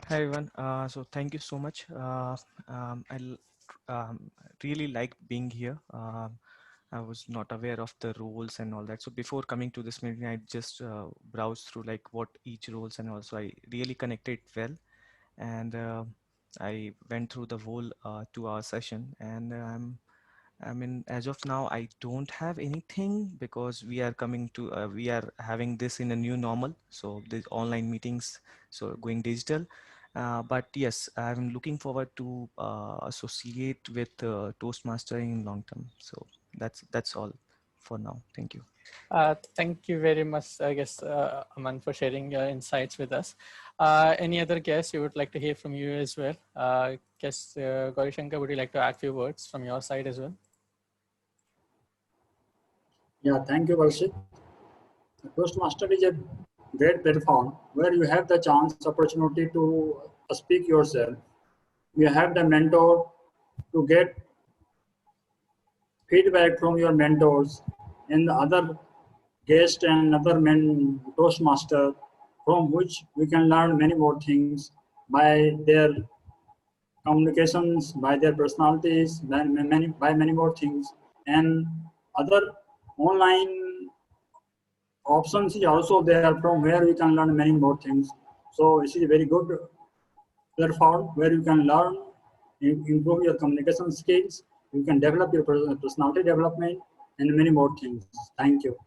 [SPEAKER 6] Hi everyone. So thank you so much. I really like being here. I was not aware of the roles and all that. So before coming to this meeting, I just browsed through like what each roles, and also I really connected well. And I went through the whole 2-hour session, and I mean, as of now, I don't have anything because we are coming to, we are having this in a new normal. So the online meetings, so going digital. But yes, I'm looking forward to associate with Toastmaster in long term. So that's all for now. Thank you.
[SPEAKER 2] Thank you very much, I guess, Aman, for sharing your insights with us. Any other guests you would like to hear from you as well? Guest Gauri Shankar, would you like to add a few words from your side as well?
[SPEAKER 5] Yeah, thank you, Varshit. Toastmaster is a great platform where you have the chance, opportunity to speak yourself. You have the mentor to get feedback from your mentors and the other guests and other Toastmaster, from which we can learn many more things by their communications, by their personalities, by many more things. And other online options is also there from where we can learn many more things. So this is a very good platform where you can learn, improve your communication skills, you can develop your personality development and many more things. Thank you.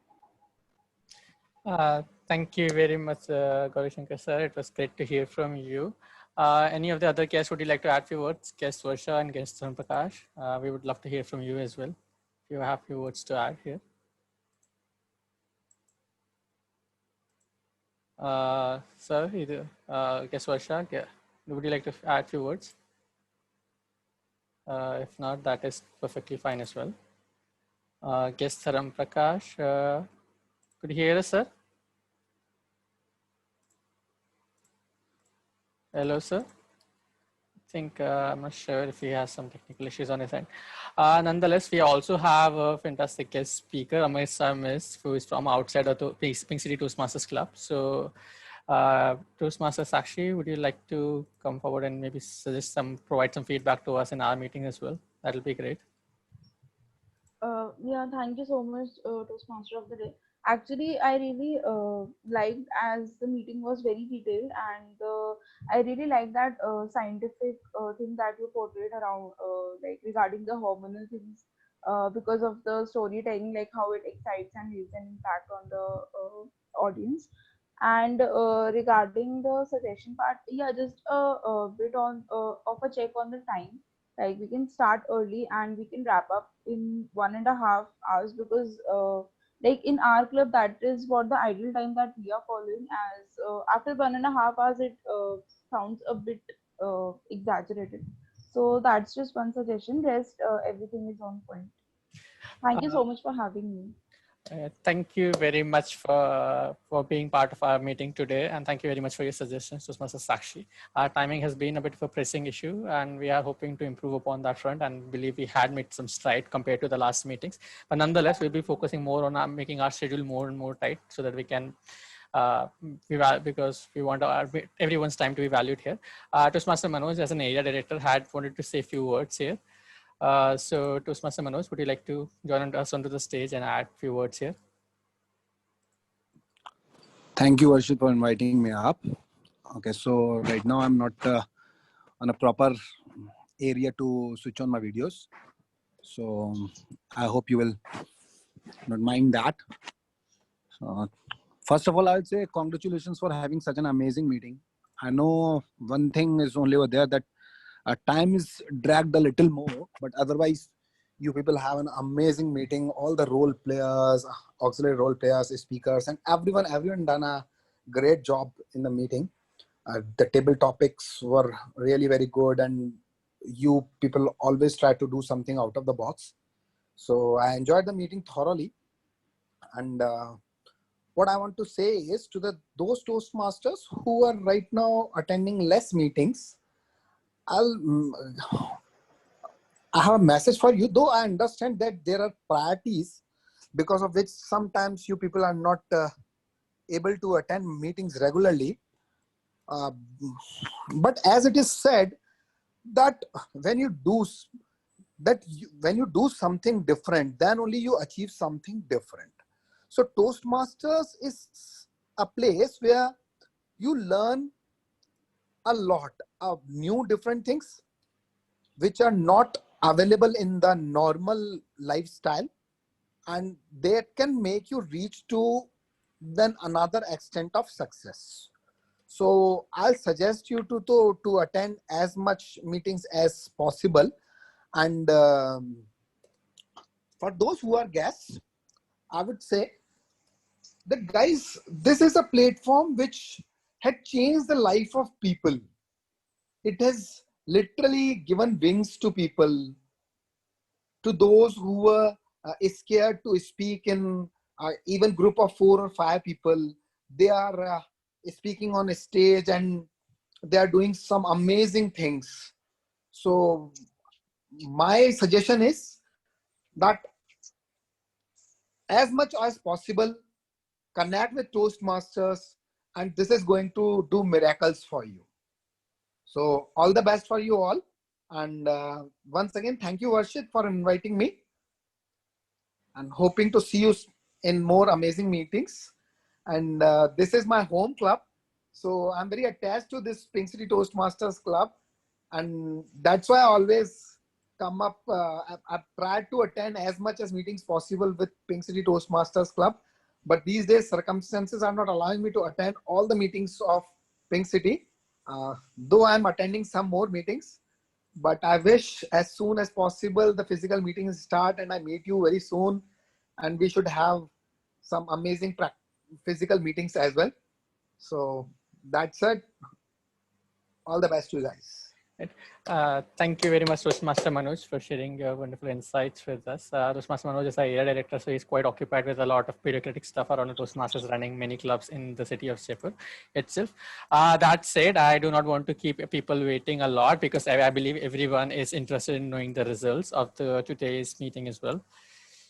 [SPEAKER 2] Thank you very much, Gauri Shankar sir. It was great to hear from you. Any of the other guests, would you like to add a few words? Guest Varsha and guest Sam Prakash, we would love to hear from you as well. If you have a few words to add here. Sir, either guest Varsha, would you like to add a few words? If not, that is perfectly fine as well. Guest Saram Prakash, could you hear us, sir? Hello, sir. I think I'm not sure if he has some technical issues on his end. Nonetheless, we also have a fantastic guest speaker, Amay Samis, who is from outside of the Pink City Toastmasters Club. So, Toastmasters Sakshi, would you like to come forward and maybe suggest provide some feedback to us in our meeting as well? That'll be great.
[SPEAKER 15] Yeah, thank you so much, Toastmaster of the Day. Actually, I really liked as the meeting was very detailed, and I really like that scientific thing that you portrayed around, like regarding the hormonal things, because of the storytelling, like how it excites and leaves an impact on the audience. And regarding the suggestion part, yeah, just a bit on of a check on the time, like we can start early and we can wrap up in 1.5 hours, because like in our club, that is what the ideal time that we are following, as after 1.5 hours it sounds a bit exaggerated. So that's just one suggestion. Rest everything is on point. Thank you so much for having me.
[SPEAKER 2] Thank you very much for being part of our meeting today, and thank you very much for your suggestions, Mr. Sakshi. Our timing has been a bit of a pressing issue, and we are hoping to improve upon that front, and believe we had made some stride compared to the last meetings. But nonetheless, we'll be focusing more on making our schedule more and more tight so that we can because we want everyone's time to be valued here. Toastmaster Manoj, as an area director, had wanted to say a few words here. So Toastmaster Manoj, would you like to join us onto the stage and add a few words here?
[SPEAKER 17] Thank you, Varshit, for inviting me up. Okay, so right now I'm not on a proper area to switch on my videos. So I hope you will not mind that. First of all, I would say congratulations for having such an amazing meeting. I know one thing is only over there, that time is dragged a little more, but otherwise you people have an amazing meeting. All the role players, auxiliary role players, speakers, and everyone done a great job in the meeting. The table topics were really very good, and you people always try to do something out of the box. So I enjoyed the meeting thoroughly. And what I want to say is to those Toastmasters who are right now attending less meetings, I have a message for you. Though I understand that there are priorities because of which sometimes you people are not able to attend meetings regularly. But as it is said, that when you do something different, then only you achieve something different. So Toastmasters is a place where you learn a lot of new different things which are not available in the normal lifestyle, and they can make you reach to then another extent of success. So I'll suggest you to attend as much meetings as possible. And for those who are guests, I would say that, guys, this is a platform which had changed the life of people. It has literally given wings to people, to those who were scared to speak in even group of 4 or 5 people. They are speaking on a stage and they are doing some amazing things. So my suggestion is that as much as possible, connect with Toastmasters, and this is going to do miracles for you. So all the best for you all. And once again, thank you, Varshit, for inviting me, and hoping to see you in more amazing meetings. And this is my home club. So I'm very attached to this Pink City Toastmasters Club. And that's why I always come up. I try to attend as much as meetings possible with Pink City Toastmasters Club. But these days, circumstances are not allowing me to attend all the meetings of Pink City, though I'm attending some more meetings. But I wish as soon as possible the physical meetings start and I meet you very soon, and we should have some amazing physical meetings as well. So that's it. All the best to you guys.
[SPEAKER 2] Thank you very much, Toastmaster Manoj, for sharing your wonderful insights with us. Toastmaster Manoj is our area director, so he's quite occupied with a lot of bureaucratic stuff around the Toastmasters, running many clubs in the city of Jaipur itself. That said, I do not want to keep people waiting a lot, because I believe everyone is interested in knowing the results of today's meeting as well.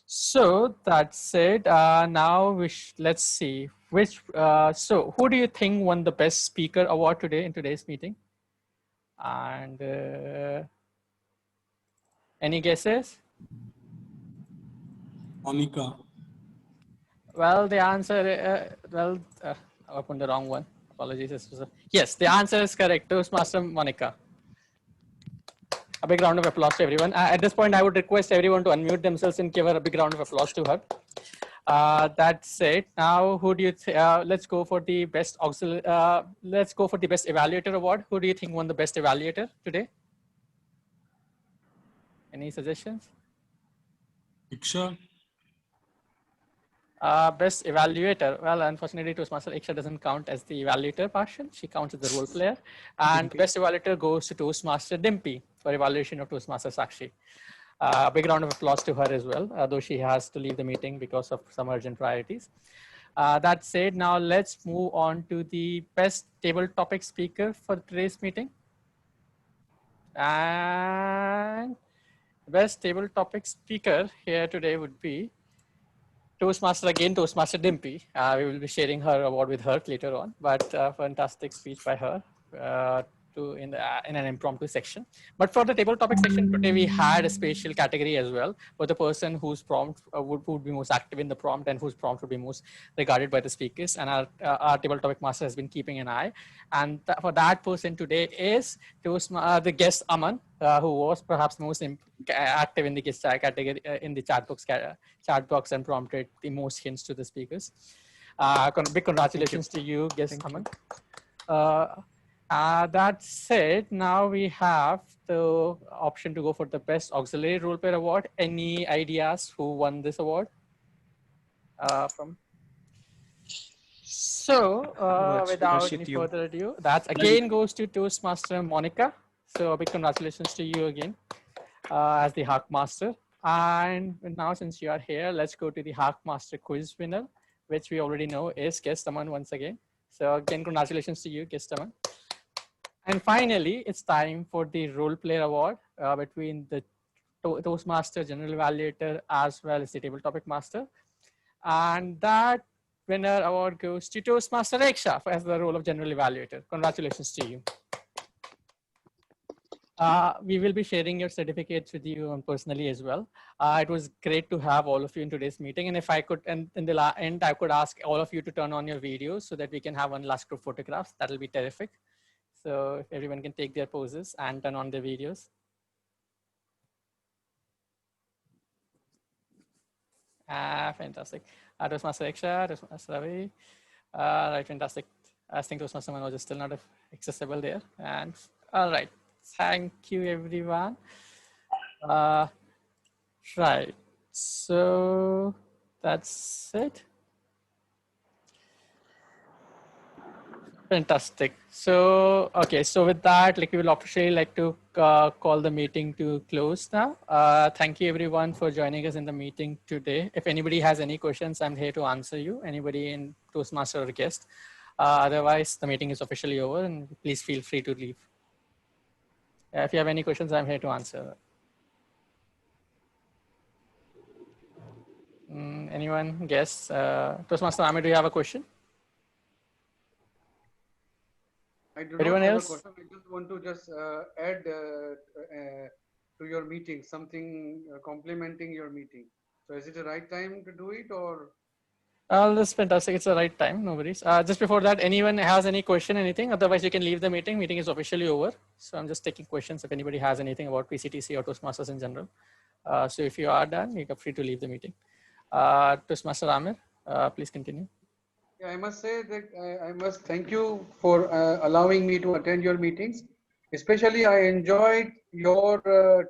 [SPEAKER 2] So that said, now let's see so who do you think won the best speaker award today in today's meeting? And any guesses?
[SPEAKER 9] Monica.
[SPEAKER 2] Well, the answer, I opened the wrong one. Apologies. Yes, the answer is correct. Toastmaster Monica. A big round of applause to everyone. At this point, I would request everyone to unmute themselves and give her a big round of applause to her. That's it. Now, who do you let's go for the best let's go for the best evaluator award. Who do you think won the best evaluator today? Any suggestions?
[SPEAKER 9] Diksha.
[SPEAKER 2] Best evaluator. Well, unfortunately, Toastmaster Iksha doesn't count as the evaluator portion. She counts as the role player. And
[SPEAKER 6] Dimpy.
[SPEAKER 2] best evaluator goes to Toastmaster Dimpy for evaluation of Toastmaster Sakshi. A big round of applause to her as well, though she has to leave the meeting because of some urgent priorities. That said, now let's move on to the best table topic speaker for today's meeting. And best table topic speaker here today would be Toastmaster again, Toastmaster Dimpy. We will be sharing her award with her later on, but fantastic speech by her in an impromptu section. But for the table topic section today, we had a special category as well for the person whose prompt would be most active in the prompt and whose prompt would be most regarded by the speakers. And our table topic master has been keeping an eye. And for that person today is the guest Aman, who was perhaps most active in the guest category in the chat box and prompted the most hints to the speakers. Big congratulations to you, guest Aman. That said, now we have the option to go for the best auxiliary role player award. Any ideas who won this award? Without any further ado, that again goes to Toastmaster Monica. So big congratulations to you again as the Hack Master. And now since you are here, let's go to the Hack Master quiz winner, which we already know is Guest Aman once again. So again, congratulations to you, Guest Aman. And finally, it's time for the role player award between the Toastmaster, General Evaluator, as well as the Table Topic Master. And that winner award goes to Toastmaster Reksha as the role of General Evaluator. Congratulations to you. We will be sharing your certificates with you personally as well. It was great to have all of you in today's meeting. And if I could, and in the end, I could ask all of you to turn on your videos so that we can have one last group photographs. That'll be terrific. So if everyone can take their poses and turn on their videos. Fantastic. Toastmaster Reksha, Toastmaster Ravi. Right, fantastic. I think Toastmaster Manoj is still not accessible there. And all right, thank you everyone. Right, so that's it. Fantastic. So, okay. So with that, we will officially like to call the meeting to close now. Thank you everyone for joining us in the meeting today. If anybody has any questions, I'm here to answer you. Anybody in Toastmaster or guest. Otherwise, the meeting is officially over and please feel free to leave. If you have any questions, I'm here to answer. Anyone? Guess? Toastmaster Amir, do you have a question?
[SPEAKER 16] I do
[SPEAKER 2] Anyone
[SPEAKER 16] not have
[SPEAKER 2] else?
[SPEAKER 16] a question. I just want to add to your meeting something complementing your meeting. So is it the right time to do it or?
[SPEAKER 2] That's fantastic. It's the right time. No worries. Just before that, anyone has any question, anything? Otherwise, you can leave the meeting. Meeting is officially over. So I'm just taking questions if anybody has anything about PCTC or Toastmasters in general. So if you are done, you're free to leave the meeting. Toastmaster Amir, please continue.
[SPEAKER 16] Yeah, I must say that I must thank you for allowing me to attend your meetings. Especially, I enjoyed your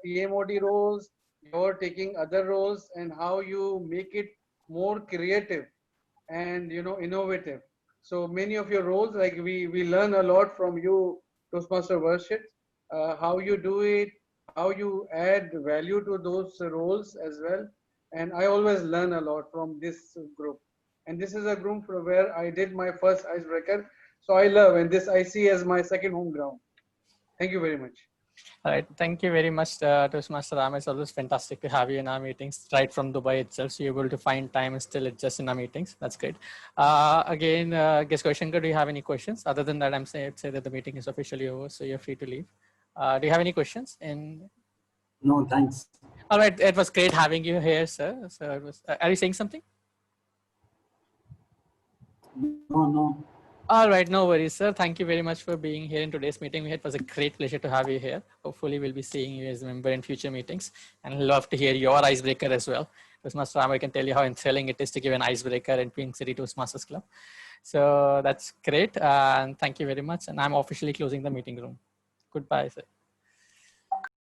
[SPEAKER 16] TMOD roles, your taking other roles, and how you make it more creative and innovative. So many of your roles, like we learn a lot from you, Toastmaster Varshit, how you do it, how you add value to those roles as well. And I always learn a lot from this group. And this is a group where I did my first icebreaker. So I love, and this I see as my second home ground. Thank you very much.
[SPEAKER 2] All right. Thank you very much, Toastmaster Ram. It's always fantastic to have you in our meetings right from Dubai itself. So you're able to find time and still adjust in our meetings. That's great. Again, guest Shankar, do you have any questions? Other than that, I'm saying that the meeting is officially over, so you're free to leave. Do you have any questions?
[SPEAKER 5] No, thanks.
[SPEAKER 2] All right. It was great having you here, sir. So it was. Are you saying something?
[SPEAKER 5] No.
[SPEAKER 2] All right, no worries, sir. Thank you very much for being here in today's meeting. It was a great pleasure to have you here. Hopefully, we'll be seeing you as a member in future meetings, and love to hear your icebreaker as well. Toastmaster Ram, I can tell you how thrilling it is to give an icebreaker in Pink City Toastmasters Club. So that's great, and thank you very much. And I'm officially closing the meeting room. Goodbye, sir.